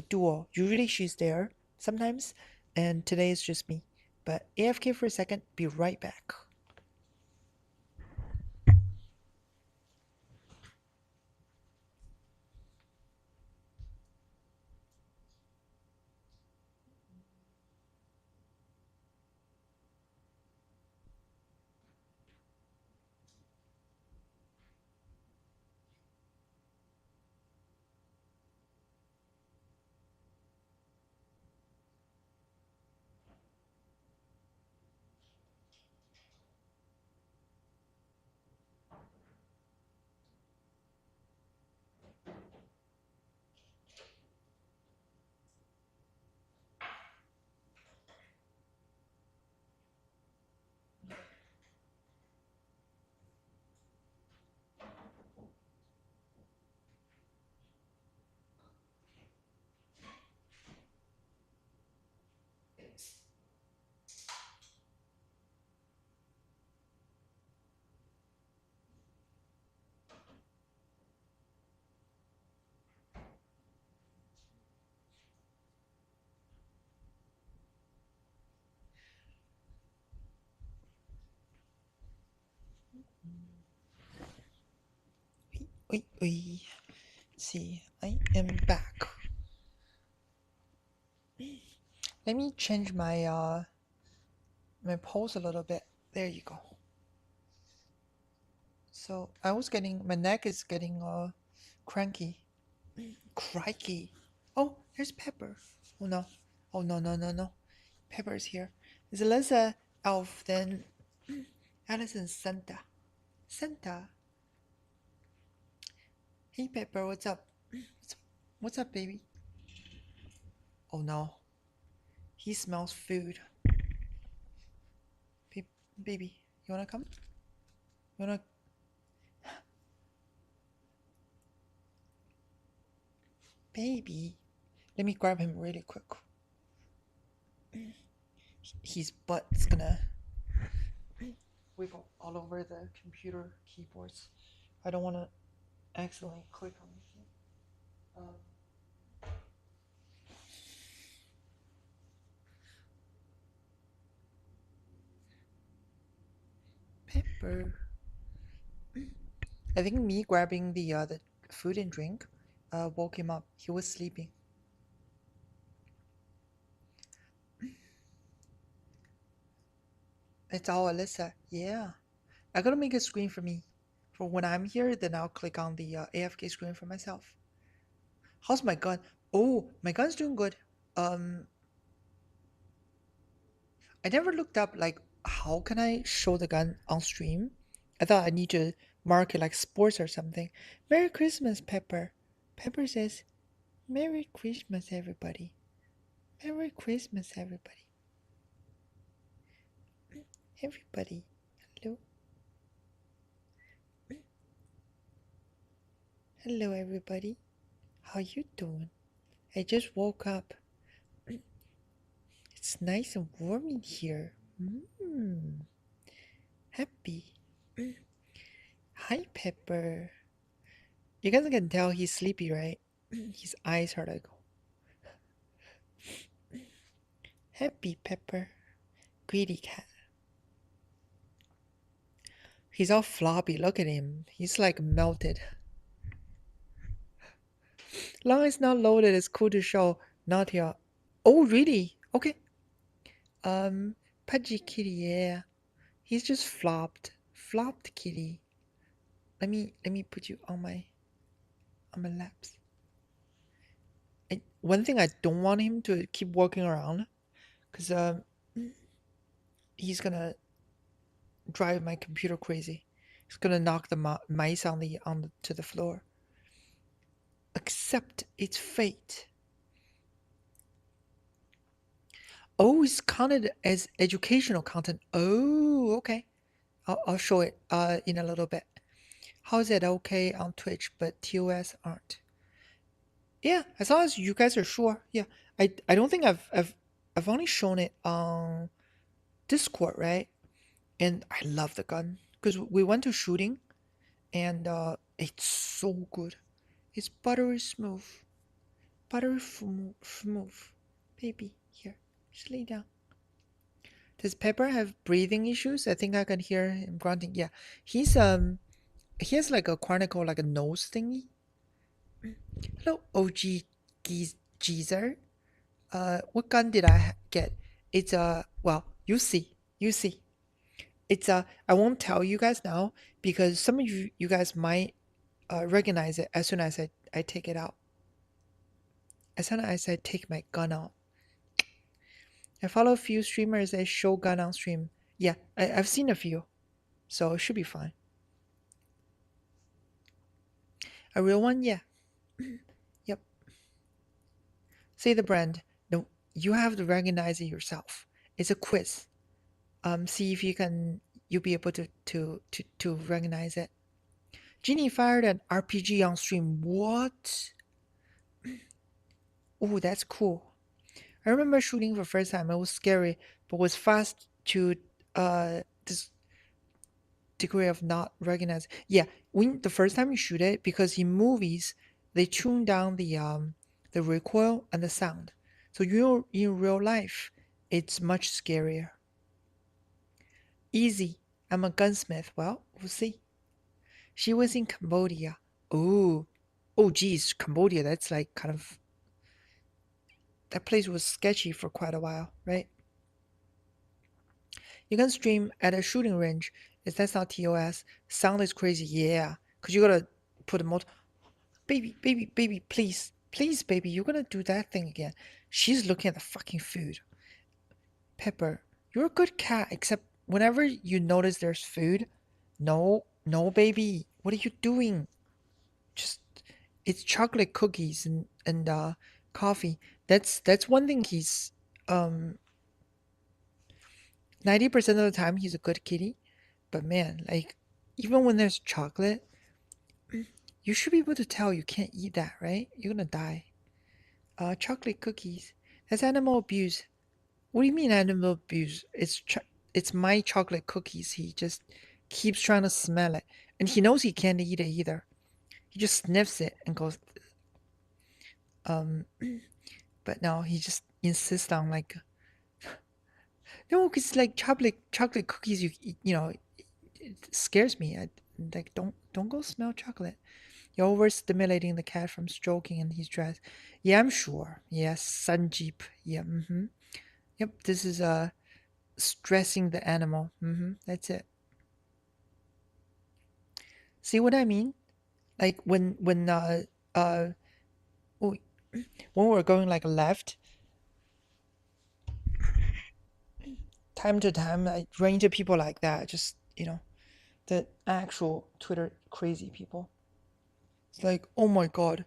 duo. Usually she's there sometimes, and today it's just me. But AFK for a second. Be right back. Wait, wait. See, I am back. Let me change my pose a little bit. There you go. So I was getting my neck is getting cranky. Crikey. Oh, there's Pepper. Oh no. Oh no no no no. Pepper's here. Is Alyssa Elf then Allison's Santa. Santa. Hey Pepper, what's up? What's up, baby? Oh no. He smells food. Baby, you wanna come? You wanna baby? Let me grab him really quick. His butt's gonna wiggle all over the computer keyboards. I don't wanna accidentally click on anything. Pepper. I think me grabbing the food and drink woke him up. He was sleeping. It's all Alyssa. Yeah. I gotta make a screen for me. For when I'm here, then I'll click on the AFK screen for myself. How's my gun? Oh, my gun's doing good. I never looked up like how can I show the gun on stream? I thought I need to mark it like sports or something. Merry Christmas, Pepper. Pepper says, Merry Christmas, everybody. Merry Christmas, everybody. Everybody. Hello. Hello, everybody. How you doing? I just woke up. It's nice and warm in here. Happy. Hi, Pepper. You guys can tell he's sleepy, right? His eyes are like happy Pepper. Greedy cat. He's all floppy. Look at him. He's like melted. Long as not loaded, it's cool to show. Not here. Oh, really? Okay. Pudgy kitty, yeah. He's just flopped. Flopped kitty. Let me put you on my laps. One thing I don't want him to keep walking around, cause he's gonna drive my computer crazy. He's gonna knock the mice on the to the floor. Accept its fate. Oh, it's counted as educational content. Oh, okay. I'll show it in a little bit. How is it okay on Twitch but TOS aren't? Yeah, as long as you guys are sure. Yeah, I don't think I've only shown it on Discord, right? And I love the gun because we went to shooting, and it's so good. It's buttery smooth, buttery smooth. Baby, here, just lay down. Does Pepper have breathing issues? I think I can hear him grunting. Yeah, he has like a chronicle, like a nose thingy. Hello, OG Geezer. What gun did I get? It's a well, you see. It's a. I won't tell you guys now because some of you guys might recognize it as soon as I take it out. As soon as I take my gun out. I follow a few streamers that show gun on stream. Yeah, I've seen a few, so it should be fine. A real one, yeah. Yep. Say the brand. No, you have to recognize it yourself. It's a quiz. See if you'll be able to recognize it. Genie fired an RPG on stream. What? Oh, that's cool. I remember shooting for the first time. It was scary, but was fast to this degree of not recognize. Yeah, when the first time you shoot it, because in movies they tune down the recoil and the sound. So in real life, it's much scarier. Easy. I'm a gunsmith. Well, we'll see. She was in Cambodia. Oh, oh, geez, Cambodia. That's like kind of that place was sketchy for quite a while, right? You can stream at a shooting range. If that's not TOS, sound is crazy. Yeah, cause you gotta put a multi. Baby, baby, baby, please, please, baby, you're gonna do that thing again. She's looking at the fucking food. Pepper, you're a good cat, except whenever you notice there's food, no, no, baby, what are you doing? Just it's chocolate cookies and coffee. That's one thing he's um 90% of the time he's a good kitty, but man, like even when there's chocolate, you should be able to tell you can't eat that, right? You're gonna die. Chocolate cookies. That's animal abuse. What do you mean animal abuse? It's my chocolate cookies. He just keeps trying to smell it, and he knows he can't eat it either. He just sniffs it and goes, um. But no, he just insists on like no, because like chocolate cookies. You know, it scares me. I like don't go smell chocolate. You're overstimulating the cat from stroking in his dress. Yeah, I'm sure. Yes, Sanjeep. Yeah. Mm-hmm. Yep. This is stressing the animal. Mm-hmm. That's it. See what I mean? Like uh oh, when we're going like left, time to time I run into people like that. Just the actual Twitter crazy people. It's like, oh my god,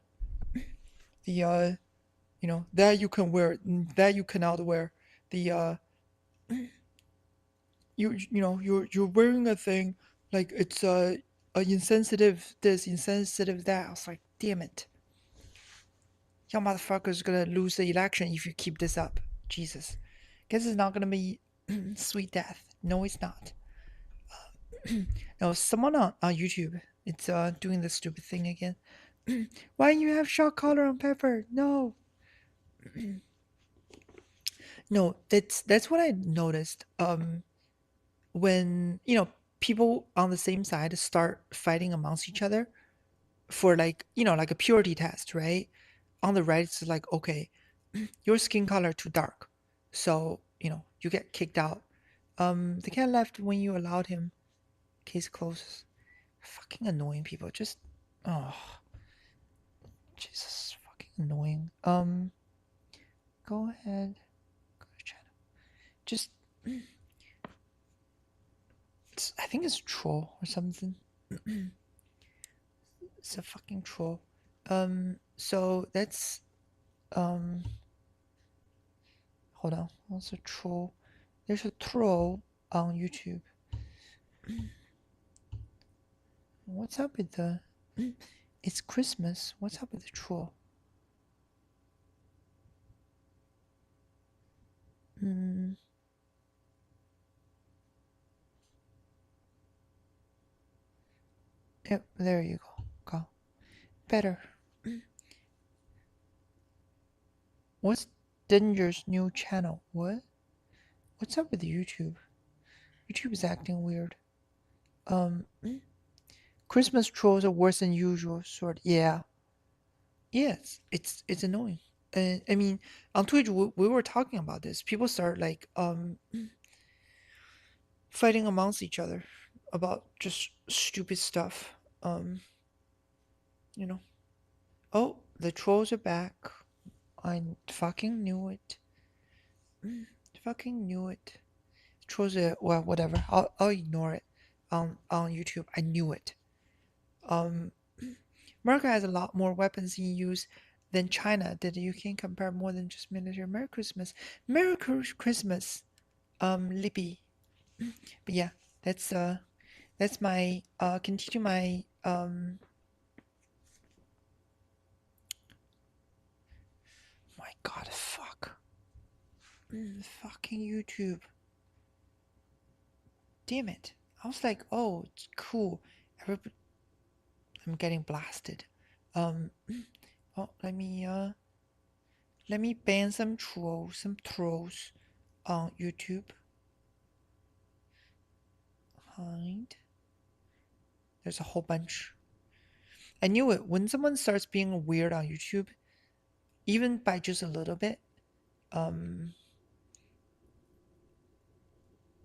the that you can wear, that you cannot wear. The you're wearing a thing like it's a insensitive this, insensitive that. I was like, damn it, y'all motherfuckers gonna lose the election if you keep this up. Jesus, guess it's not gonna be sweet death. No, it's not. No, someone on YouTube, it's doing the stupid thing again. Why you have shot collar on Pepper? No, no, that's what I noticed. When people on the same side start fighting amongst each other for like like a purity test, right? On the right, it's like, okay, your skin color too dark, so you get kicked out. The cat left when you allowed him. Case closed. Fucking annoying people. Just oh Jesus, fucking annoying. Go ahead, go to channel. Just I think it's troll or something. It's a fucking troll. So that's um. Hold on. What's a troll? There's a troll on YouTube. What's up with the? It's Christmas. What's up with the troll? Mm, yep. There you go. Go. Better. What's Dinger's new channel? What? What's up with YouTube? YouTube is acting weird. Um, Christmas trolls are worse than usual. Sort. Yeah. Yes. It's annoying. And I mean, on Twitch, we were talking about this. People start like fighting amongst each other about just stupid stuff. Um, you know. Oh, the trolls are back. I fucking knew it. Fucking knew it. Trolls are well, whatever. I'll ignore it. On YouTube, I knew it. Um, America has a lot more weapons in use than China. Did you can compare more than just military? Merry Christmas, Merry Christmas, Libby. But yeah, that's my continue my my God, fuck, fucking YouTube. Damn it! I was like, oh, it's cool. Everybody, I'm getting blasted. Um, oh, let me ban some trolls on YouTube. behind. There's a whole bunch. I knew it. When someone starts being weird on YouTube, even by just a little bit, I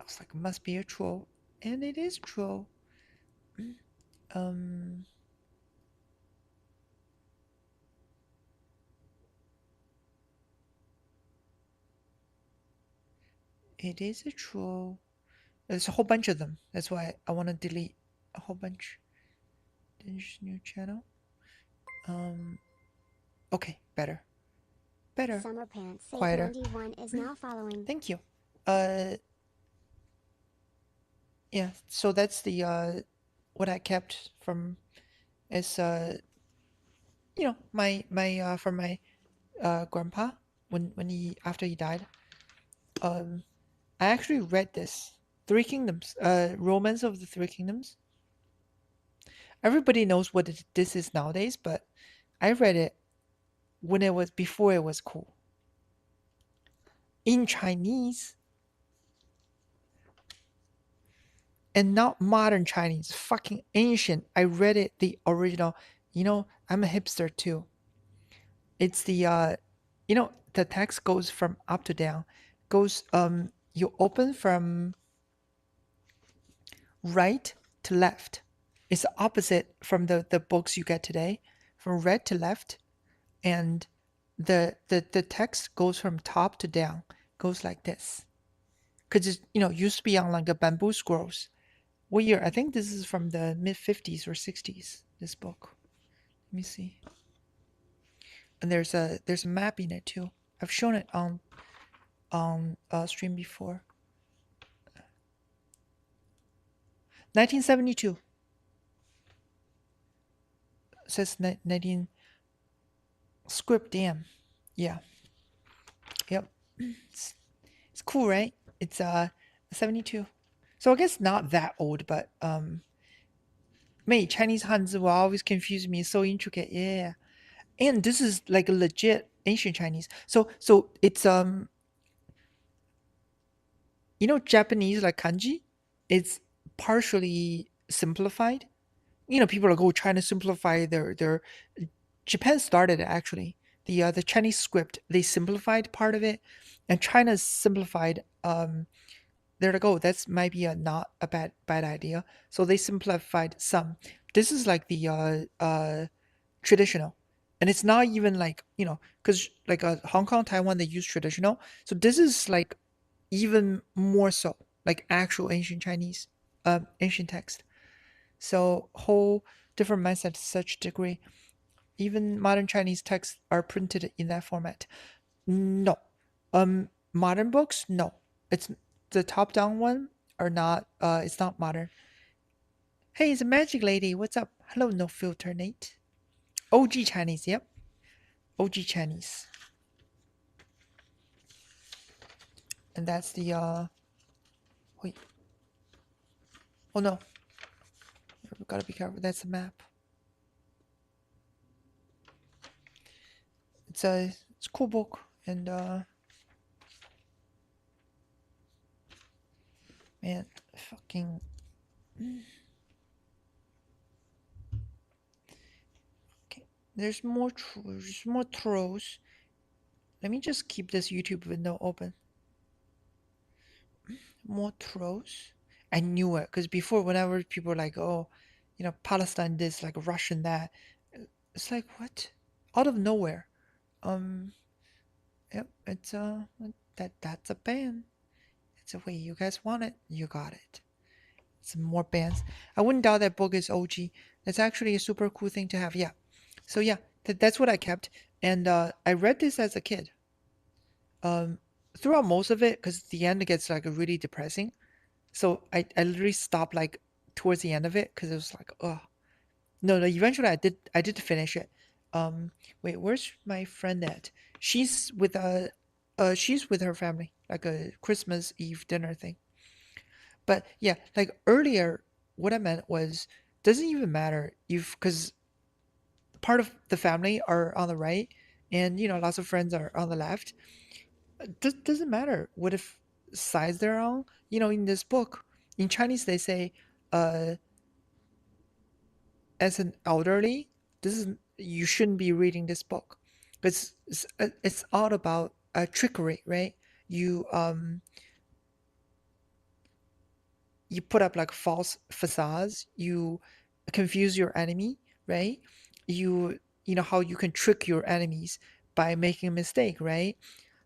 was like, must be a troll. And it is troll. Um, it is a troll. There's a whole bunch of them. That's why I want to delete a whole bunch. Dinge new channel. Okay, better. Better. Summer Pants Quieter. 891 is now following. Thank you. Yeah, so that's the what I kept from is my from my grandpa when he after he died. I actually read this Three Kingdoms, Romance of the Three Kingdoms. Everybody knows what this is nowadays, but I read it when it was before it was cool. In Chinese. And not modern Chinese, fucking ancient. I read it the original. You know, I'm a hipster too. It's the the text goes from up to down. Goes you open from right to left. It's the opposite from the books you get today. From right to left, and the text goes from top to down. Goes like this. Cause it used to be on like a bamboo scrolls. What year? I think this is from the mid 50s or 60s. This book. Let me see. And there's a map in it too. I've shown it on stream before. 1972. It says 19 script. Damn. Yeah. Yep. It's cool, right? It's 72. So I guess not that old, but Chinese Hanzi will always confuse me. It's so intricate. Yeah. And this is like a legit ancient Chinese. So it's Japanese like kanji, it's partially simplified. People are like, oh, China simplify their Japan started it actually. The Chinese script, they simplified part of it, and China simplified they're like, oh, that's might be not a bad idea. So they simplified some. This is like the traditional, and it's not even like because like Hong Kong, Taiwan, they use traditional. So this is like even more so like actual ancient Chinese, ancient text. So whole different mindset to such degree. Even modern Chinese texts are printed in that format. No, modern books, no. It's the top down one are not. It's not modern. Hey, it's a magic lady. What's up? Hello, no filter, Nate. OG Chinese. Yep, OG Chinese. And that's the wait. Oh no. We gotta be careful. That's the map. It's a cool book, and man, fucking. Okay, there's more trolls. Let me just keep this YouTube window open. More trolls. I knew it because before, whenever people were like, "Oh, Palestine this, like Russian that," it's like what? Out of nowhere. Yep, it's that's a ban. It's the way you guys want it. You got it. Some more bands. I wouldn't doubt that book is OG. That's actually a super cool thing to have. Yeah. So yeah, that's what I kept, and I read this as a kid. Throughout most of it, because the end gets like really depressing. So I literally stopped like towards the end of it because it was like, oh no. Eventually I did finish it. Wait, where's my friend at? She's with her family, like a Christmas Eve dinner thing. But yeah, like earlier, what I meant was doesn't even matter if because part of the family are on the right, and lots of friends are on the left. Doesn't matter what if sides they're on. In this book, In Chinese they say, uh, as an elderly, this is you shouldn't be reading this book because it's all about trickery, right? You you put up like false facades, you confuse your enemy, right? You know how you can trick your enemies by making a mistake, right?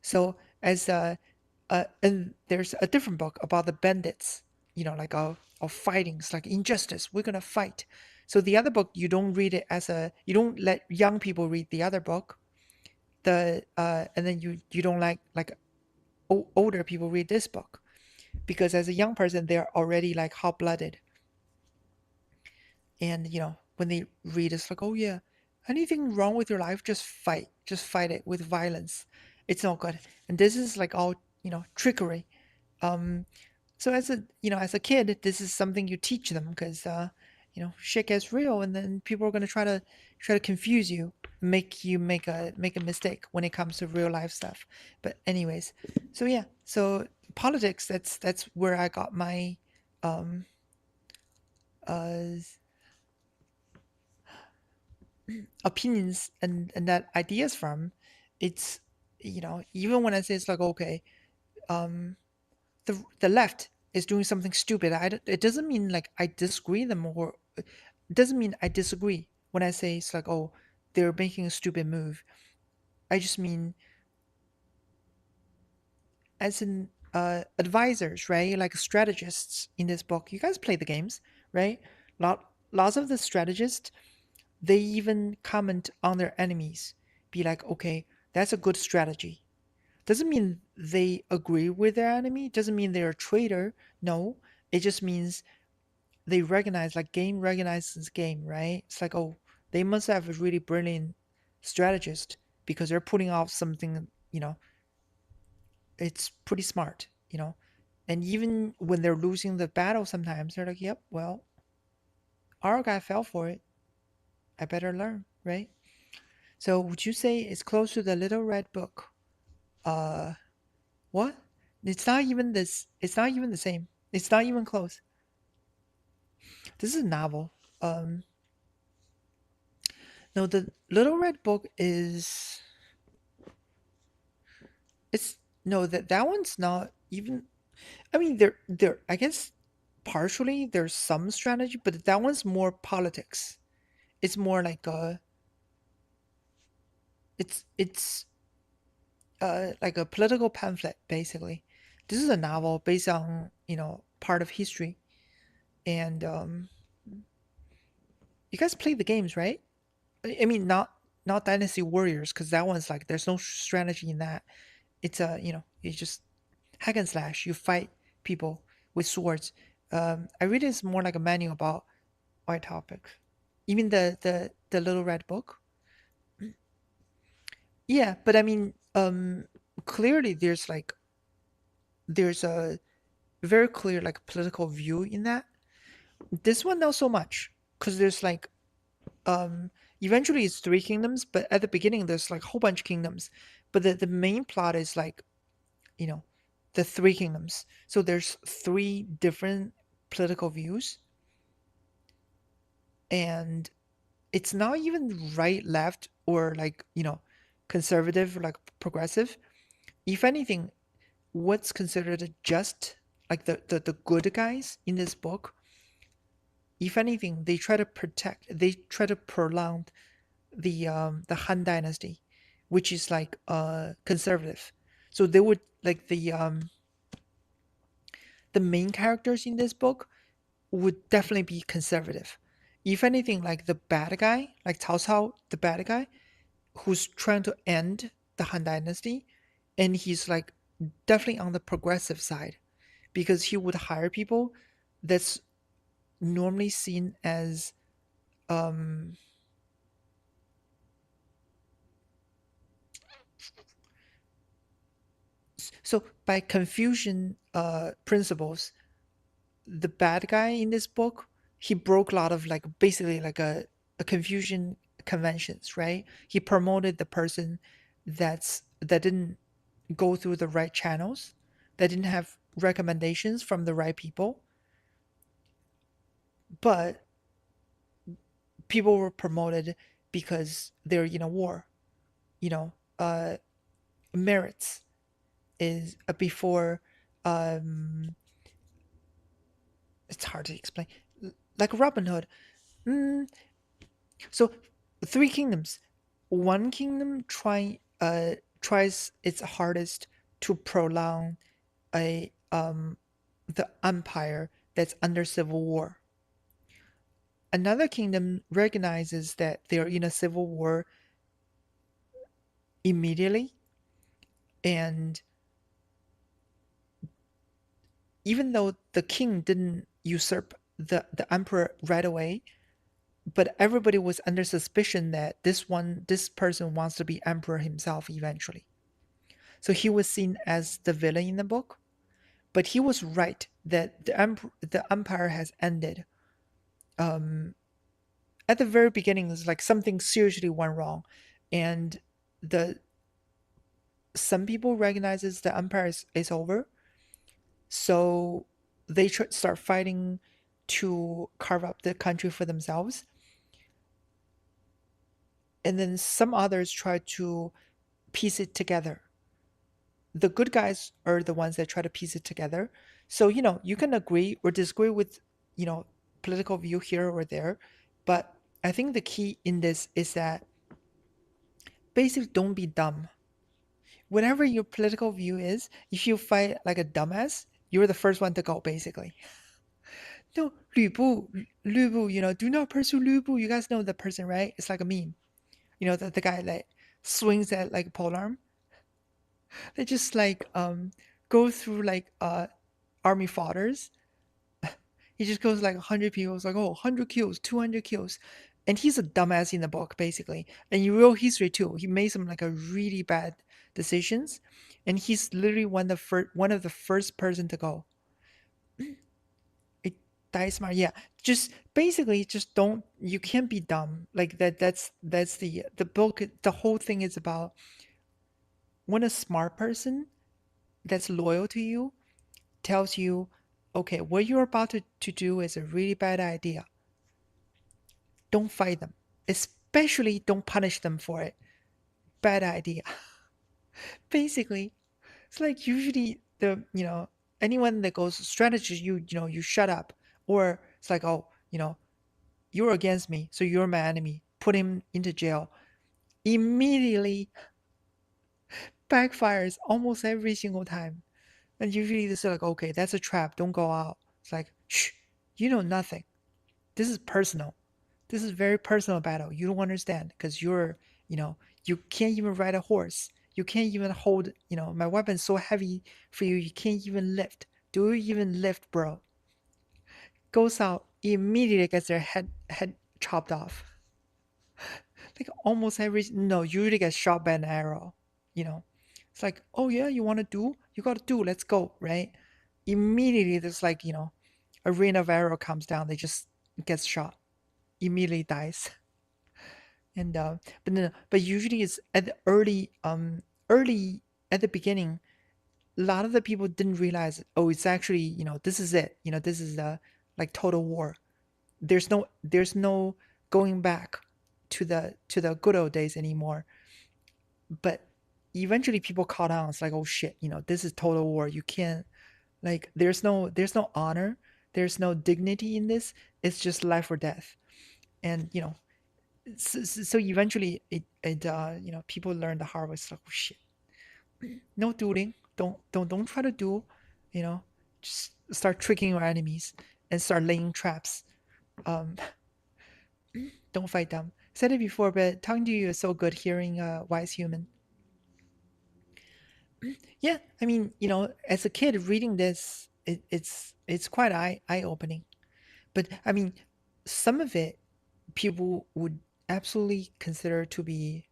So as and there's a different book about the bandits, you know, like of fighting. It's like injustice. We're gonna fight. So the other book, you don't read it as a, you don't let young people read the other book. And then you don't like older people read this book because as a young person they're already like hot blooded, and you know when they read it's like, oh yeah, anything wrong with your life, just fight it with violence. It's not good. And this is like all, you know, trickery. um so as a, you know, as a kid this is something you teach them because you know shit gets real and then people are going to try to confuse you, make you make a mistake when it comes to real life stuff. But anyways, so yeah, so politics, that's where I got my um uh opinions and that ideas from. It's, you know, even when I say it's like, okay, um the left is doing something stupid, it doesn't mean like I disagree them, or it doesn't mean I disagree when I say it's like, oh, they're making a stupid move. I just mean as in advisors, right? Like strategists in this book, you guys play the games, right? Lots of the strategists, they even comment on their enemies, be like, okay, that's a good strategy. Doesn't mean they agree with their enemy, doesn't mean they're a traitor. No, it just means they recognize, like game recognizes game, right? It's like, oh, they must have a really brilliant strategist because they're putting off something, you know, it's pretty smart, you know. And even when they're losing the battle, sometimes they're like, yep, well, our guy fell for it. I better learn, right? So would you say it's close to the Little Red Book? Uh, what? It's not even this. It's not even the same. It's not even close. This is a novel. Um, no, the Little Red Book is. It's no, that one's not even. I mean, there. I guess partially there's some strategy, but that one's more politics. It's more like it's like a political pamphlet basically. This is a novel based on, you know, part of history. And you guys play the games, right? I mean, not Dynasty Warriors, because that one's like there's no strategy in that. It's a, you know, it's just hack and slash. You fight people with swords. I read it's more like a manual about our topics. Even the Little Red Book. Yeah, but I mean, clearly there's a very clear like political view in that. This one not so much, because there's like um eventually it's three kingdoms, but at the beginning there's like a whole bunch of kingdoms. But the main plot is like, you know, the three kingdoms. So there's three different political views, and it's not even right, left, or like, you know, conservative or like progressive. If anything, what's considered just like the good guys in this book, if anything, they try to prolong the Han dynasty, which is like conservative. So they would like the main characters in this book would definitely be conservative. If anything, like the bad guy, like Cao Cao, the bad guy, who's trying to end the Han dynasty, and he's like definitely on the progressive side because he would hire people that's normally seen as um so by Confucian principles, the bad guy in this book, he broke a lot of like basically like a Confucian conventions, right? He promoted the person that didn't go through the right channels, that didn't have recommendations from the right people. but people were promoted because they're in a war. You know, merits is before. Um, it's hard to explain. Like Robin Hood. Mm, so, three kingdoms. One kingdom tries its hardest to prolong a the empire that's under civil war. Another kingdom recognizes that they're in a civil war immediately, and even though the king didn't usurp the emperor right away, but everybody was under suspicion that this person wants to be emperor himself eventually. So he was seen as the villain in the book, but he was right that the empire has ended. Um, at the very beginning, it's like something seriously went wrong, and the some people recognizes the empire is over, so they start fighting to carve up the country for themselves, and then some others try to piece it together. The good guys are the ones that try to piece it together. So, you can agree or disagree with, you know, political view here or there. But I think the key in this is that basically don't be dumb. Whatever your political view is, if you fight like a dumbass, you're the first one to go, basically. No, 吕布, do not pursue 吕布. You guys know the person, right? It's like a meme. The guy that swings at like a polearm. They just like go through like army fodders. He just goes like 100 people. It's like, oh, 100 kills, 200 kills. And he's a dumbass in the book, basically. And in real history, too. He made some like a really bad decisions. And he's literally one of the first person to go. It die smart. Yeah. Just basically just don't you can't be dumb. Like that's the book, the whole thing is about when a smart person that's loyal to you tells you, okay, what you're about to do is a really bad idea. Don't fight them. Especially don't punish them for it. Bad idea. Basically, it's like usually anyone that goes strategy, you shut up. Or it's like, oh, you're against me, so you're my enemy. Put him into jail. Immediately backfires almost every single time. And usually they say like, okay, that's a trap. Don't go out. It's like, shh, you know nothing. This is personal. This is very personal battle. You don't understand because you know, you can't even ride a horse. You can't even hold, my weapon's so heavy for you, you can't even lift. Do you even lift, bro? Goes out, immediately gets their head chopped off. Like almost every, no, usually gets shot by an arrow, you know. It's like, oh yeah, you want to do? You got to do, let's go, right? Immediately there's like, a rain of arrow comes down, they just gets shot, immediately dies. And but no, but usually it's at the early at the beginning. A lot of the people didn't realize, oh, it's actually, this is it. This is the like total war. There's no going back to the good old days anymore. But eventually people caught on. It's like, oh shit, this is total war. You can't, like, there's no honor, there's no dignity in this. It's just life or death. And so eventually people learn the hard way. It's like, oh shit, no dueling. Don't try to duel. You know, just start tricking your enemies and start laying traps. Um, don't fight them. Said it before, but talking to you is so good. Hearing a wise human. Yeah, I mean, as a kid reading this, it's quite eye opening. But I mean, some of it people would absolutely consider to be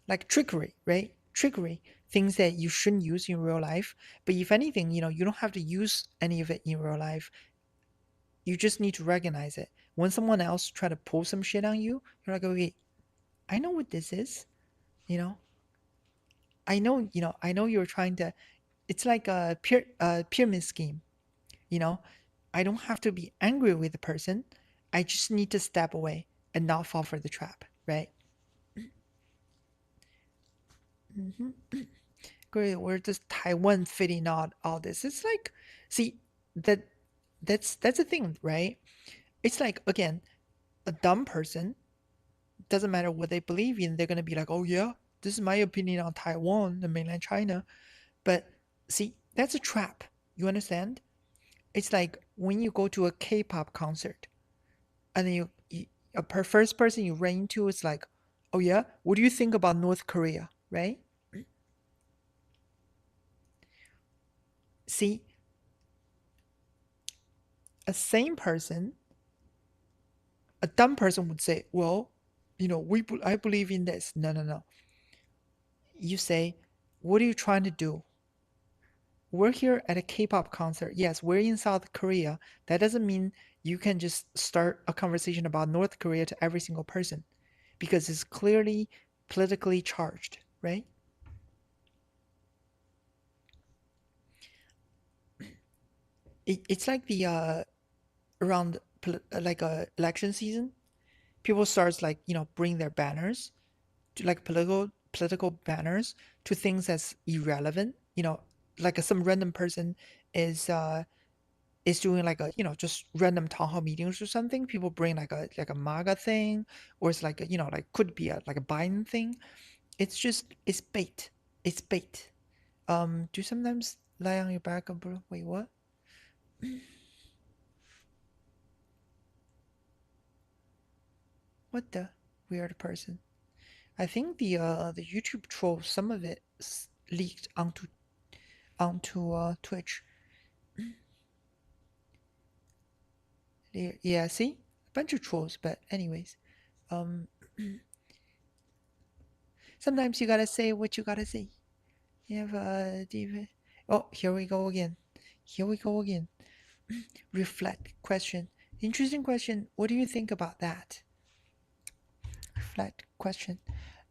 like trickery, right? Trickery, things that you shouldn't use in real life. But if anything, you don't have to use any of it in real life. You just need to recognize it. When someone else try to pull some shit on you, you're like, okay, I know what this is. You know, I know you're trying to. It's like a pyramid scheme. You know, I don't have to be angry with the person. I just need to step away and not fall for the trap, right? Hmm. Great. Where does Taiwan fit in all this? It's like, see, that that's the thing, right? It's like again, a dumb person doesn't matter what they believe in. They're gonna be like, oh yeah, this is my opinion on Taiwan and mainland China. But see, that's a trap. You understand? It's like when you go to a K-pop concert and then first person you run into is like, oh yeah, what do you think about North Korea, right? See, a same person, a dumb person would say, well, I believe in this. No, no, no. You say, what are you trying to do? We're here at a K-pop concert. Yes, we're in South Korea. That doesn't mean you can just start a conversation about North Korea to every single person because it's clearly politically charged, right? It's like the around like election season, people starts like bring their banners to like political banners to things that's irrelevant. Like some random person is uh is doing like a just random town hall meetings or something. People bring like a MAGA thing, or it's like like could be a like a Biden thing. It's bait. It's bait. Do you sometimes lie on your back and bro? Wait, what? What the weird person? I think the YouTube troll, some of it leaked onto Twitch. Yeah, see, a bunch of trolls. But anyways, um, sometimes you gotta say what you gotta say. You have oh, here we go again. Here we go again. Reflect question. Interesting question. What do you think about that? Reflect question.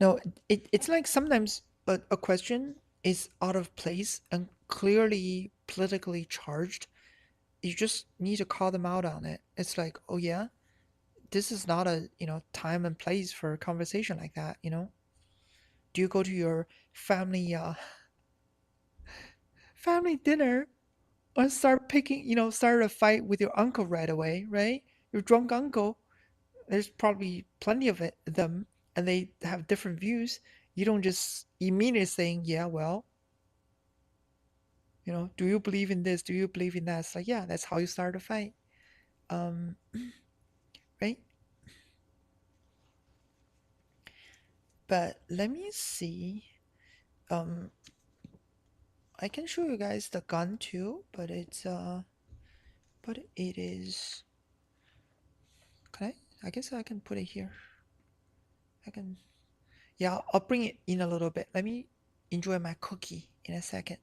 No, it's like sometimes a question is out of place and clearly politically charged. You just need to call them out on it. It's like, oh yeah, this is not a time and place for a conversation like that. Do you go to your family dinner or start picking start a fight with your uncle right away, right? Your drunk uncle, there's probably plenty of them, and they have different views. You don't just immediately saying, yeah, well, do you believe in this, do you believe in that? It's like, yeah, that's how you start a fight. um right. But let me see. um I can show you guys the gun too, but it is, can I guess I can put it here. I can, yeah, I'll bring it in a little bit. Let me enjoy my cookie in a second.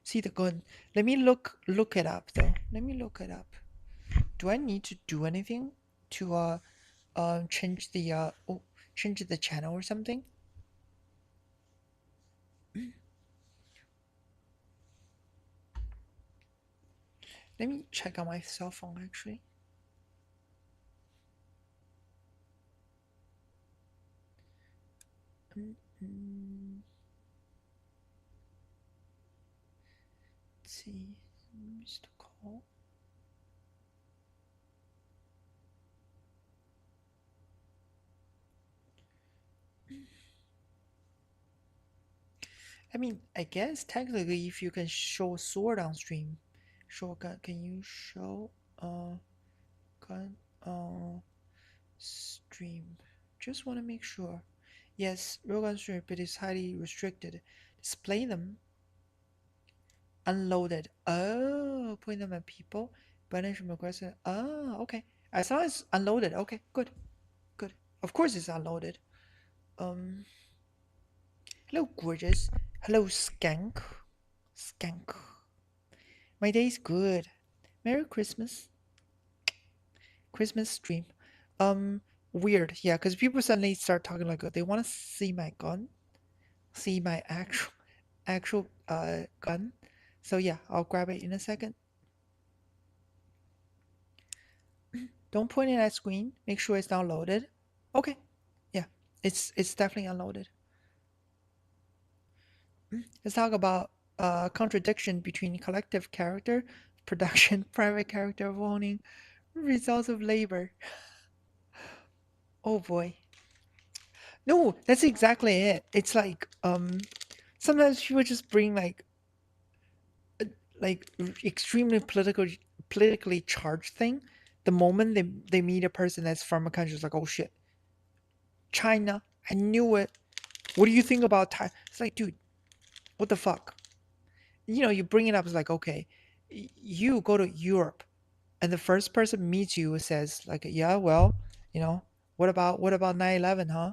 See the gun. Let me look it up though. Let me look it up. Do I need to do anything to change the change the channel or something? Let me check on my cell phone actually. Mm, mm, let's see. Missed call. I mean, I guess technically if you can show sword on stream, show gun, can you show gun stream? Just want to make sure. Yes, railgun stream, but it's highly restricted. Display them unloaded. Oh, putting them at people. Banish from aggressive. Oh, okay. As long as unloaded. Okay, good, good. Of course it's unloaded. Um, hello, gorgeous. Hello, skank. Skank. My day's good. Merry Christmas. Christmas stream. Um, weird. Yeah, because people suddenly start talking like they want to see my gun, see my actual gun. So yeah, I'll grab it in a second. Don't point it at screen. Make sure it's not loaded. Okay. Yeah, it's definitely unloaded. Let's talk about contradiction between collective character, production, private character of owning, results of labor. Oh boy. No, that's exactly it. It's like sometimes people just bring like extremely politically charged thing. The moment they meet a person that's from a country, it's like, oh shit, China, I knew it. What do you think about Thai? It's like, dude, what the fuck? You bring it up, it's like, okay, you go to Europe and the first person meets you says like, yeah, well, you know, what about 9/11, huh?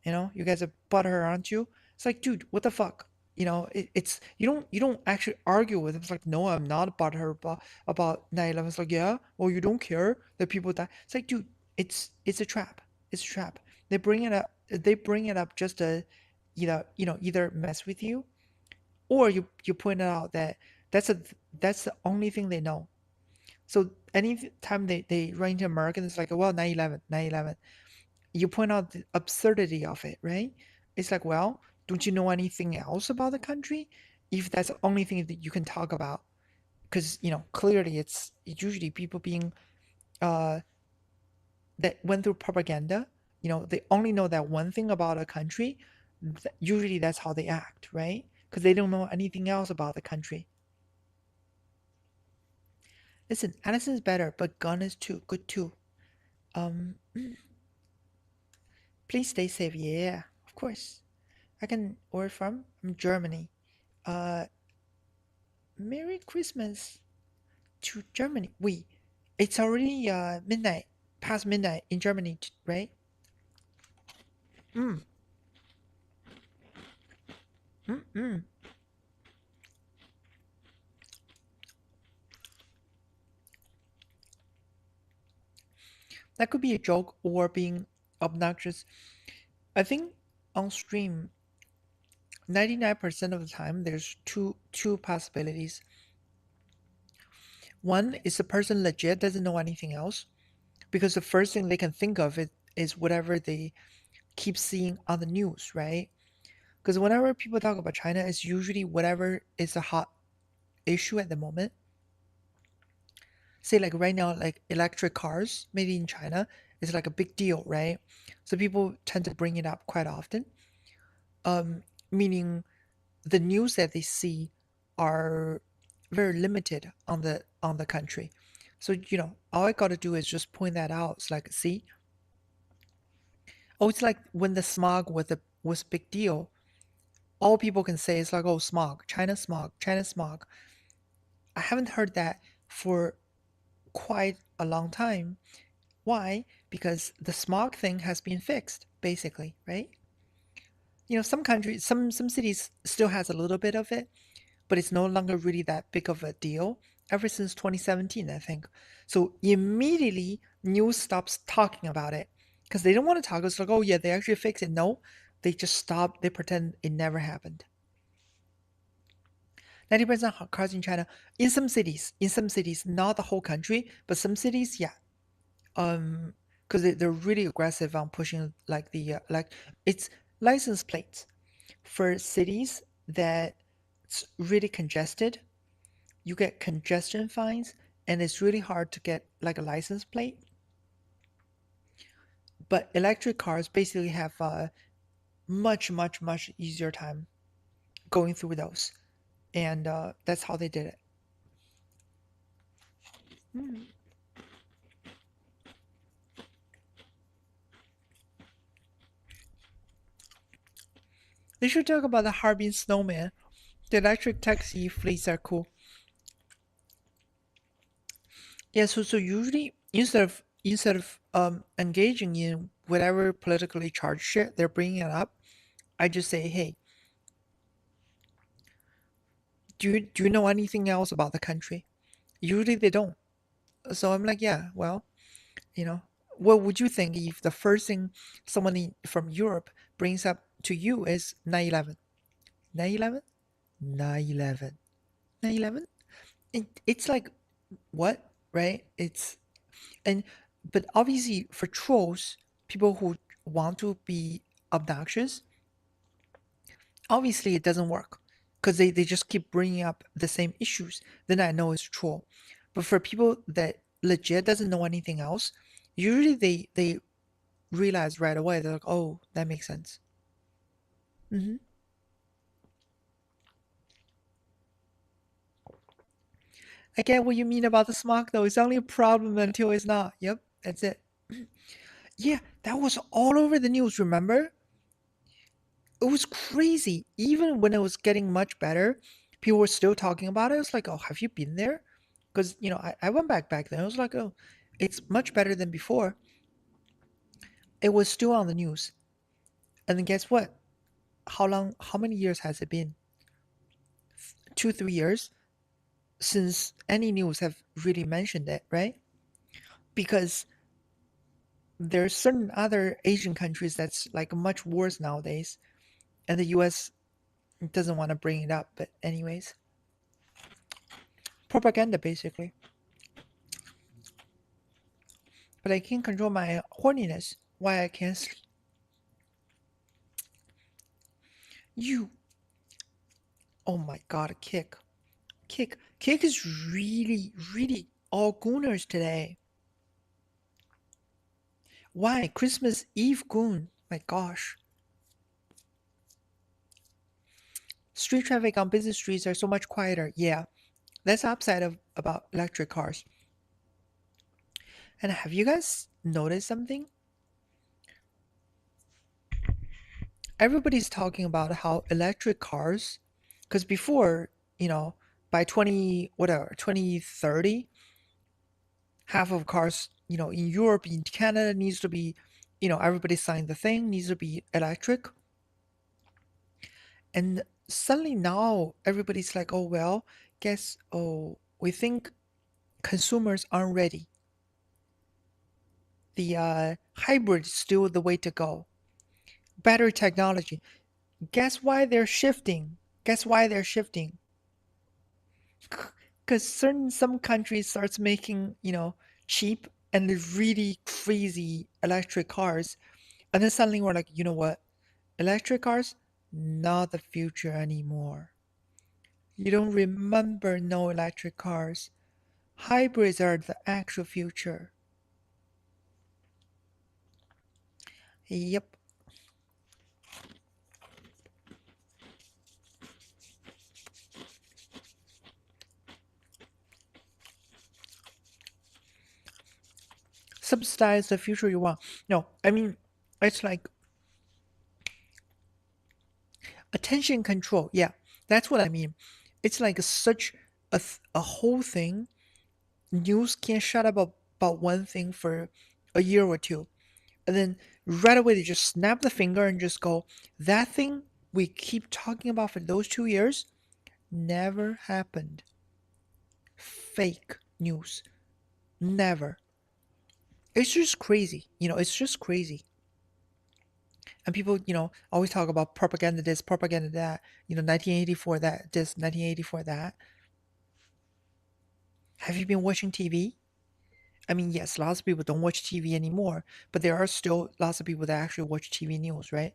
You guys are butthurt, aren't you? It's like, dude, what the fuck? It's you don't actually argue with him. It's like, no, I'm not butthurt about 9/11. It's like, yeah, well, you don't care that people die. It's like, dude, it's a trap. It's a trap. They bring it up just to, either mess with you, or you point out that that's a that's the only thing they know. So anytime they run into Americans, it's like, well, 9/11, 9/11. You point out the absurdity of it, right? It's like, well, don't you know anything else about the country? If that's the only thing that you can talk about, because clearly it's usually people being uh that went through propaganda. They only know that one thing about a country. Usually that's how they act, right? Because they don't know anything else about the country. Listen, Addison's better, but Gun is too good too. Um, please stay safe. Yeah, of course. I can order from Germany. Uh, Merry Christmas to Germany. Wait, it's already midnight, past midnight in Germany, right? Mm, mm. That could be a joke or being obnoxious. I think on stream, 99% of the time, there's two possibilities. One is the person legit doesn't know anything else because the first thing they can think of is whatever they keep seeing on the news, right? Because whenever people talk about China, it's usually whatever is a hot issue at the moment. Say like right now, like electric cars made in China is like a big deal, right? So people tend to bring it up quite often. Meaning the news that they see are very limited on the country. So all I gotta do is just point that out. It's like, see, oh, it's like when the smog was a big deal. All people can say is like, oh, smog, China smog, China smog. I haven't heard that for quite a long time. Why? Because the smog thing has been fixed, basically, right? Some countries, some cities still has a little bit of it, but it's no longer really that big of a deal ever since 2017, I think. So immediately news stops talking about it because they don't want to talk. It's like, oh yeah, they actually fixed it. No, they just stop. They pretend it never happened. 90% of cars in China, in some cities, not the whole country, but some cities, yeah. Because they're really aggressive on pushing like it's license plates for cities that it's really congested. You get congestion fines, and it's really hard to get like a license plate. But electric cars basically have a much, much, much easier time going through those, and that's how they did it. Hmm. They should talk about the Harbin Snowman. The electric taxi fleets are cool. Yeah, so usually instead of engaging in whatever politically charged shit they're bringing it up, I just say, hey, do you know anything else about the country? Usually they don't. So I'm like, yeah, well, you know, what would you think if the first thing from Europe brings up to you is 9/11? 9/11? 9/11? 9/11? It's like, what, right? And But obviously, for trolls, people who want to be obnoxious, obviously it doesn't work because they just keep bringing up the same issues. Then I know it's troll. But for people that legit doesn't know anything else, usually they realize right away. They're like, oh, that makes sense. hmm I get what you mean about the smog, though. It's only a problem until it's not. Yep, that's it. Yeah, that was all over the news, remember? It was crazy. Even when it was getting much better, people were still talking about it. It's like, oh, have you been there? Because, I went back then. I was like, oh, it's much better than before. It was still on the news. And then guess what? How many years has it been? 2, 3 years since any news have really mentioned it, right? Because there's certain other Asian countries that's like much worse nowadays, and the US doesn't want to bring it up. But anyways, propaganda basically. But I can't control my horniness. Why I can't sleep? You. Oh my god, kick. Kick is really, really all gooners today. Why? Christmas Eve goon. My gosh. Street traffic on busy streets are so much quieter. Yeah, that's the upside of about electric cars. And have you guys noticed something? Everybody's talking about how electric cars, because before, by 2030, half of cars, in Europe, in Canada needs to be, everybody signed the thing, needs to be electric. And suddenly now everybody's like, oh, well, we think consumers aren't ready. The hybrid is still the way to go. Battery technology. Guess why they're shifting? Guess why they're shifting? Because some countries starts making, cheap and really crazy electric cars. And then suddenly we're like, you know what? Electric cars, not the future anymore. You don't remember no electric cars. Hybrids are the actual future. Yep. Subsidize the future you want. No, I mean, it's like attention control. Yeah, that's what I mean. It's like such a whole thing. News can't shut up about one thing for a year or two. And then right away they just snap the finger and just go, that thing we keep talking about for those 2 years never happened. Fake news. Never. It's just crazy. It's just crazy. And people, always talk about propaganda this, propaganda that, 1984 that, this, 1984 that. Have you been watching TV? I mean, yes, lots of people don't watch TV anymore, but there are still lots of people that actually watch TV news, right?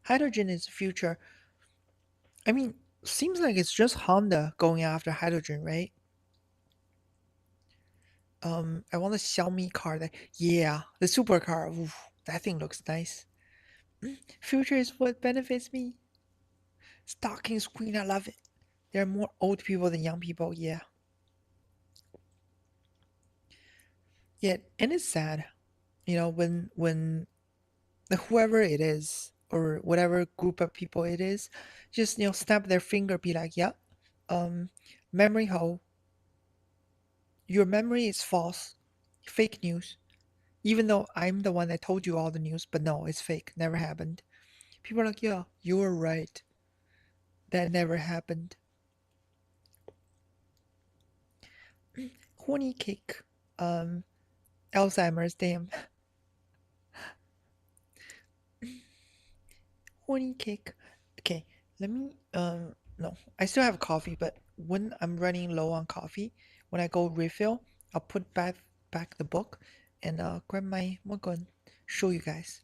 Hydrogen is the future. I mean, seems like it's just Honda going after hydrogen, right? I want a Xiaomi car that, yeah, the supercar. Oof, that thing looks nice. Future is what benefits me. Stocking queen, I love it. There are more old people than young people, yeah. Yeah, and it's sad, when whoever it is or whatever group of people it is, just snap their finger, be like, yeah, um, memory hole. Your memory is false, fake news. Even though I'm the one that told you all the news, but no, it's fake, never happened. People are like, yeah, you're right, that never happened. Horny cake, um, Alzheimer's, damn. Horny cake. Okay, let me, no, I still have coffee, but when I'm running low on coffee, when I go refill, I'll put back the book and grab my mug and show you guys.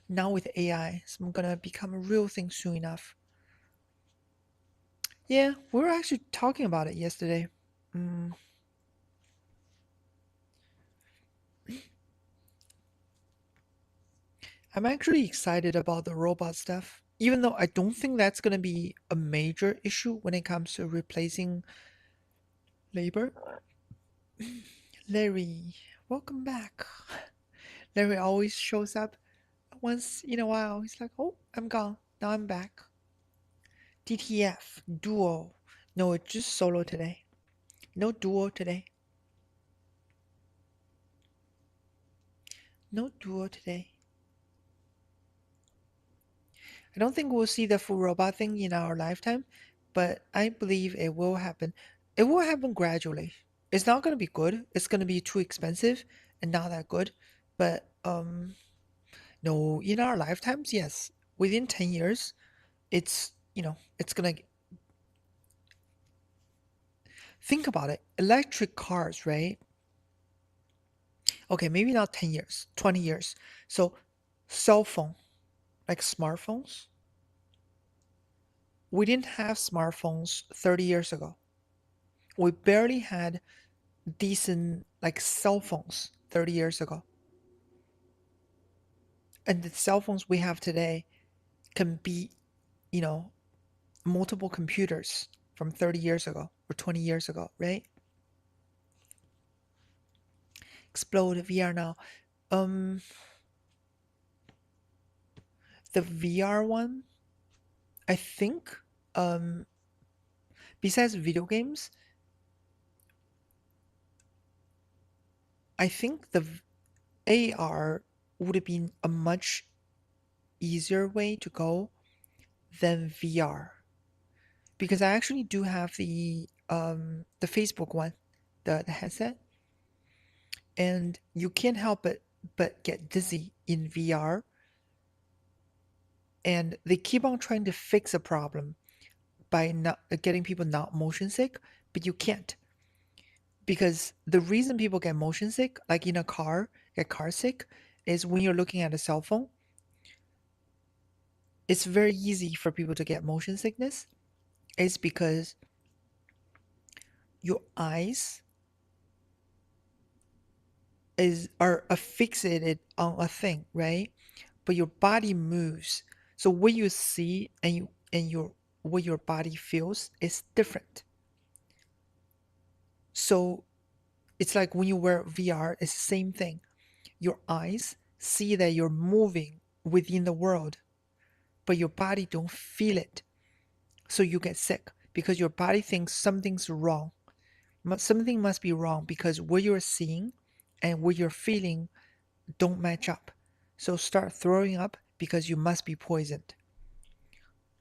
Now with AI, it's gonna become a real thing soon enough. Yeah, we were actually talking about it yesterday. Mm, I'm actually excited about the robot stuff, even though I don't think that's gonna be a major issue when it comes to replacing labor. Larry, welcome back. Larry always shows up once in a while. He's like, oh, I'm gone. Now I'm back. DTF, duo. No, it's just solo today. No duo today. No duo today. I don't think we'll see the full robot thing in our lifetime, but I believe it will happen. It will happen gradually. It's not going to be good. It's going to be too expensive and not that good. But no, in our lifetimes, yes. Within 10 years, it's going to think about it. Electric cars, right? Okay, maybe not 10 years, 20 years. So cell phone, like smartphones. We didn't have smartphones 30 years ago. We barely had decent like cell phones 30 years ago. And the cell phones we have today can be, you know, multiple computers from 30 years ago or 20 years ago, right? Explode VR now. Um, the VR one, I think, um, besides video games, I think the AR would have been a much easier way to go than VR because I actually do have the Facebook one, the headset, and you can't help but get dizzy in VR, and they keep on trying to fix a problem by not getting people not motion sick, but you can't because the reason people get motion sick, like in a car, get car sick, is when you're looking at a cell phone. It's very easy for people to get motion sickness. It's because your eyes are fixated on a thing, right? But your body moves. So what you see and what your body feels is different. So it's like when you wear VR, it's the same thing. Your eyes see that you're moving within the world, but your body don't feel it. So you get sick because your body thinks something's wrong. Something must be wrong because what you're seeing and what you're feeling don't match up. So start throwing up because you must be poisoned.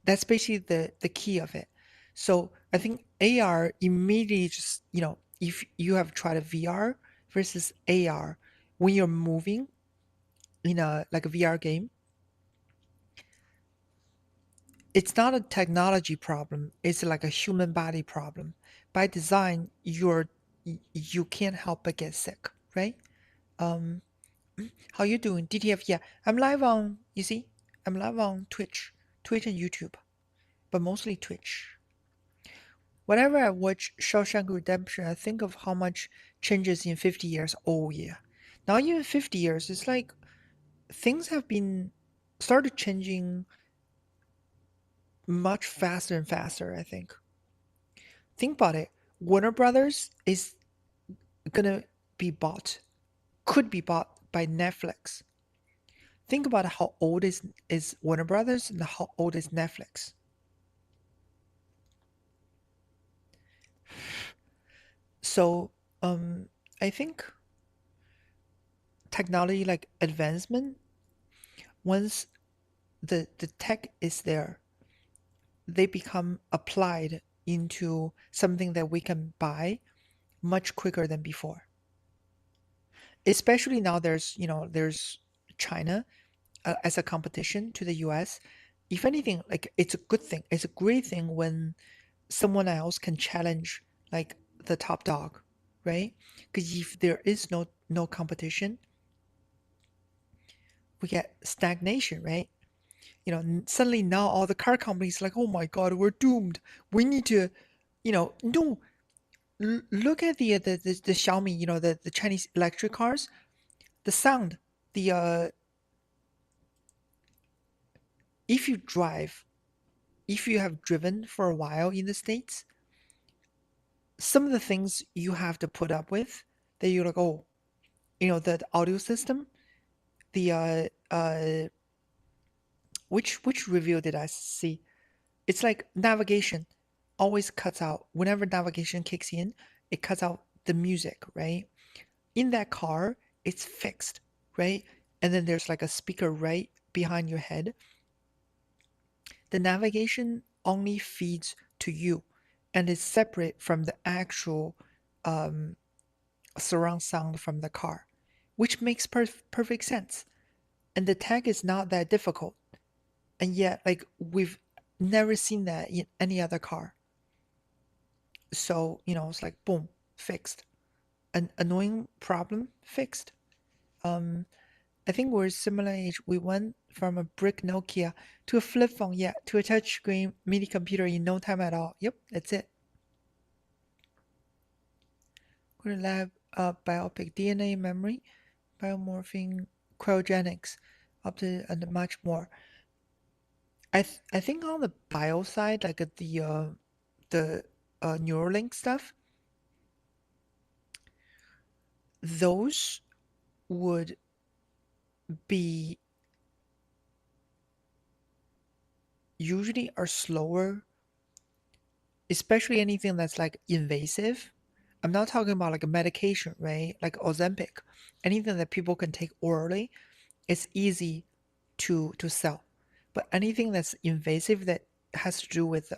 That's basically the key of it. So I think AR immediately just, if you have tried a VR versus AR, when you're moving in a like a VR game, it's not a technology problem, it's like a human body problem. By design, you can't help but get sick, right? Um, how you doing? DTF, yeah. I'm live on, you see? I'm live on Twitch and YouTube, but mostly Twitch. Whenever I watch Shawshank Redemption, I think of how much changes in 50 years. Oh yeah. Not even 50 years. It's like things have been started changing much faster and faster, I think. Think about it. Warner Brothers is gonna be bought, could be bought by Netflix. Think about how old is Warner Brothers and how old is Netflix. So I think technology like advancement, once the tech is there, they become applied into something that we can buy much quicker than before. Especially now there's China as a competition to the US. if anything, like it's a good thing. It's a great thing when someone else can challenge like the top dog, right? Because if there is no competition, we get stagnation, right? Suddenly now all the car companies like, oh my God, we're doomed. We need to, no. Look at the Xiaomi, the Chinese electric cars, the sound, the if you drive, if you have driven for a while in the States, some of the things you have to put up with that you're like, oh, the audio system, the which review did I see? It's like navigation always cuts out whenever navigation kicks in, it cuts out the music, right? In that car, it's fixed, right? And then there's like a speaker right behind your head. The navigation only feeds to you and is separate from the actual um, surround sound from the car, which makes perfect sense. And the tag is not that difficult. And yet, like, we've never seen that in any other car. So, it's like, boom, fixed. An annoying problem, fixed. Um, I think we're similar age. We went from a brick Nokia to a flip phone, yeah, to a touchscreen mini computer in no time at all. Yep, that's it. Go to lab, biopic DNA memory, biomorphing, cryogenics, up to and much more. I think on the bio side, like the Neuralink stuff, those would be usually are slower, especially anything that's like invasive. I'm not talking about like a medication, right? Like Ozempic. Anything that people can take orally, it's easy to sell. But anything that's invasive that has to do with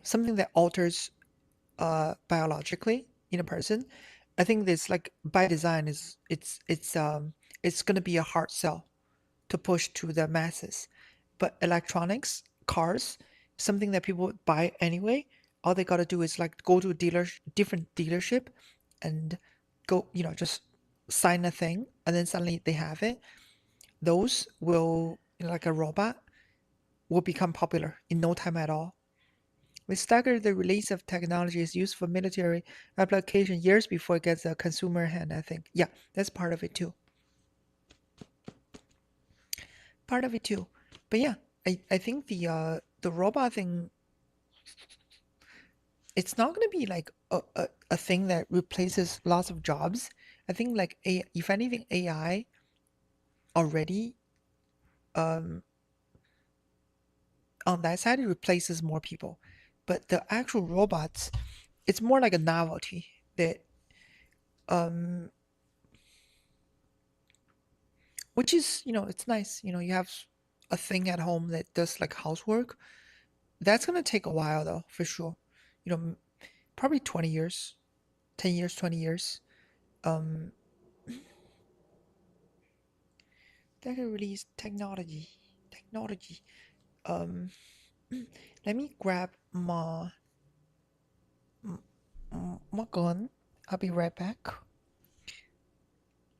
something that alters biologically in a person, I think this like by design is it's gonna be a hard sell to push to the masses. But electronics, cars, something that people buy anyway, all they gotta do is like go to a different dealership and go, just sign a thing and then suddenly they have it. Those will, like a robot, will become popular in no time at all. We staggered the release of technology is used for military application years before it gets a consumer hand, I think. Yeah, that's part of it too. Part of it too. But yeah, I think the robot thing, it's not gonna be like a thing that replaces lots of jobs. I think like if anything, AI already um on that side it replaces more people. But the actual robots, it's more like a novelty that um which is, it's nice. You have a thing at home that does like housework. That's gonna take a while though, for sure. Probably 20 years, 10 years, 20 years. Um, that can release technology. Um, let me grab my gun. I'll be right back.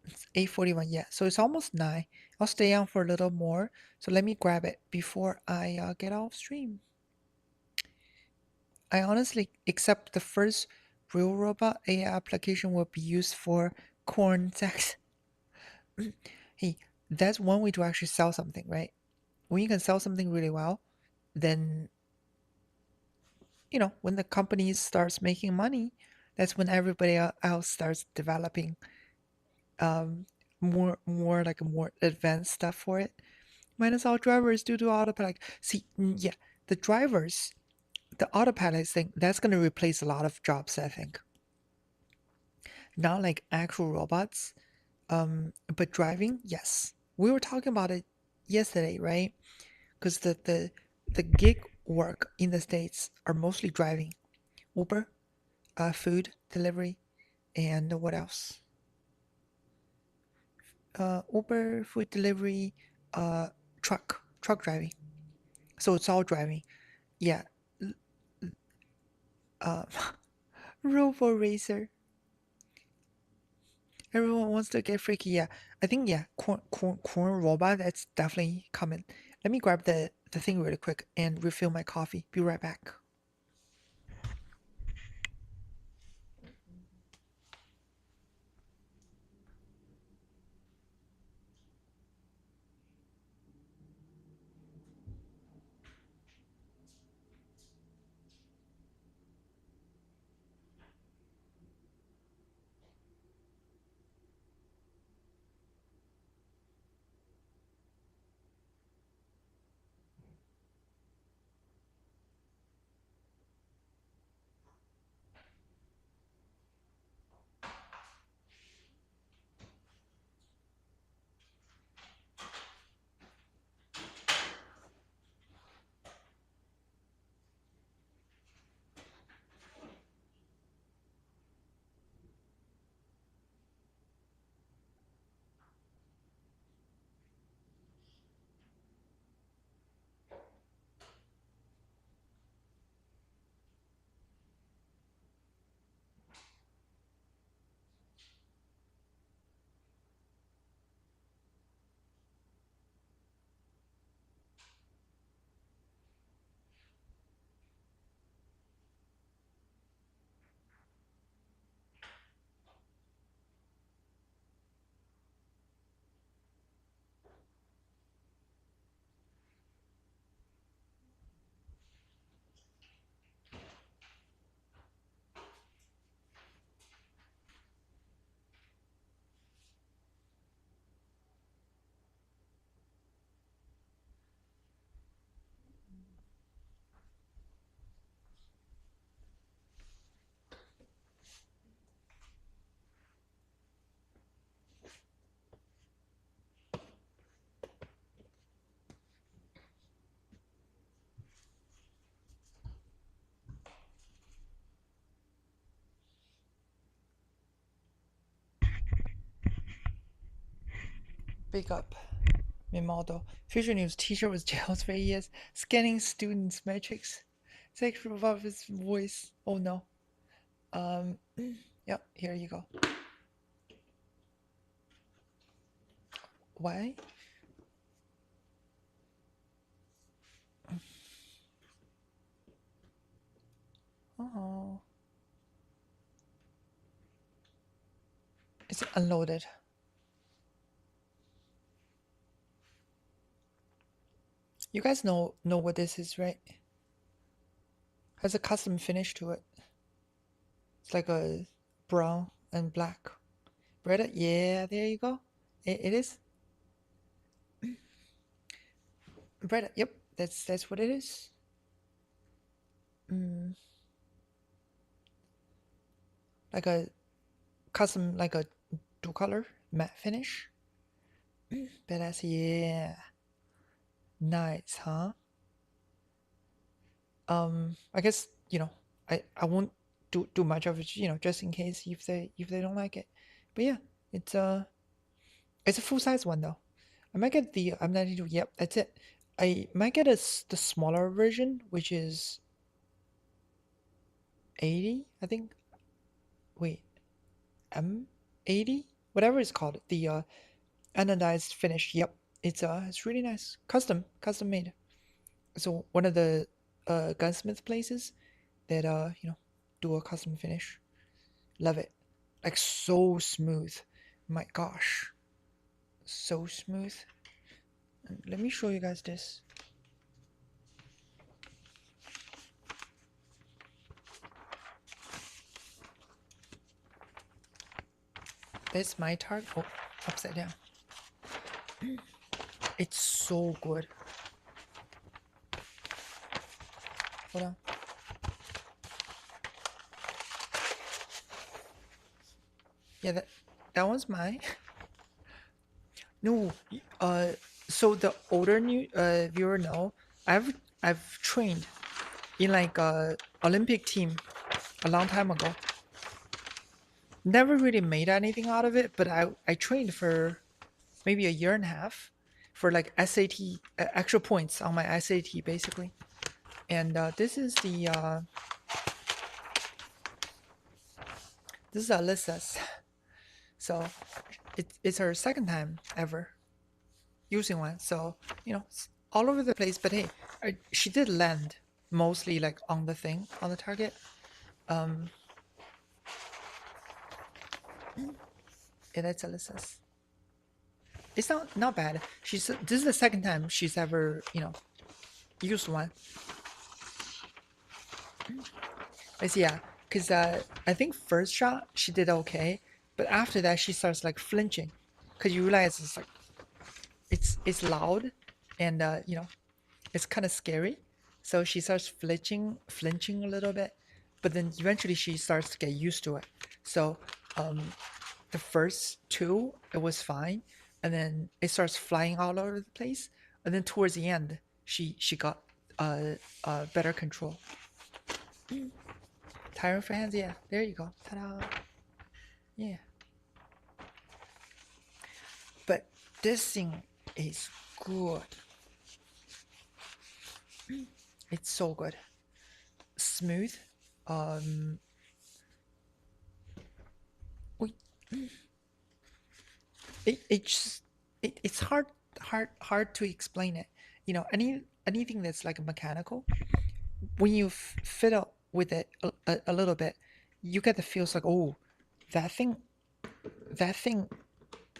It's 8:41. Yeah, so it's almost 9. I'll stay on for a little more. So let me grab it before I get off stream. I honestly accept the first real robot AI application will be used for corn sex. Hey, that's one way to actually sell something, right? When you can sell something really well, then when the company starts making money, that's when everybody else starts developing um more like a more advanced stuff for it. Minus all drivers due to autopilot. See, yeah, the drivers, the autopilot thing, that's gonna replace a lot of jobs, I think. Not like actual robots. But driving, yes. We were talking about it yesterday, right? Because the gig work in the States are mostly driving. Uber, food delivery, and what else? Uber, food delivery, truck driving. So it's all driving. Yeah. Uh, Robo racer. Everyone wants to get freaky. Yeah, I think yeah, corn robot. That's definitely coming. Let me grab the thing really quick and refill my coffee. Be right back. Big up. Mimaldo. Future News teacher was jailed for years, scanning students' metrics. Sexual above his voice. Oh no. Um. Yep. Here you go. Why? Oh. It's unloaded. You guys know what this is, right? Has a custom finish to it. It's like a brown and black. Read it? Yeah, there you go. It is. Read it. Yep, that's what it is. Mm, like a custom, like a two color matte finish. Badass. Yeah, nice, huh? I guess I won't do much of it, just in case if they don't like it. But yeah, it's uh it's a full size one though. I might get the M92. Yep, that's it. I might get the smaller version, which is 80, I think. Wait, M80, whatever it's called. The anodized finish. Yep, it's really nice. Custom made. So one of the gunsmith places that do a custom finish. Love it. Like so smooth. My gosh, so smooth. Let me show you guys this. That's my target. Oh, upside down. It's so good. Hold on. Yeah, that one's mine. No, so the older new viewer know I've trained in like a Olympic team a long time ago. Never really made anything out of it, but I trained for maybe a year and a half for like SAT extra points on my SAT basically. And this is Alyssa's. So it's her second time ever using one. So it's all over the place. But hey, she did land mostly like on the thing, on the target. Yeah, that's Alyssa's. It's not bad. This is the second time she's ever used one. But yeah, because I think first shot she did okay, but after that she starts like flinching, because you realize it's like it's loud, and it's kind of scary, so she starts flinching a little bit, but then eventually she starts to get used to it. So the first two it was fine, and then it starts flying all over the place, and then towards the end she got better control. Tiring for hands, yeah. There you go. Ta-da. Yeah. But this thing is good. It's so good. Smooth. We, it's hard to explain it. Anything that's like mechanical, when you fiddle with it a little bit, you get the feels like, oh, that thing,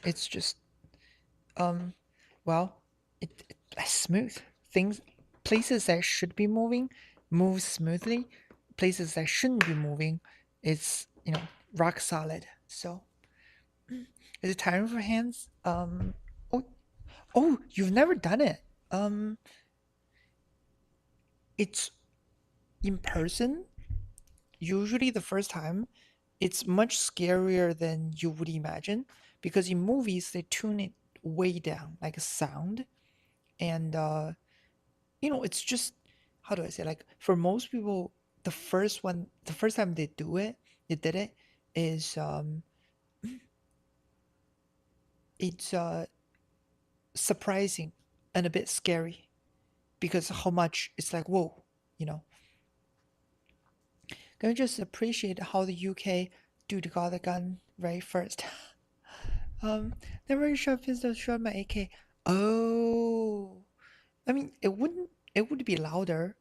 it's just well, it's smooth. Places that should be moving, move smoothly. Places that shouldn't be moving, it's rock solid. So, is it tiring for hands? Oh, you've never done it. It's in person. Usually, the first time, it's much scarier than you would imagine, because in movies they tune it way down, like a sound, and it's just, how do I say, like for most people, the first time they did it, is it's surprising and a bit scary, because how much it's like, whoa, you know. Can you just appreciate how the UK dude got the gun right first? The very sharp pistol shot my AK. Oh, I mean, it would be louder,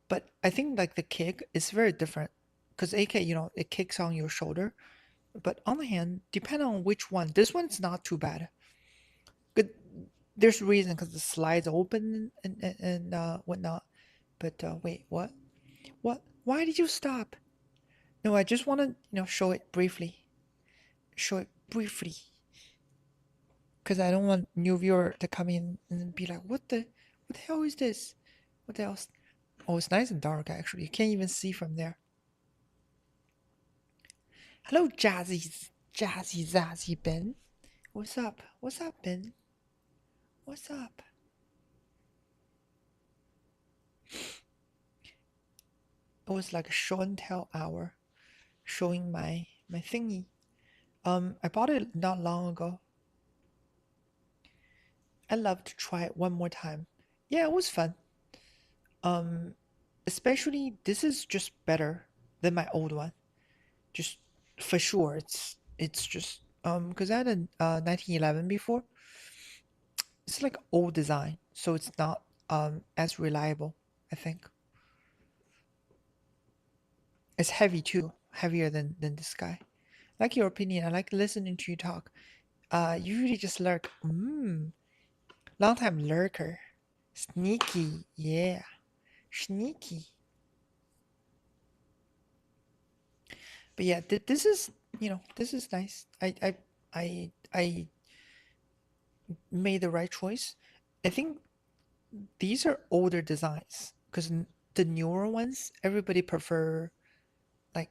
but I think like the kick is very different, because AK, it kicks on your shoulder, but on the hand, depending on which one, this one's not too bad. Good, there's a reason, because the slides open and whatnot. But wait, what? What? Why did you stop? No, I just want to show it briefly. Show it briefly, because I don't want new viewer to come in and be like, what the hell is this? What the else? Oh, it's nice and dark actually. You can't even see from there. Hello, Jazzy Zazzy Ben. What's up? What's up, Ben? What's up? It was like a show and tell hour, showing my thingy. I bought it not long ago. I'd love to try it one more time. Yeah, it was fun. Um, Especially this is just better than my old one. Just for sure, it's just because I had a 1911 before. It's like old design, so it's not as reliable, I think. It's heavy too, heavier than this guy. I like your opinion. I like listening to you talk. You usually just lurk. Long time lurker. Sneaky, yeah. Sneaky. But yeah, this is this is nice. I made the right choice. I think these are older designs, because the newer ones everybody prefer like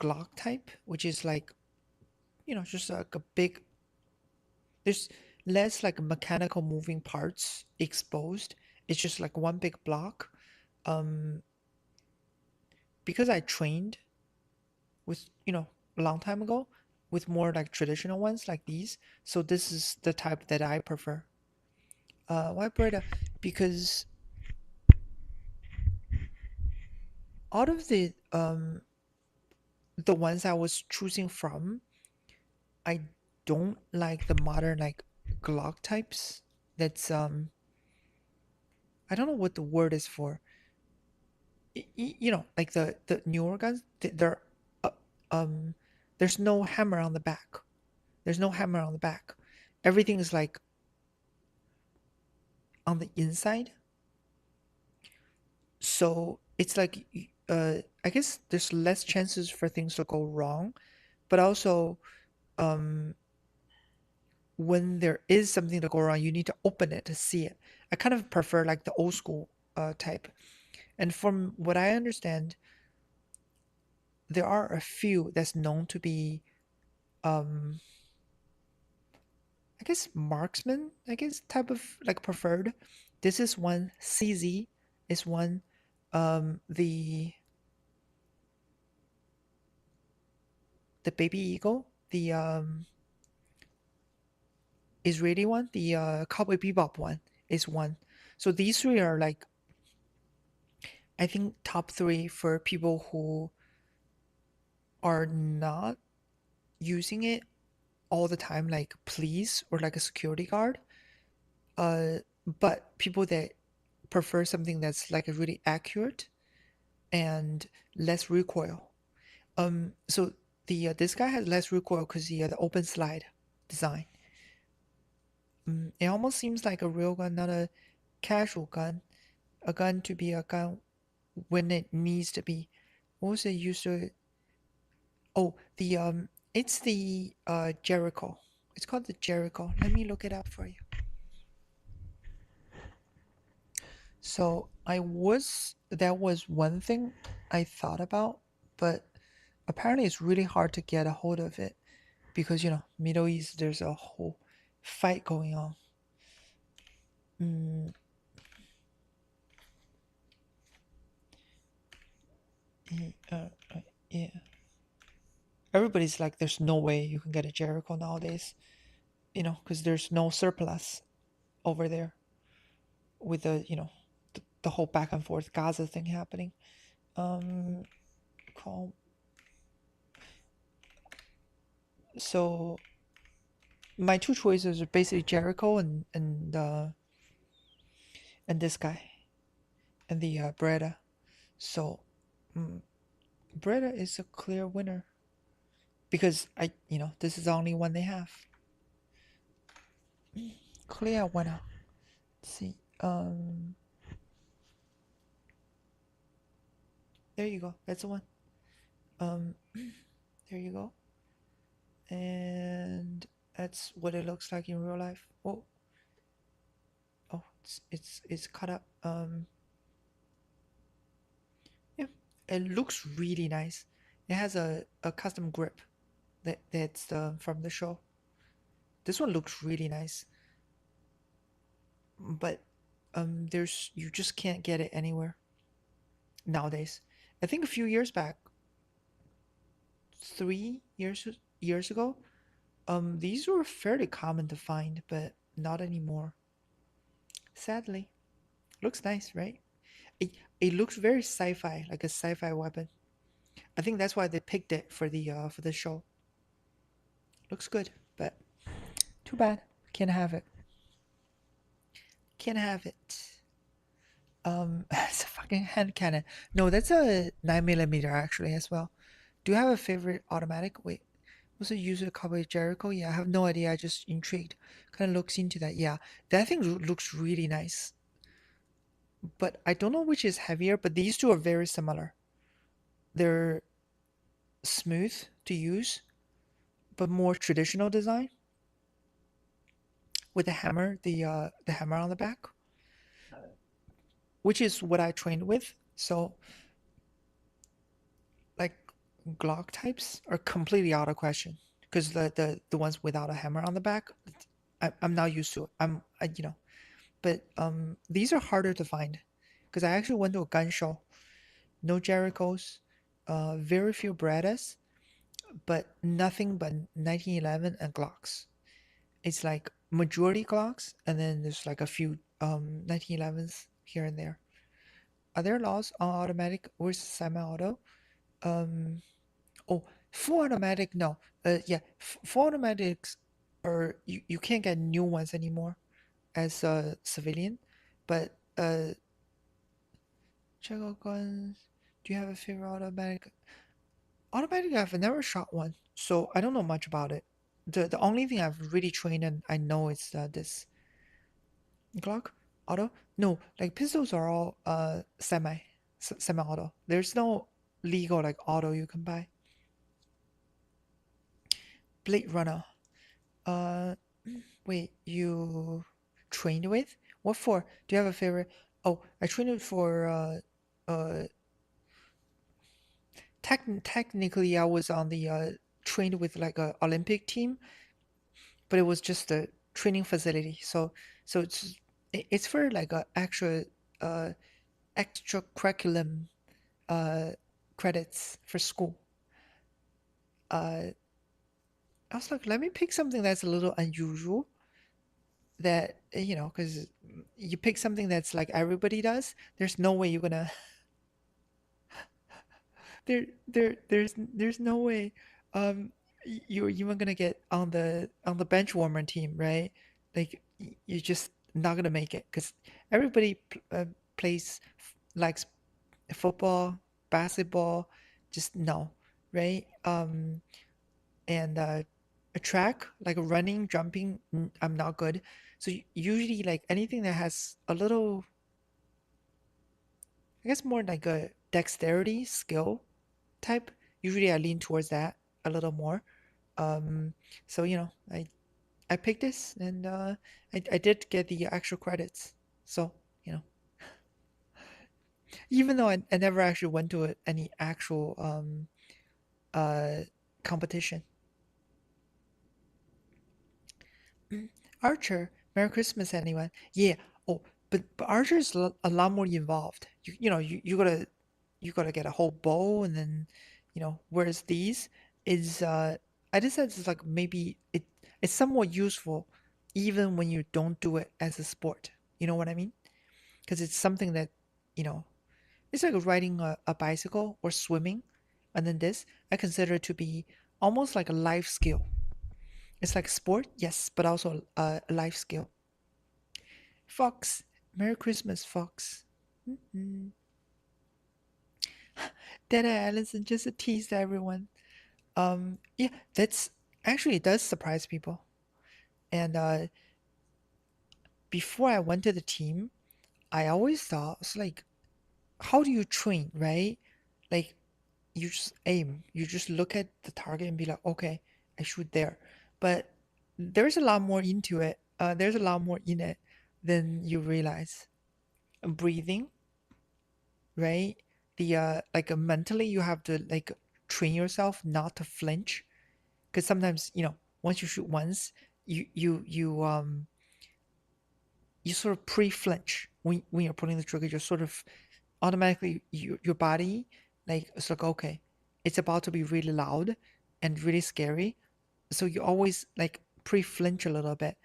Glock type, which is like just like a big. There's less like mechanical moving parts exposed. It's just like one big block. Um, because I trained with a long time ago, with more like traditional ones like these. So this is the type that I prefer. Why Breda? Because out of the ones I was choosing from, I don't like the modern like Glock types. That's I don't know what the word is for. You know, like the newer guns, they're uh, um there's no hammer on the back. There's no hammer on the back. Everything is like on the inside. So it's like I guess there's less chances for things to go wrong, but also um when there is something to go wrong, you need to open it to see it. I kind of prefer like the old school type. And from what I understand, there are a few that's known to be um I guess marksman, I guess type of like preferred. This is one. CZ is one. The baby eagle, the Israeli one, the Cowboy Bebop one is one. So these three are like I think top three for people who are not using it all the time, like police or like a security guard. Uh, but people that prefer something that's like a really accurate and less recoil. So the this guy has less recoil because the open slide design. It almost seems like a real gun, not a casual gun. A gun to be a gun when it needs to be. What was it used to? Oh, the it's the Jericho. It's called the Jericho. Let me look it up for you. So that was one thing I thought about, but apparently it's really hard to get a hold of it because Middle East there's a whole fight going on. Mm, yeah, everybody's like, there's no way you can get a Jericho nowadays, because there's no surplus over there with the whole back and forth Gaza thing happening. Um, call so my two choices are basically Jericho and this guy and the Breda. So mm, Breda is a clear winner because this is the only one they have. Clear winner. Let's see. There you go. That's the one. There you go. And that's what it looks like in real life. Oh, it's cut up. Yeah, it looks really nice. It has a custom grip that's from the show. This one looks really nice, but you just can't get it anywhere nowadays. I think a few years back, 3 years ago, these were fairly common to find, but not anymore. Sadly, looks nice, right? It looks very sci-fi, like a sci-fi weapon. I think that's why they picked it for the show. Looks good, but too bad. Can't have it. Can't have it. It's a fucking hand cannon. No, that's a 9mm actually as well. Do you have a favorite automatic? Wait, was it used to cover Jericho? Yeah, I have no idea. I just intrigued. Kind of looks into that. Yeah, that thing looks really nice. But I don't know which is heavier. But these two are very similar. They're smooth to use, but more traditional design with the hammer on the back, which is what I trained with. So like Glock types are completely out of question because the ones without a hammer on the back, I'm not used to it. But these are harder to find because I actually went to a gun show. No Jerichos, very few Berettas. but nothing but 1911 and Glocks. It's like majority Glocks, and then there's like a few 1911s here and there. Are there laws on automatic versus semi-auto? Um, oh, full automatic, no. Yeah, full automatics are you can't get new ones anymore as a civilian, but check out guns. Do you have a favorite automatic? Automatic, I've never shot one, so I don't know much about it. The only thing I've really trained and I know is this Glock auto. No, like pistols are all semi-auto. There's no legal like auto you can buy. Blade Runner. Uh, wait, you trained with? What for? Do you have a favorite? Oh, I trained it for technically I was on the trained with like a Olympic team, but it was just a training facility. So it's for like a actual uh extra curriculum uh credits for school. I was like, let me pick something that's a little unusual that because you pick something that's like everybody does. There's no way you're gonna there's no way you're even gonna get on the bench warmer team, right? Like you're just not gonna make it because everybody plays likes football, basketball, just no, right? And a track like running, jumping, I'm not good. So usually like anything that has a little, I guess more like a dexterity skill type. Usually I lean towards that a little more. Um, so I picked this and I did get the actual credits. So you know, even though I never actually went to any actual uh competition. Archer, Merry Christmas, anyone? Yeah. Oh, but Archer is a lot more involved. You gotta get a whole bow and then whereas these is I just said it's like maybe it's somewhat useful even when you don't do it as a sport. You know what I mean? Because it's something that you know it's like riding a bicycle or swimming, and then this I consider to be almost like a life skill. It's like sport, yes, but also a life skill. Fox, Merry Christmas, Fox. Mm-mm. Dada Allison just a tease everyone. Yeah, that's actually it does surprise people. And before I went to the team, I always thought it's like, how do you train, right? Like you just aim, you just look at the target and be like, okay, I shoot there. But there's a lot more into it. There's a lot more in it than you realize. Breathing, right? The like mentally you have to like train yourself not to flinch because sometimes once you shoot once you sort of pre-flinch when you're pulling the trigger. You're sort of automatically your body like it's like okay, it's about to be really loud and really scary, so you always like pre-flinch a little bit.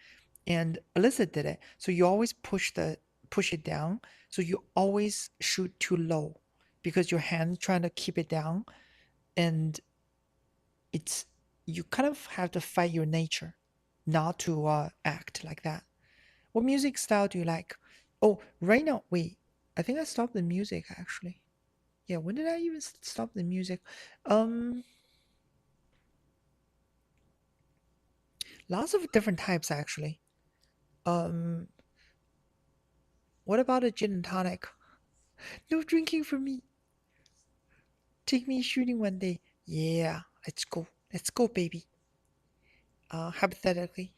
And Alyssa did it. So you always push it down. So you always shoot too low because your hand trying to keep it down, and it's you kind of have to fight your nature not to act like that. What music style do you like? Oh, right now, wait. I think I stopped the music actually. Yeah, when did I even stop the music? Um, Lots of different types actually. Um, what about a gin and tonic? No drinking for me. Take me shooting one day. Yeah, let's go. Let's go, baby. Hypothetically,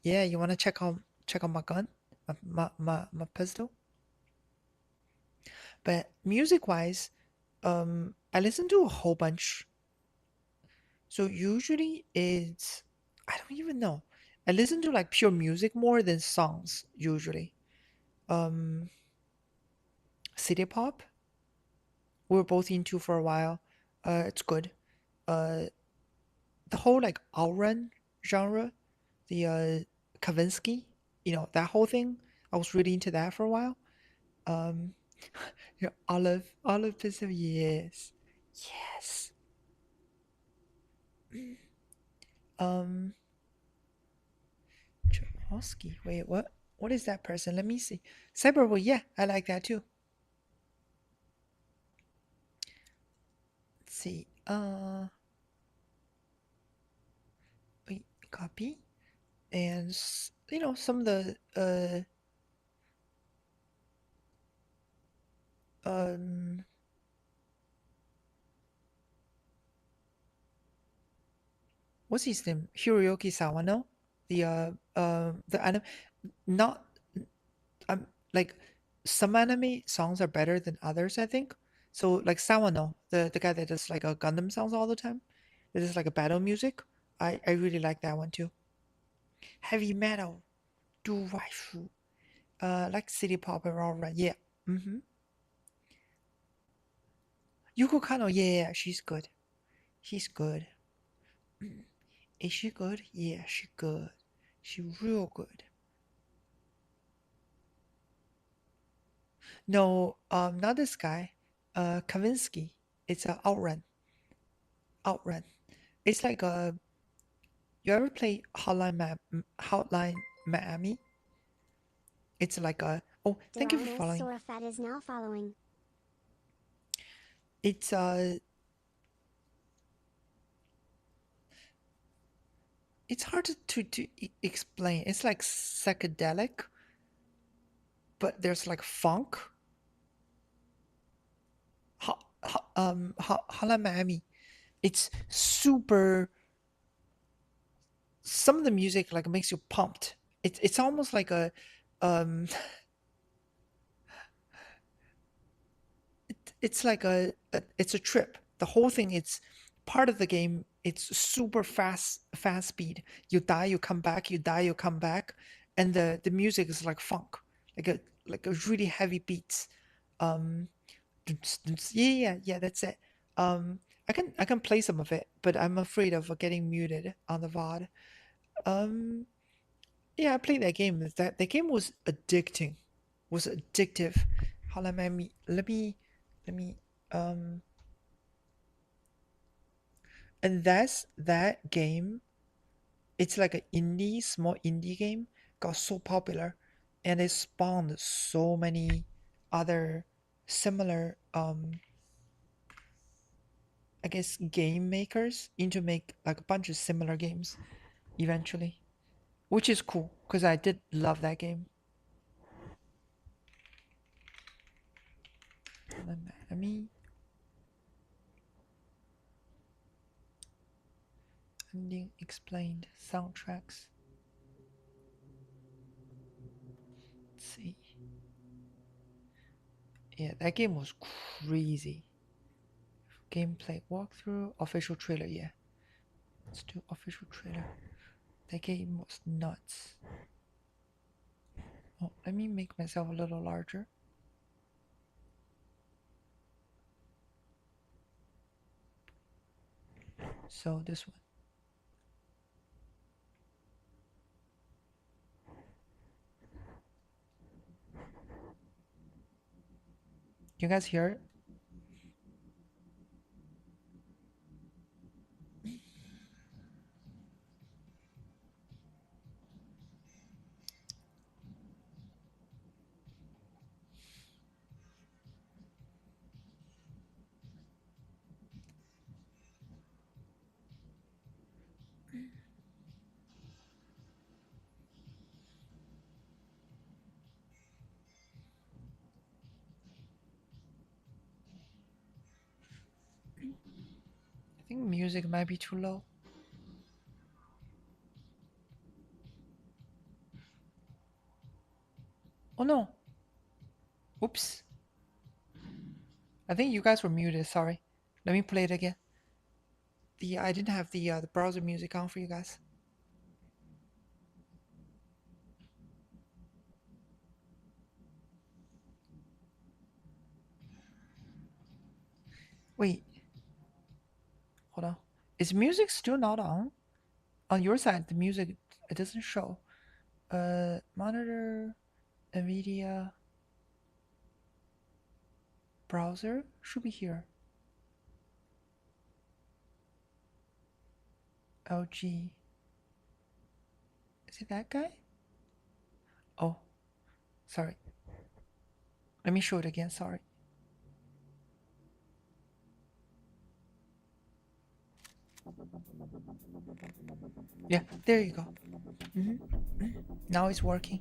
yeah, you wanna check out my gun, my pistol. But music wise, I listen to a whole bunch. So usually it's I don't even know. I listen to like pure music more than songs usually. Um, City pop, we were both into for a while. It's good. uh the whole like outrun genre, the Kavinsky, that whole thing. I was really into that for a while. Um, Olive Piston, yes, yes. Um, Chomsky. Wait, what? What is that person? Let me see. Cyberboy, yeah, I like that too. Let's see. Wait, copy and some of the um what's his name? Hiroyuki Sawano, the anime, not like some anime songs are better than others, I think. So like Sawano, the guy that does like a Gundam songs all the time, that is like a battle music. I really like that one too. Heavy metal, do waifu, like city pop and all right. Yeah. Mm-hmm. Yuko Kano, yeah, she's good. She's good. Is she good? Yeah, she good. She real good. No, not this guy. Kavinsky. It's a outrun. Outrun. It's like a. You ever play Hotline Miami? It's like a. Oh, thank you for Doritos following. Sorafat is now following. It's it's hard to explain. It's like psychedelic, but there's like funk. Hotline Miami. It's super. Some of the music like makes you pumped. It's almost like um it's like it's a trip. The whole thing, it's part of the game. It's super fast speed. You die, you come back, you die, you come back, and the music is like funk, like a really heavy beats. Um, yeah, yeah, yeah. That's it. I can play some of it, but I'm afraid of getting muted on the VOD. Um, Yeah, I played that game. That game was addicting. Was addictive. How let me um and that game, it's like an small indie game, got so popular and it spawned so many other similar I guess game makers into make like a bunch of similar games eventually. Which is cool because I did love that game. Let me ending explained soundtracks. Let's see. Yeah, that game was crazy. Gameplay walkthrough, official trailer. Yeah, let's do official trailer. That game was nuts. Oh, let me make myself a little larger. So this one. You guys hear it? I think music might be too low. Oh no. Oops. I think you guys were muted. Sorry. Let me play it again. I didn't have the browser music on for you guys. Wait. Hold on. Is music still not on? On your side, the music, it doesn't show. Monitor, NVIDIA, browser should be here. LG. Is it that guy? Oh, sorry. Let me show it again. Sorry. Yeah, there you go. Now it's working.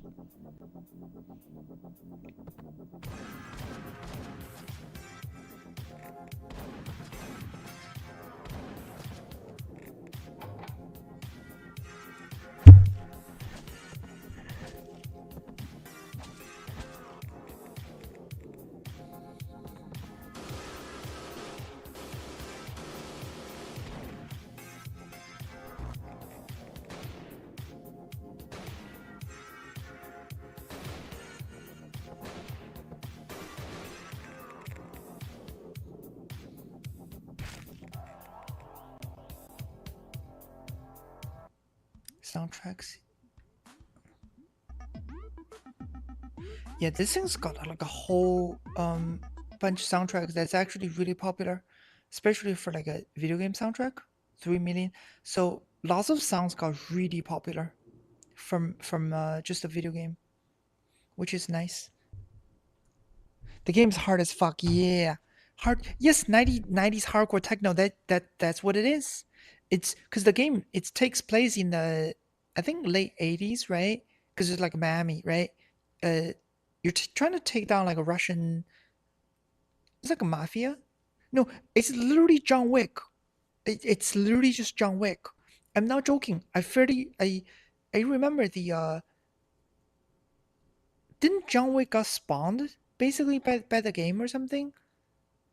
Soundtracks. Yeah, this thing's got like a whole bunch of soundtracks that's actually really popular, especially for like a video game soundtrack. 3 million. So lots of songs got really popular from just a video game, which is nice. The game's hard as fuck. Yeah, hard. Yes, 90s hardcore techno. That's what it is. It's because the game it takes place in the I think late 80s, right? Because it's like Miami, right? Uh, you're trying to take down like a Russian. It's like a mafia. No, it's literally John Wick. It's literally just John Wick. I'm not joking. I remember the didn't John Wick got spawned basically by the game or something?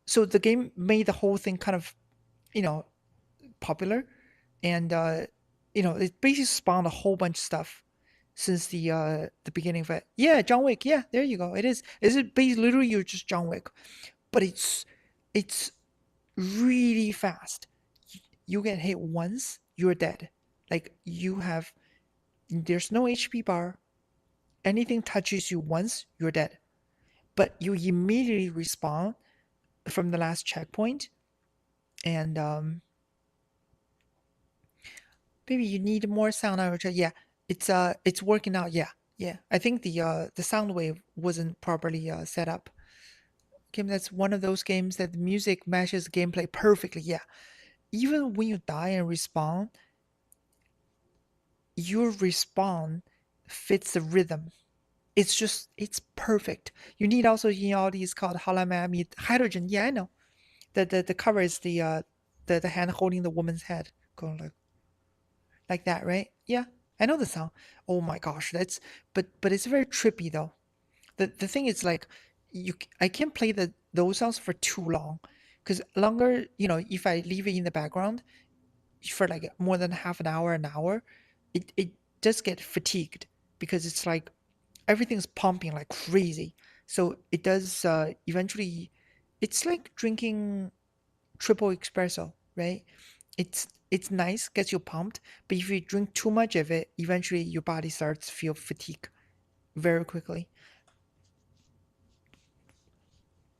So the game made the whole thing kind of, you know, popular, and it basically spawned a whole bunch of stuff since the beginning of it. Yeah, John Wick. Yeah, there you go. It is. Is it basically literally you're just John Wick, but it's really fast. You get hit once, you're dead. Like there's no HP bar. Anything touches you once, you're dead. But you immediately respawn from the last checkpoint, and maybe you need more sound out. Yeah, it's working out. Yeah, yeah. I think the sound wave wasn't properly set up. Game that's one of those games that the music matches gameplay perfectly. Yeah, even when you die and respawn, your respawn fits the rhythm. It's perfect. You need also all these called Miami hydrogen. Yeah, I know. The cover is the hand holding the woman's head, going like that, right? Yeah, I know the song. Oh my gosh, that's but it's very trippy though. The thing is like I can't play those songs for too long, because longer, if I leave it in the background for like more than half an hour, it does get fatigued, because it's like everything's pumping like crazy. So it does eventually. It's like drinking triple espresso, right? It's nice, gets you pumped, but if you drink too much of it, eventually your body starts to feel fatigue very quickly.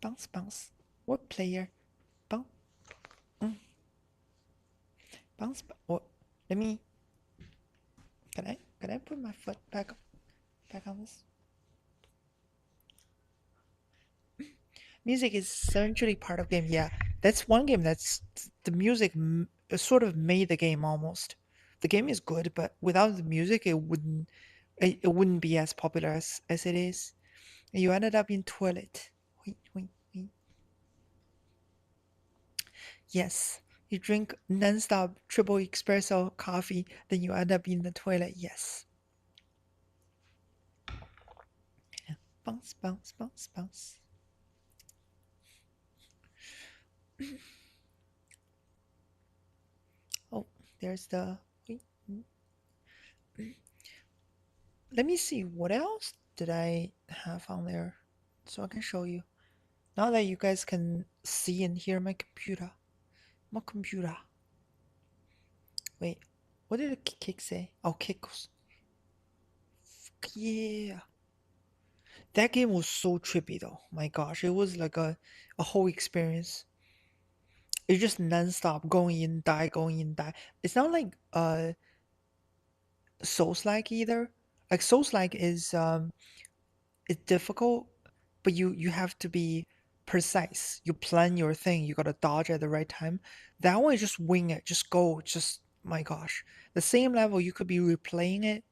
Bounce, bounce. What player? Bounce, mm, bounce. What? Let me. Can I put my foot back on this? Music is essentially part of game. Yeah, that's one game that's the music sort of made the game almost. The game is good, but without the music, it wouldn't be as popular as it is. And you ended up in toilet. Wait, wait, wait. Yes, you drink non-stop triple espresso coffee, then you end up in the toilet. Yes. Bounce, bounce, bounce, bounce. Oh, there's the. Wait, let me see what else did I have on there, so I can show you. Now that you guys can see and hear my computer. Wait, what did the kick say? Oh, kickles. Yeah. That game was so trippy though. My gosh, it was like a whole experience. It's just non-stop going in, die, going in, die. It's not like Souls-like either. Like Souls-like is it's difficult, but you have to be precise. You plan your thing, you gotta dodge at the right time. That one is just wing it, just go, just my gosh. The same level you could be replaying it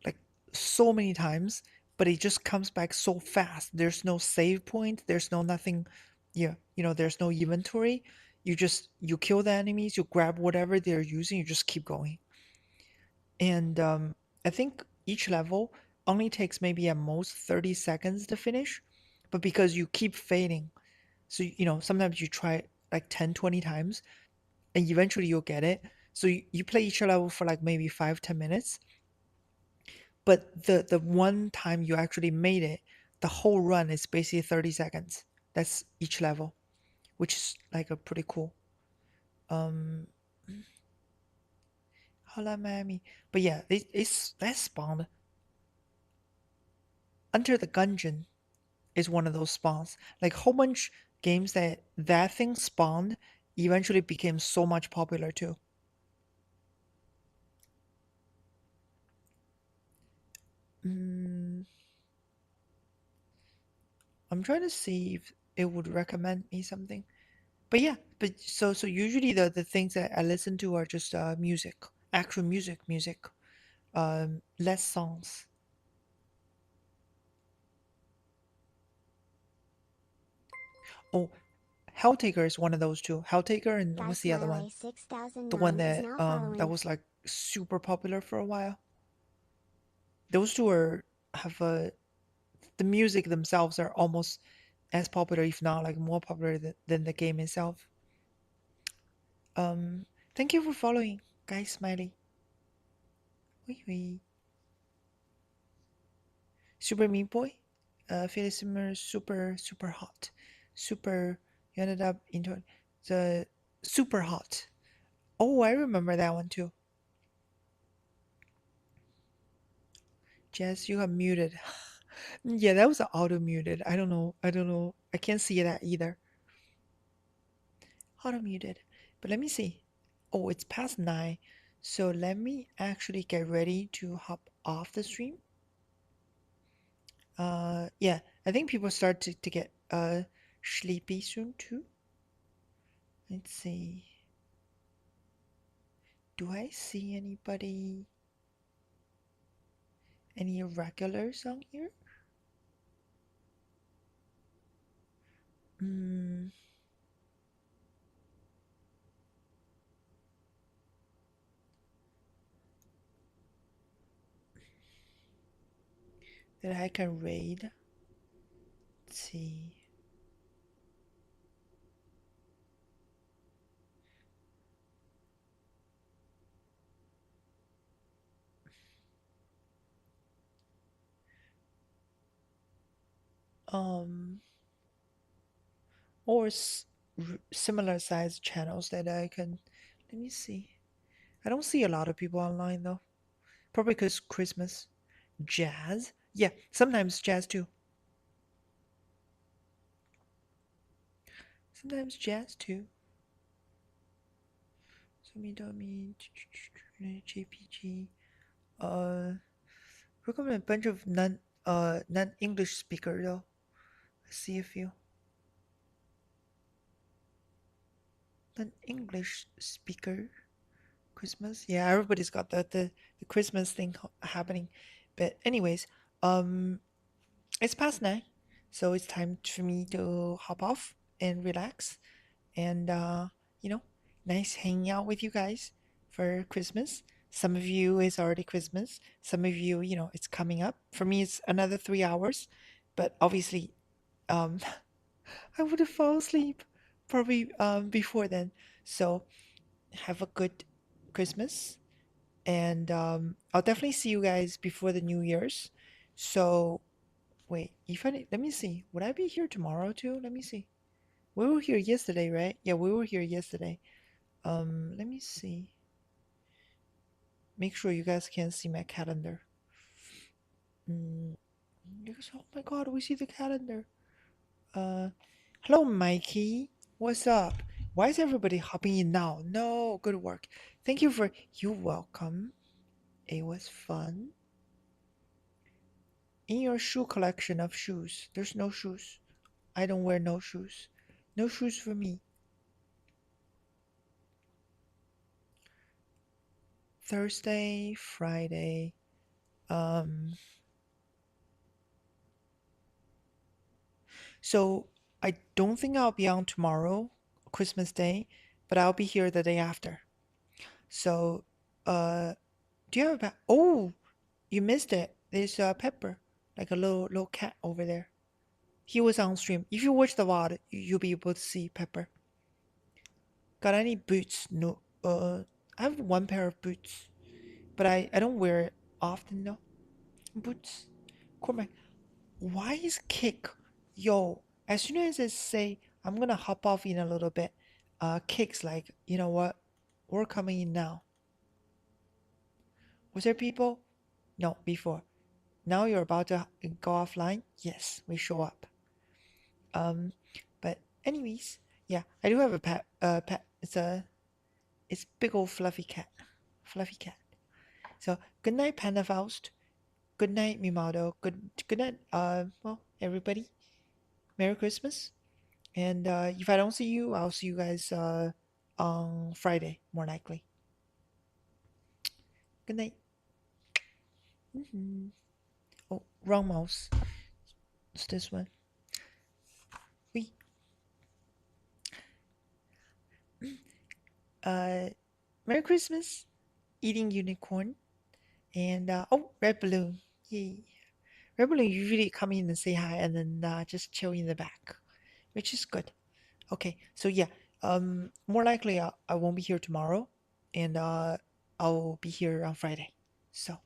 like so many times, but it just comes back so fast. There's no save point, there's no nothing, yeah, there's no inventory. You kill the enemies, you grab whatever they're using, you just keep going. And I think each level only takes maybe at most 30 seconds to finish, but because you keep failing, so sometimes you try like 10, 20 times, and eventually you'll get it. So you play each level for like maybe 5, 10 minutes, but the one time you actually made it, the whole run is basically 30 seconds. That's each level, which is like a pretty cool. Um, Hola Miami. But yeah, it's that spawned Enter the Gungeon is one of those spawns. Like whole bunch games that thing spawned eventually became so much popular too. Mm, I'm trying to see if it would recommend me something. But yeah, but so usually the things that I listen to are just music, actual music, less songs. Oh, Helltaker is one of those too. Helltaker and Guy what's the other one? Smiley The one 6009 is that now that following. was like super popular for a while. Those two are have a the music themselves are almost as popular, if not like more popular than the game itself. Um, thank you for following, guys. Smiley. Wee wee. Super Meat Boy. Felix Zimmer, super hot. Super. You ended up into the super hot. Oh, I remember that one too. Jess, you have muted. Yeah, that was auto muted. I don't know. I don't know. I can't see that either. Auto muted. But let me see. Oh, it's past 9. So let me actually get ready to hop off the stream. Yeah, I think people start to get sleepy soon too. Let's see. Do I see any regulars on here? Hmm, that I can raid. Let's see. Um, or similar size channels that I can. Let me see. I don't see a lot of people online though. Probably because Christmas. Jazz? Yeah, sometimes jazz too. Sometimes jazz too. Sumi JPG. Recommend a bunch of non-English speaker though. Let's see a few. Non-English speaker. Christmas. Yeah, everybody's got the Christmas thing happening. But anyways, um it's past 9. So it's time for me to hop off and relax. And you know, nice hanging out with you guys for Christmas. Some of you is already Christmas. Some of you, it's coming up. For me, it's another 3 hours, but obviously, um, I would have fallen asleep probably before then. So have a good Christmas, and I'll definitely see you guys before the New Year's. So wait, if I let me see, would I be here tomorrow too? Let me see. We were here yesterday, right? Yeah, we were here yesterday. Let me see. make sure you guys can see my calendar. Because, oh my god, we see the calendar. Hello, Mikey. What's up? Why is everybody hopping in now? No, good work. Thank you for. You're welcome. It was fun. In your shoe collection of shoes, there's no shoes. I don't wear no shoes. No shoes for me. Thursday, Friday. Um, so I don't think I'll be on tomorrow, Christmas Day, but I'll be here the day after. So, do you have a Oh, you missed it. There's Pepper, like a little cat over there. He was on stream. If you watch the VOD, you'll be able to see Pepper. Got any boots? No. I have one pair of boots, but I don't wear it often though. Boots. Cormac, why is Kick? Yo, as soon as I say I'm gonna hop off in a little bit, Kick's like, you know what? We're coming in now. Was there people? No, before. Now you're about to go offline? Yes, we show up. Um, but anyways, yeah, I do have a pet. Pet. It's big old fluffy cat. Fluffy cat. So good night, Panda Faust. Good night, Mimado. Good night. Well, everybody. Merry Christmas. And if I don't see you, I'll see you guys on Friday, more likely. Good night. Oh, wrong mouse. It's this one. We. Merry Christmas. Eating unicorn. And oh, red balloon. Yay. Red balloon usually come in and say hi and then just chill in the back, which is good. Okay, so yeah, more likely I won't be here tomorrow, and I'll be here on Friday. So